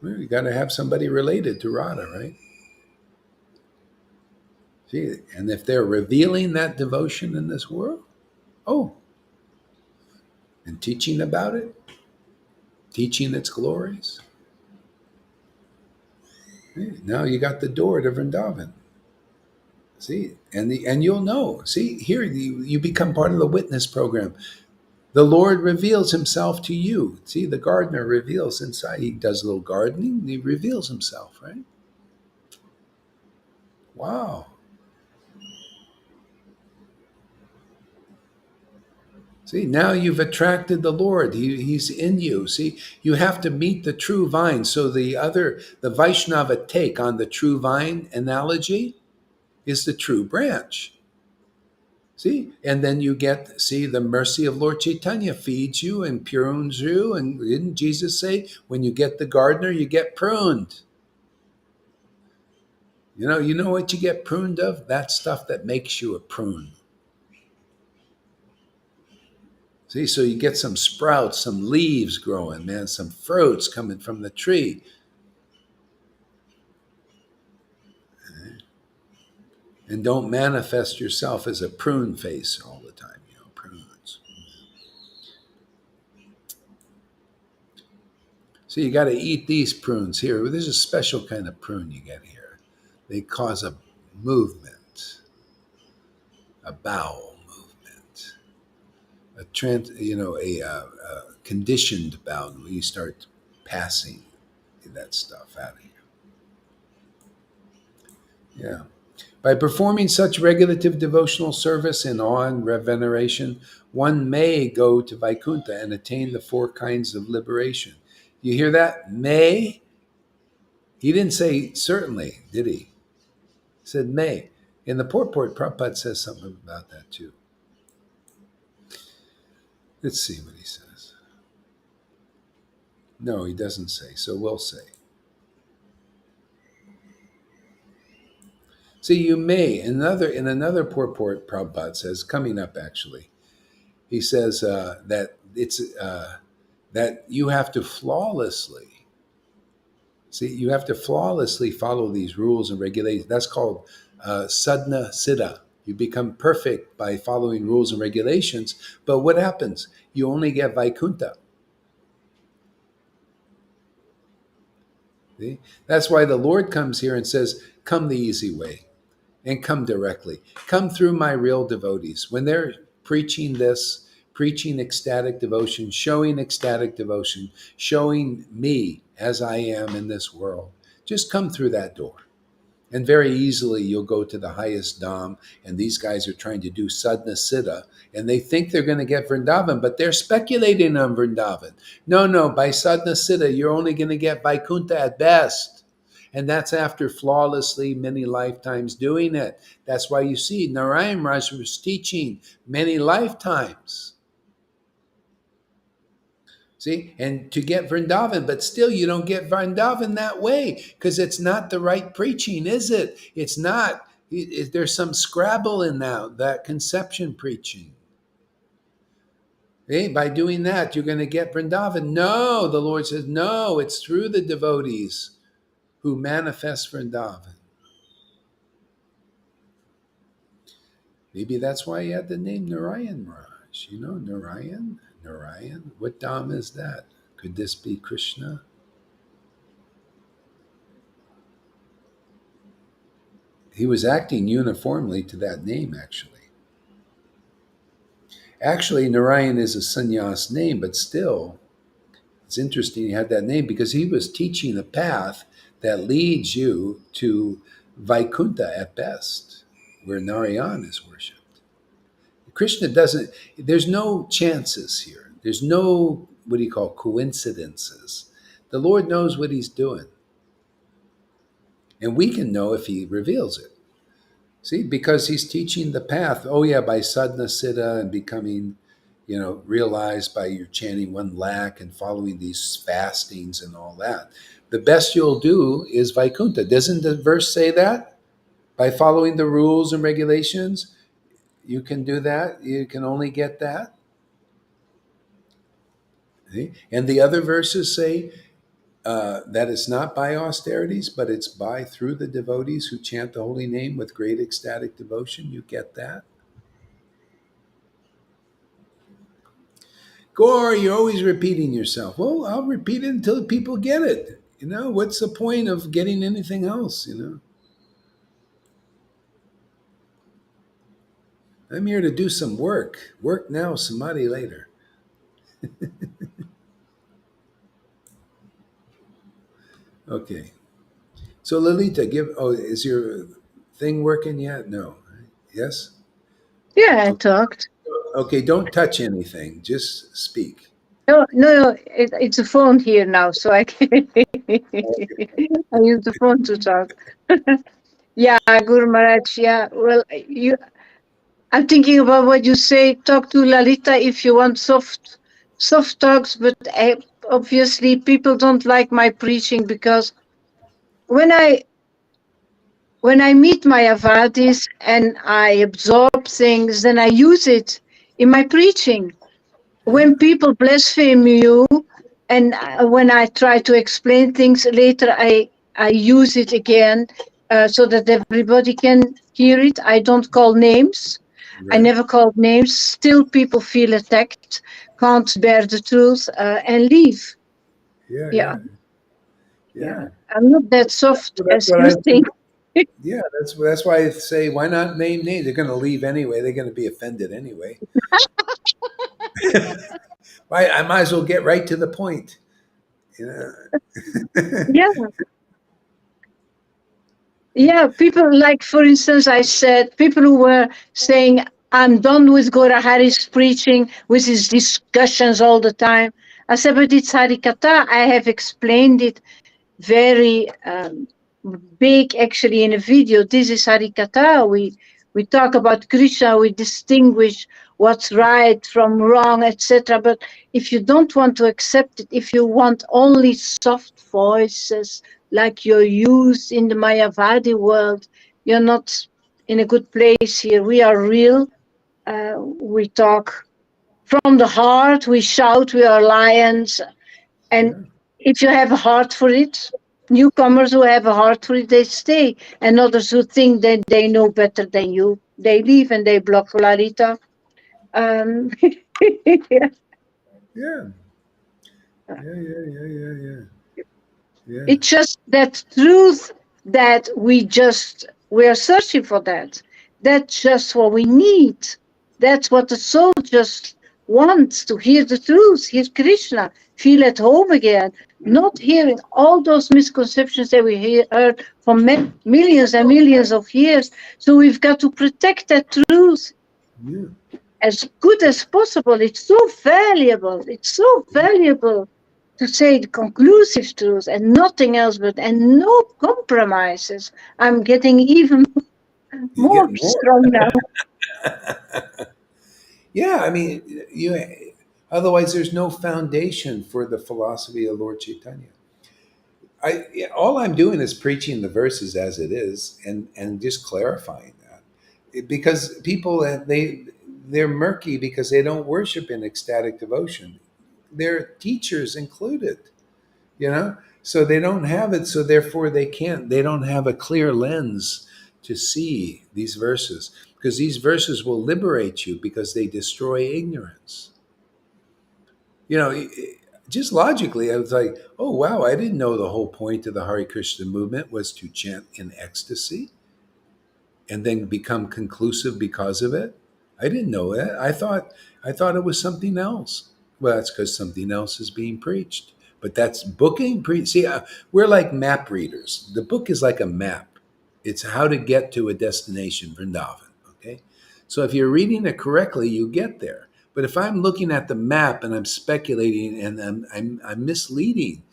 well, you got to have somebody related to Radha, right? See, and if they're revealing that devotion in this world, oh, and teaching about it, teaching its glories, hey, now you got the door to Vrindavan. See, and you'll know. See, here you become part of the witness program. The Lord reveals himself to you. See, the gardener reveals inside. He does a little gardening, and he reveals himself, right? Wow. See, now you've attracted the Lord. He's in you. See, you have to meet the true vine. So the Vaishnava take on the true vine analogy is the true branch. See, and then you see the mercy of Lord Caitanya feeds you and prunes you. And didn't Jesus say, when you get the gardener, you get pruned? You know what you get pruned of? That stuff that makes you a prune. See, so you get some sprouts, some leaves growing, man, some fruits coming from the tree. And don't manifest yourself as a prune face all the time, prunes. So you got to eat these prunes here. There's a special kind of prune you get here. They cause a movement, a bowel movement, a conditioned bowel where you start passing that stuff out of you. Yeah. By performing such regulative devotional service in awe and veneration, one may go to Vaikuntha and attain the 4 kinds of liberation. You hear that? May? He didn't say certainly, did he? He said may. And the purport, Prabhupada says something about that too. Let's see what he says. No, he doesn't say, so we'll say. See, you may, in another purport, Prabhupada says, coming up actually, he says that it's that you have to flawlessly, you have to flawlessly follow these rules and regulations. That's called sadhana siddha. You become perfect by following rules and regulations. But what happens? You only get Vaikuntha. See? That's why the Lord comes here and says, come the easy way and come directly. Come through my real devotees. When they're preaching this, preaching ecstatic devotion, showing me as I am in this world, just come through that door. And very easily you'll go to the highest Dham, and these guys are trying to do sadhana siddha, and they think they're going to get Vrindavan, but they're speculating on Vrindavan. No, by sadhana siddha, you're only going to get Vaikuntha at best. And that's after flawlessly many lifetimes doing it. That's why you see Narayan Raj was teaching many lifetimes. See, and to get Vrindavan, but still you don't get Vrindavan that way because it's not the right preaching, is it? It's not. There's some scrabble in that conception preaching. Hey, by doing that, you're going to get Vrindavan. No, the Lord says, no, it's through the devotees who manifest Vrindavan. Maybe that's why he had the name Narayan Raj. You know, Narayan. What Dham is that? Could this be Krishna? He was acting uniformly to that name, actually. Actually, Narayan is a sannyas name, but still, it's interesting he had that name because he was teaching a path that leads you to Vaikuntha at best, where Narayan is worshipped. Krishna doesn't, there's no chances here. There's no, what do you call, coincidences. The Lord knows what he's doing. And we can know if he reveals it. See, because he's teaching the path. Oh yeah, by sadhana siddha and becoming, realized by your chanting 1 lakh and following these fastings and all that. The best you'll do is Vaikuntha. Doesn't the verse say that? By following the rules and regulations, you can do that. You can only get that. See? And the other verses say that it's not by austerities, but it's through the devotees who chant the holy name with great ecstatic devotion. You get that. Gore, you're always repeating yourself. Well, I'll repeat it until people get it. What's the point of getting anything else, I'm here to do some work. Work now, samadhi later. Okay. So Lalita, is your thing working yet? No. Yes? Yeah, I talked. Okay, don't touch anything. Just speak. No, it's a phone here now, so I can I use the phone to talk. Yeah, Guru Maharaj, yeah. Well, I'm thinking about what you say. Talk to Lalita if you want soft talks, but obviously people don't like my preaching because when I meet my avadis and I absorb things, then I use it in my preaching. When people blaspheme you, and when I try to explain things later, I use it again so that everybody can hear it. I don't call names. Right. I never called names. Still, people feel attacked, can't bear the truth, and leave. Yeah. I'm not that soft as you think. Yeah, that's why I say, why not name names? They're going to leave anyway. They're going to be offended anyway. I might as well get right to the point. Yeah. Yeah, people like, for instance, I said, people who were saying, I'm done with Gora Hari's preaching, with his discussions all the time. I said, but it's Harikatha. I have explained it very big actually in a video. This is Harikatha. We talk about Krishna, we distinguish what's right from wrong, etc. But if you don't want to accept it, if you want only soft voices like you're used in the Mayavadi world, you're not in a good place here. We are real. We talk from the heart. We shout. We are lions. And Yeah. if you have a heart for it, newcomers who have a heart for it, they stay. And others who think that they know better than you, they leave and they block Larita. Um, yeah. Yeah. Yeah. Yeah. Yeah. Yeah. Yeah. Yeah. It's just that truth that we are searching for that. That's just what we need. That's what the soul just wants to hear the truth, hear Krishna, feel at home again, not hearing all those misconceptions that we heard for millions and millions of years. So we've got to protect that truth Yeah. as good as possible. It's so valuable. It's so valuable to say the conclusive truth and nothing else but, and no compromises. I'm getting even You're more getting more. strong now. Yeah. I mean, you. Otherwise, there's no foundation for the philosophy of Lord Chaitanya. Yeah, all I'm doing is preaching the verses as it is, and just clarifying that. Because people, they're murky because they don't worship in ecstatic devotion. Their teachers included, you know, so they don't have it. So therefore, they don't have a clear lens to see these verses, because these verses will liberate you because they destroy ignorance. You know, just logically, I was like, oh, wow, I didn't know the whole point of the Hare Krishna movement was to chant in ecstasy and then become conclusive because of it. I didn't know that. I thought it was something else. Well, that's because something else is being preached. But that's booking. See, we're like map readers. The book is like a map. It's how to get to a destination, Vrindavan. Okay, so if you're reading it correctly, you get there. But if I'm looking at the map and I'm speculating and I'm misleading,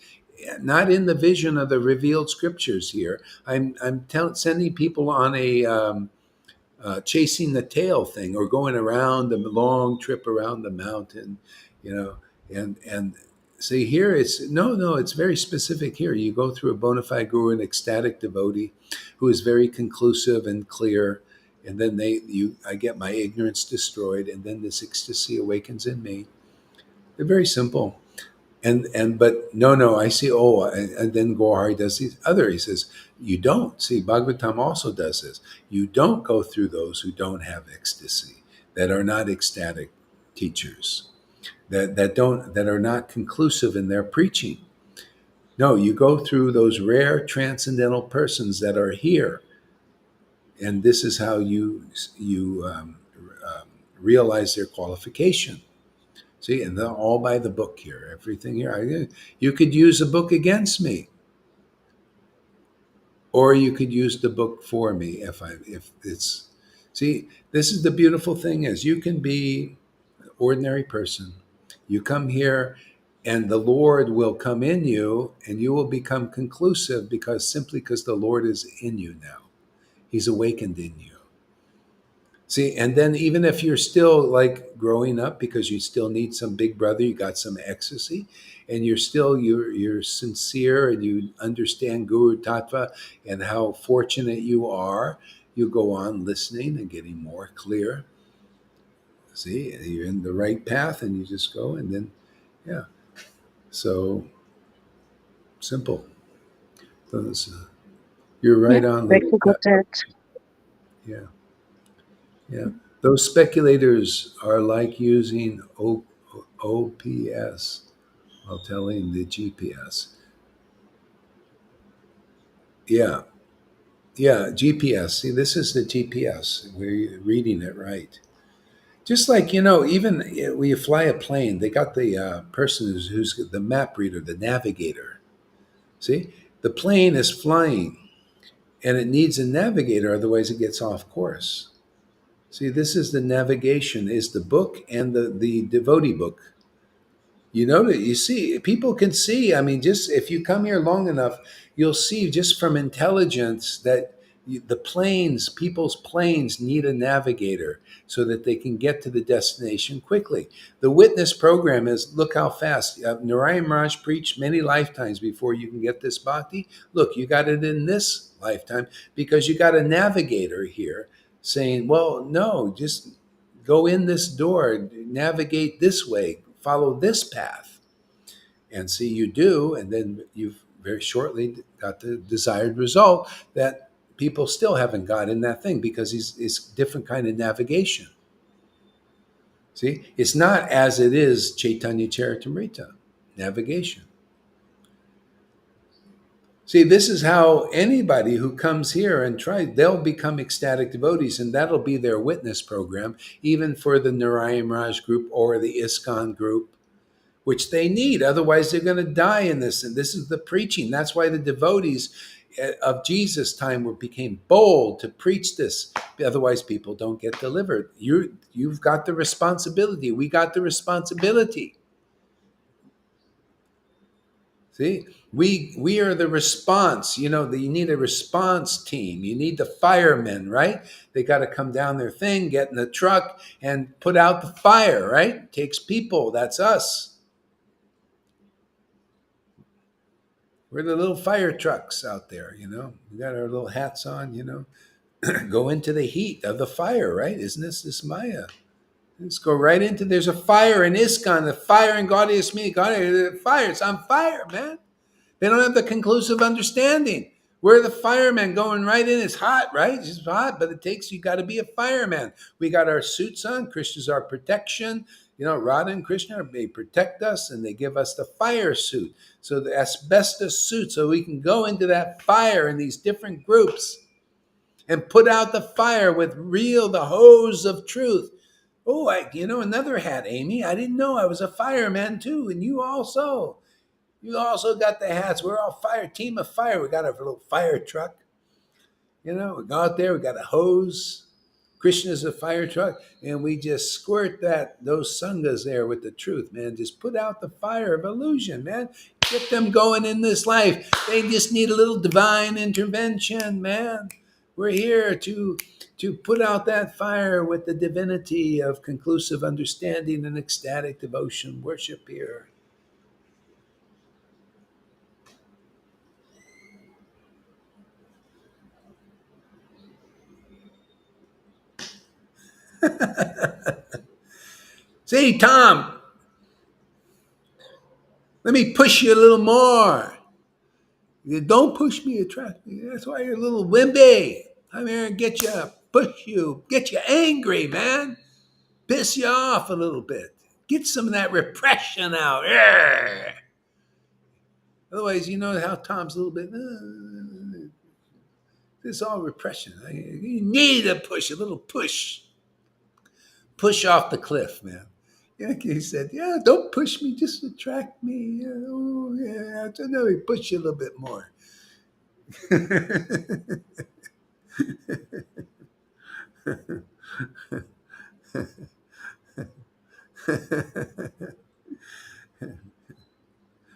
not in the vision of the revealed scriptures here, sending people on a chasing the tail thing, or going around the long trip around the mountain, you know, and see here it's very specific here. You go through a bona fide guru, an ecstatic devotee, who is very conclusive and clear, and then I get my ignorance destroyed, and then this ecstasy awakens in me. They're very simple. And but no, I see. Oh, and then Gohari does these other. He says you don't see. Bhagavatam also does this. You don't go through those who don't have ecstasy, that are not ecstatic teachers, that are not conclusive in their preaching. No, you go through those rare transcendental persons that are here, and this is how you realize their qualification. See, and they're all by the book here. Everything here. You could use a book against me, or you could use the book for me if it's. See, this is the beautiful thing is you can be an ordinary person. You come here, and the Lord will come in you, and you will become conclusive because the Lord is in you now. He's awakened in you. See, and then even if you're still like growing up because you still need some big brother, you got some ecstasy, and you're sincere and you understand Guru Tattva and how fortunate you are, you go on listening and getting more clear. See, you're in the right path and you just go and then yeah. So simple. Those, you're Yeah, right on, very little good pet. at that. Yeah. Yeah. Those speculators are like using OPS while telling the GPS. Yeah. Yeah. GPS. See, this is the GPS. We're reading it right. Just like, even when you fly a plane, they got the person who's the map reader, the navigator. See, the plane is flying and it needs a navigator, otherwise it gets off course. See, this is the navigation, is the book and the devotee book. You know that you see people can see. I mean, just if you come here long enough, you'll see just from intelligence that the planes, people's planes, need a navigator so that they can get to the destination quickly. The witness program is look how fast. Narayan Raj preached many lifetimes before you can get this bhakti. Look, you got it in this lifetime because you got a navigator here saying, "Well, no, just go in this door, navigate this way, follow this path." And see, you do, and then you've very shortly got the desired result that people still haven't got in that thing because it's different kind of navigation. See, it's not as it is Chaitanya Charitamrita, navigation. See, this is how anybody who comes here and tries, they'll become ecstatic devotees, and that'll be their witness program, even for the Narayan Raj group or the ISKCON group, which they need. Otherwise, they're going to die in this. And this is the preaching. That's why the devotees of Jesus' time became bold to preach this. Otherwise, people don't get delivered. You've got the responsibility. We got the responsibility. See, we are the response. You know, you need a response team. You need the firemen, right? They got to come down their thing, get in the truck, and put out the fire, right? It takes people. That's us. We're the little fire trucks out there, you know. We got our little hats on, you know. Go into the heat of the fire, right? Isn't this Maya? Let's go right into. There's a fire in ISKCON, the fire in Gaudiya Smiti. The fire, it's on fire, man. They don't have the conclusive understanding. We're the firemen going right in. It's hot, right? It's hot, but it takes, you got to be a fireman. We got our suits on. Krishna's our protection. You know, Radha and Krishna, they protect us and they give us the fire suit. So the asbestos suit, so we can go into that fire in these different groups and put out the fire with the hose of truth. Oh, another hat, Amy. I didn't know I was a fireman too, and you also. You also got the hats. We're all fire, team of fire. We got our little fire truck. You know, we go out there, we got a hose. Krishna's a fire truck, and we just squirt those sanghas there with the truth, man. Just put out the fire of illusion, man. Get them going in this life. They just need a little divine intervention, man. We're here to put out that fire with the divinity of conclusive understanding and ecstatic devotion worship here. See, Tom, let me push you a little more. You don't push me, attract me. That's why you're a little wimpy. I'm here and push you, get you angry, man. Piss you off a little bit. Get some of that repression out. Yeah. Otherwise, you know how Tom's a little bit. It's all repression. You need to push, a little push. Push off the cliff, man. Yeah, he said, "Yeah, don't push me, just attract me." Yeah, oh, yeah. So now we push you a little bit more.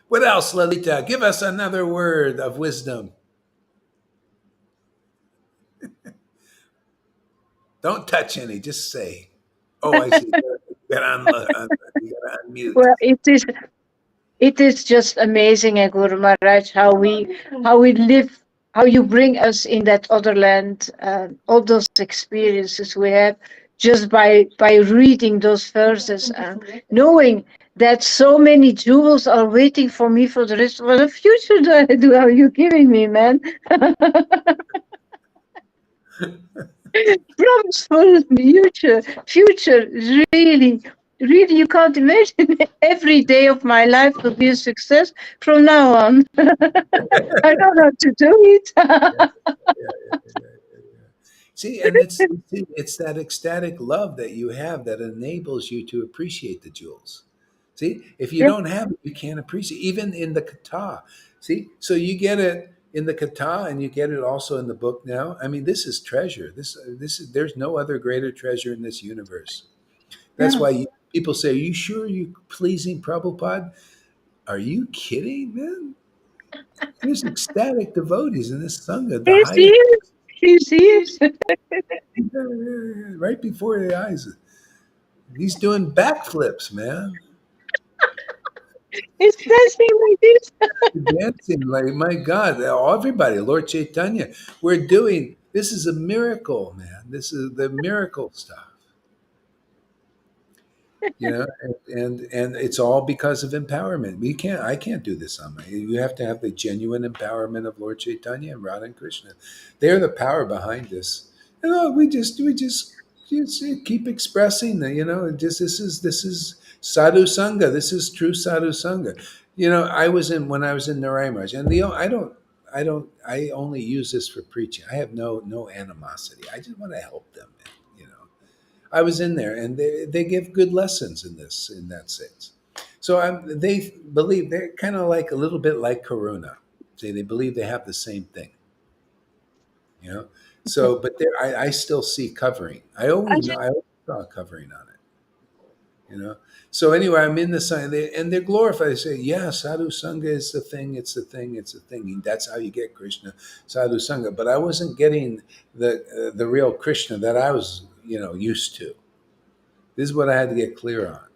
What else, Lalita? Give us another word of wisdom. Don't touch any, just say. Oh, I see. Get on, you gotta unmute. Well, it is just amazing, Guru Maharaj, how we live, how you bring us in that other land, all those experiences we have just by reading those verses and knowing that so many jewels are waiting for me for the rest of the future. Are you giving me, man? Promise for the future, really, really, you can't imagine every day of my life will be a success from now on. I don't know how to do it. See, and it's that ecstatic love that you have that enables you to appreciate the jewels. See, if you don't have it, you can't appreciate, even in the kata. See, so you get it in the kata and you get it also in the book now. I mean, this is treasure. This is there's no other greater treasure in this universe. That's why People say, "Are you sure you're pleasing Prabhupada?" Are you kidding, man? There's ecstatic devotees in this sangha, the He's highest, here. He's here. right before their eyes. He's doing backflips, man. He's dancing like this. Dancing like, my God, everybody, Lord Caitanya, we're doing this is a miracle, man. This is the miracle stuff. And it's all because of empowerment. I can't do this on my. You have to have the genuine empowerment of Lord Chaitanya and Radha and Krishna. They're the power behind this. We just keep expressing that. Just this is sadhu sangha. This is true sadhu sangha. When I was in Narayanraj, and I only use this for preaching. I have no animosity. I just want to help them, man. I was in there, and they give good lessons in that sense. So they believe they're kind of like a little bit like Karuna. See, they believe they have the same thing, you know. So, but I still see covering. I always saw covering on it. So anyway, I'm in the sign, and they're glorified. They say, "Yeah, sadhu sangha is the thing. It's the thing. It's the thing. And that's how you get Krishna, sadhu sangha." But I wasn't getting the real Krishna that I was, used to. This is what I had to get clear on.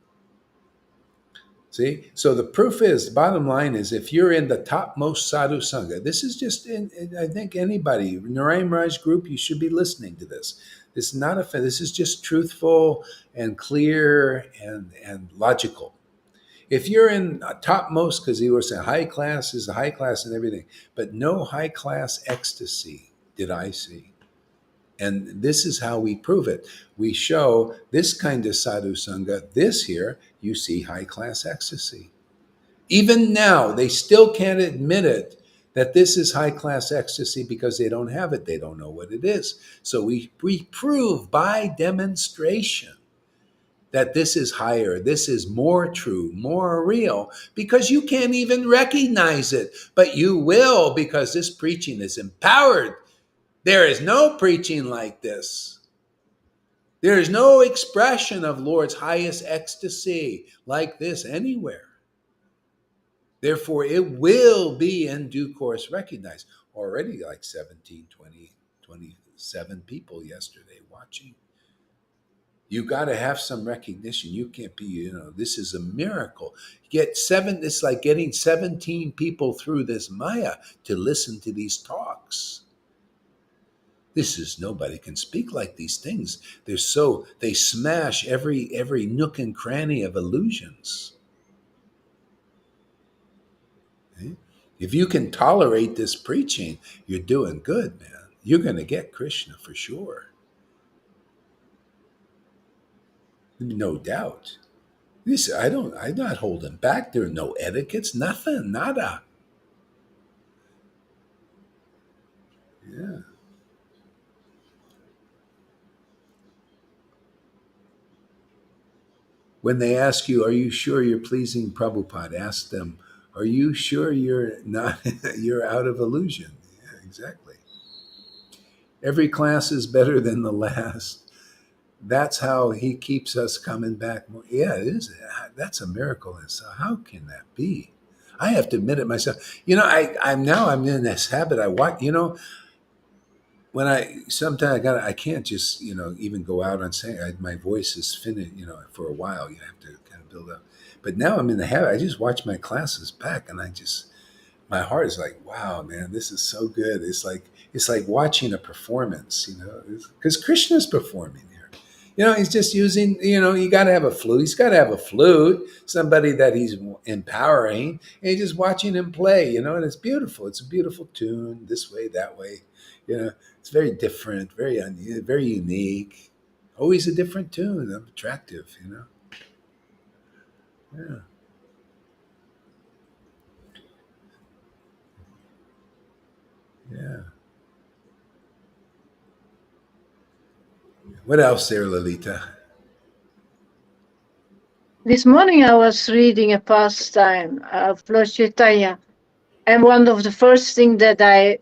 See? So the proof is, the bottom line is, if you're in the topmost sadhu sangha, this is just, I think anybody, Narayan Raj group, you should be listening to this. This is not this is just truthful and clear and logical. If you're in topmost, because he was saying high class is the high class and everything, but no high class ecstasy did I see. And this is how we prove it. We show this kind of sadhu sangha, this here, you see high class ecstasy. Even now, they still can't admit it that this is high class ecstasy because they don't have it. They don't know what it is. So we prove by demonstration that this is higher, this is more true, more real, because you can't even recognize it. But you will, because this preaching is empowered. There is no preaching like this. There is no expression of Lord's highest ecstasy like this anywhere. Therefore, it will be in due course recognized. Already like 17, 20, 27 people yesterday watching. You got to have some recognition. You can't be, this is a miracle. It's like getting 17 people through this Maya to listen to these talks. Nobody can speak like these things. They smash every nook and cranny of illusions. Okay? If you can tolerate this preaching, you're doing good, man. You're going to get Krishna for sure. No doubt. I'm not holding back. There are no etiquettes, nothing, nada. Yeah. When they ask you, "Are you sure you're pleasing Prabhupada?" Ask them, "Are you sure you're not, you're out of illusion?" Yeah, exactly. Every class is better than the last. That's how he keeps us coming back. Yeah, it is. That's a miracle. And so how can that be? I have to admit it myself. I'm in this habit. I watch, when I can't just, even go out on saying my voice is finished, for a while. You have to kind of build up. But now I'm in the habit. I just watch my classes back, and my heart is like, wow, man, this is so good. It's like watching a performance, because Krishna's performing here. He's just using, you got to have a flute. He's got to have a flute, somebody that he's empowering, and you're just watching him play, and it's beautiful. It's a beautiful tune, this way, that way. It's very different, very unique. Always a different tune, attractive, Yeah. Yeah. What else there, Lalita? This morning I was reading a pastime of Lord Caitanya, and one of the first things that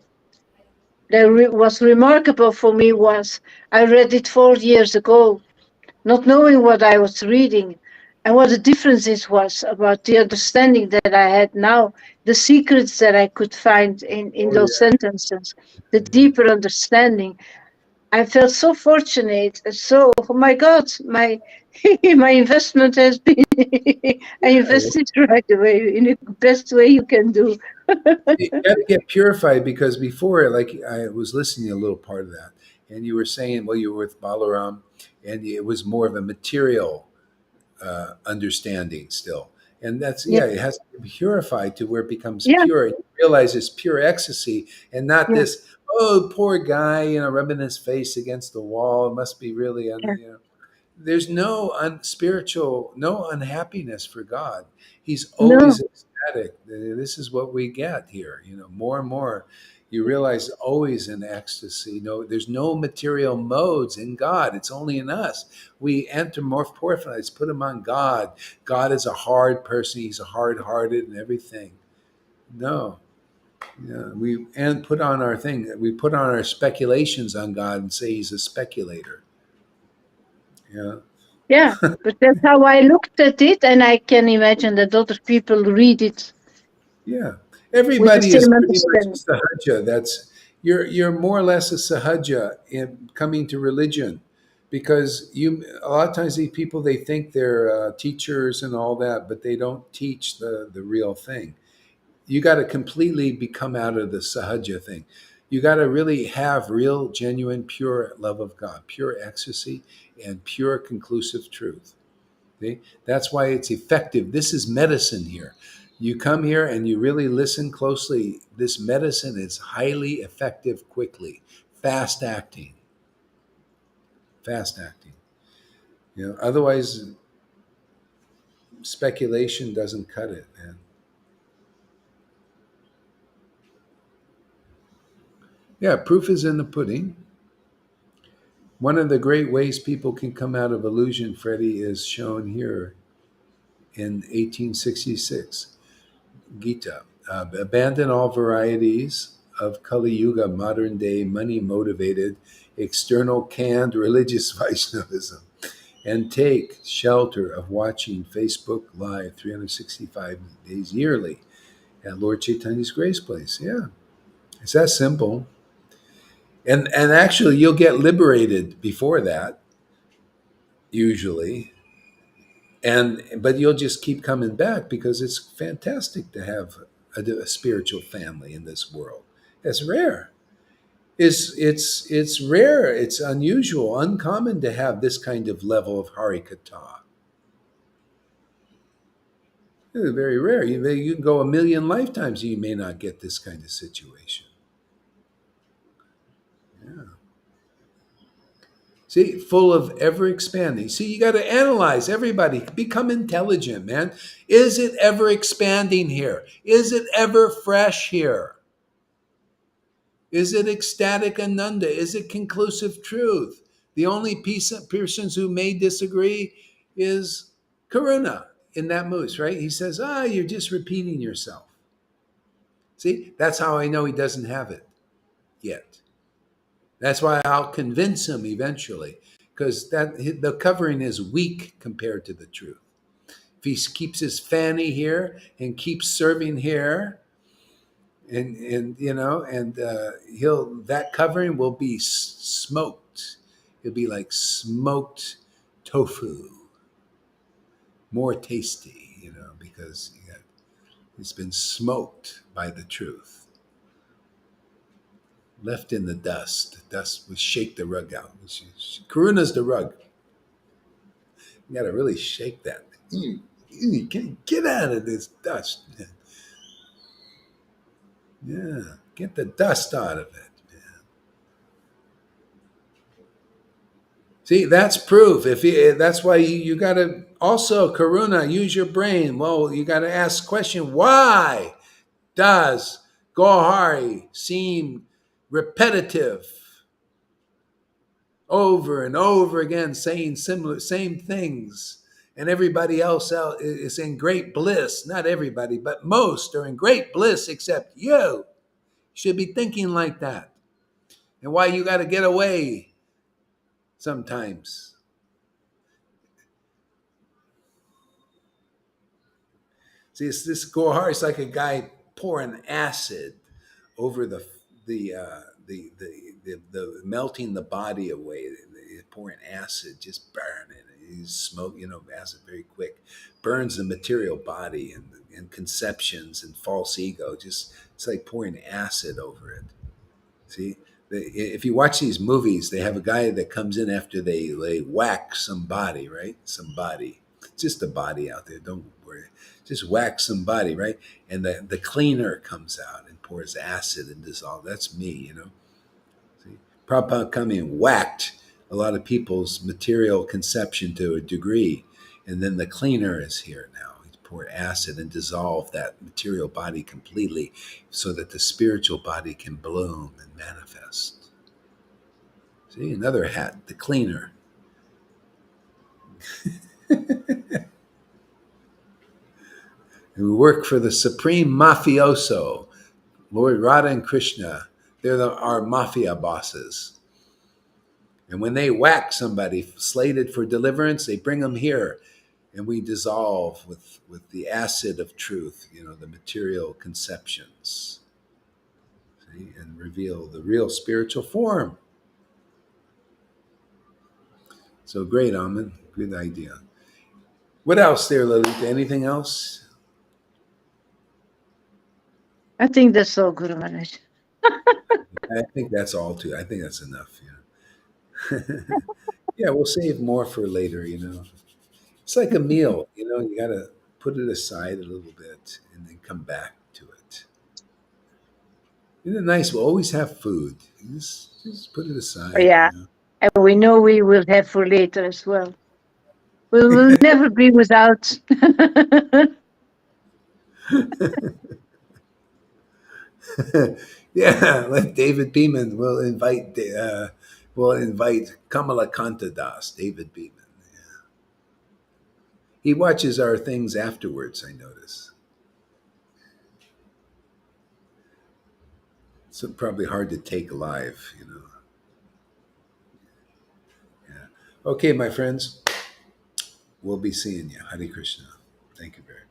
was remarkable for me was I read it 4 years ago, not knowing what I was reading, And what the difference was about the understanding that I had now, the secrets that I could find in Oh those yeah. sentences, the deeper understanding. I felt so fortunate. So, oh my God, my my investment has been I Yeah. invested right away in the best way you can do. You got to get purified because before, like I was listening a little part of that, and you were saying, well, you were with Balaram, and it was more of a material understanding still. And that's, Yeah, yeah, it has to be purified to where it becomes yeah, pure. You realize it's pure ecstasy and not yeah, this, oh, poor guy, rubbing his face against the wall. It must be really, yeah. there's no spiritual, no unhappiness for God. He's No, always ecstatic. This is what we get here. More and more, you realize always in ecstasy. No, there's no material modes in God. It's only in us. We anthropomorphize, put him on God. God is a hard person. He's a hard-hearted and everything. No, we and put on our thing. We put on our speculations on God and say he's a speculator. Yeah. yeah. But that's how I looked at it, and I can imagine that other people read it Yeah, with the everybody is same pretty much understanding. a sahaja. You're more or less a sahaja in coming to religion, because you a lot of times these people they think they're teachers and all that, but they don't teach the real thing. You got to completely become out of the sahaja thing. You got to really have real, genuine, pure love of God, pure ecstasy, and pure conclusive truth. See? That's why it's effective. This is medicine here. You come here and you really listen closely. This medicine is highly effective quickly, fast acting, fast acting. Otherwise speculation doesn't cut it, man. Yeah, proof is in the pudding. One of the great ways people can come out of illusion, Freddie, is shown here in 1866. Gita. Abandon all varieties of Kali Yuga, modern day, money motivated, external canned religious Vaishnavism, and take shelter of watching Facebook Live 365 days yearly at Lord Chaitanya's Grace Place. Yeah, it's that simple. And actually, you'll get liberated before that, usually. But you'll just keep coming back because it's fantastic to have a spiritual family in this world. It's rare. It's rare. It's unusual, uncommon to have this kind of level of harikata. It's very rare. You can go a million lifetimes, you may not get this kind of situation. Yeah. See, full of ever expanding. See, you got to analyze everybody. Become intelligent, man. Is it ever expanding here? Is it ever fresh here? Is it ecstatic ananda? Is it conclusive truth? The only persons who may disagree is Karuna in that moose, right? He says, you're just repeating yourself. See, that's how I know he doesn't have it yet. That's why I'll convince him eventually, because the covering is weak compared to the truth. If he keeps his fanny here and keeps serving here, and he'll that covering will be smoked. It'll be like smoked tofu, more tasty, because it's been smoked by the truth, left in the dust. The dust we shake the rug out. Karuna's the rug. You got to really shake that. You can't get out of this dust. Yeah, get the dust out of it. See, that's proof. That's why you got to also Karuna use your brain. Well, you got to ask the question: why does Gohari seem repetitive over and over again, saying same things, and everybody else out is in great bliss? Not everybody, but most are in great bliss except you. You should be thinking like that, and why you got to get away sometimes. See, it's this Gohar. It's like a guy pouring acid over the melting the body away, pouring acid, just burning it. He's smoke, acid very quick, burns the material body and conceptions and false ego. Just it's like pouring acid over it. See, if you watch these movies, they have a guy that comes in after they whack somebody, right? Somebody, just a body out there. Don't worry, just whack somebody, right? And the cleaner comes out and pours acid and dissolve. That's me. See, Prabhupada coming and whacked a lot of people's material conception to a degree, and then the cleaner is here now. He poured acid and dissolved that material body completely, so that the spiritual body can bloom and manifest. See, another hat, the cleaner. And we work for the supreme mafioso, Lord Radha and Krishna. They're our mafia bosses. And when they whack somebody slated for deliverance, they bring them here, and we dissolve with the acid of truth, the material conceptions, see, and reveal the real spiritual form. So great, Amen. Good idea. What else there, Lalita? Anything else? I think that's all, Guru Maharaj. I think that's all too. I think that's enough. Yeah, we'll save more for later. It's like a meal, you got to put it aside a little bit and then come back to it. Isn't it nice? We'll always have food. Just put it aside. Yeah, and we know we will have for later as well. We will never be without. Yeah, like David Beeman will invite Kamala Kanta Das, David Beeman. Yeah. He watches our things afterwards, I notice. It's probably hard to take live. Yeah. Okay, my friends. We'll be seeing you. Hare Krishna. Thank you very much.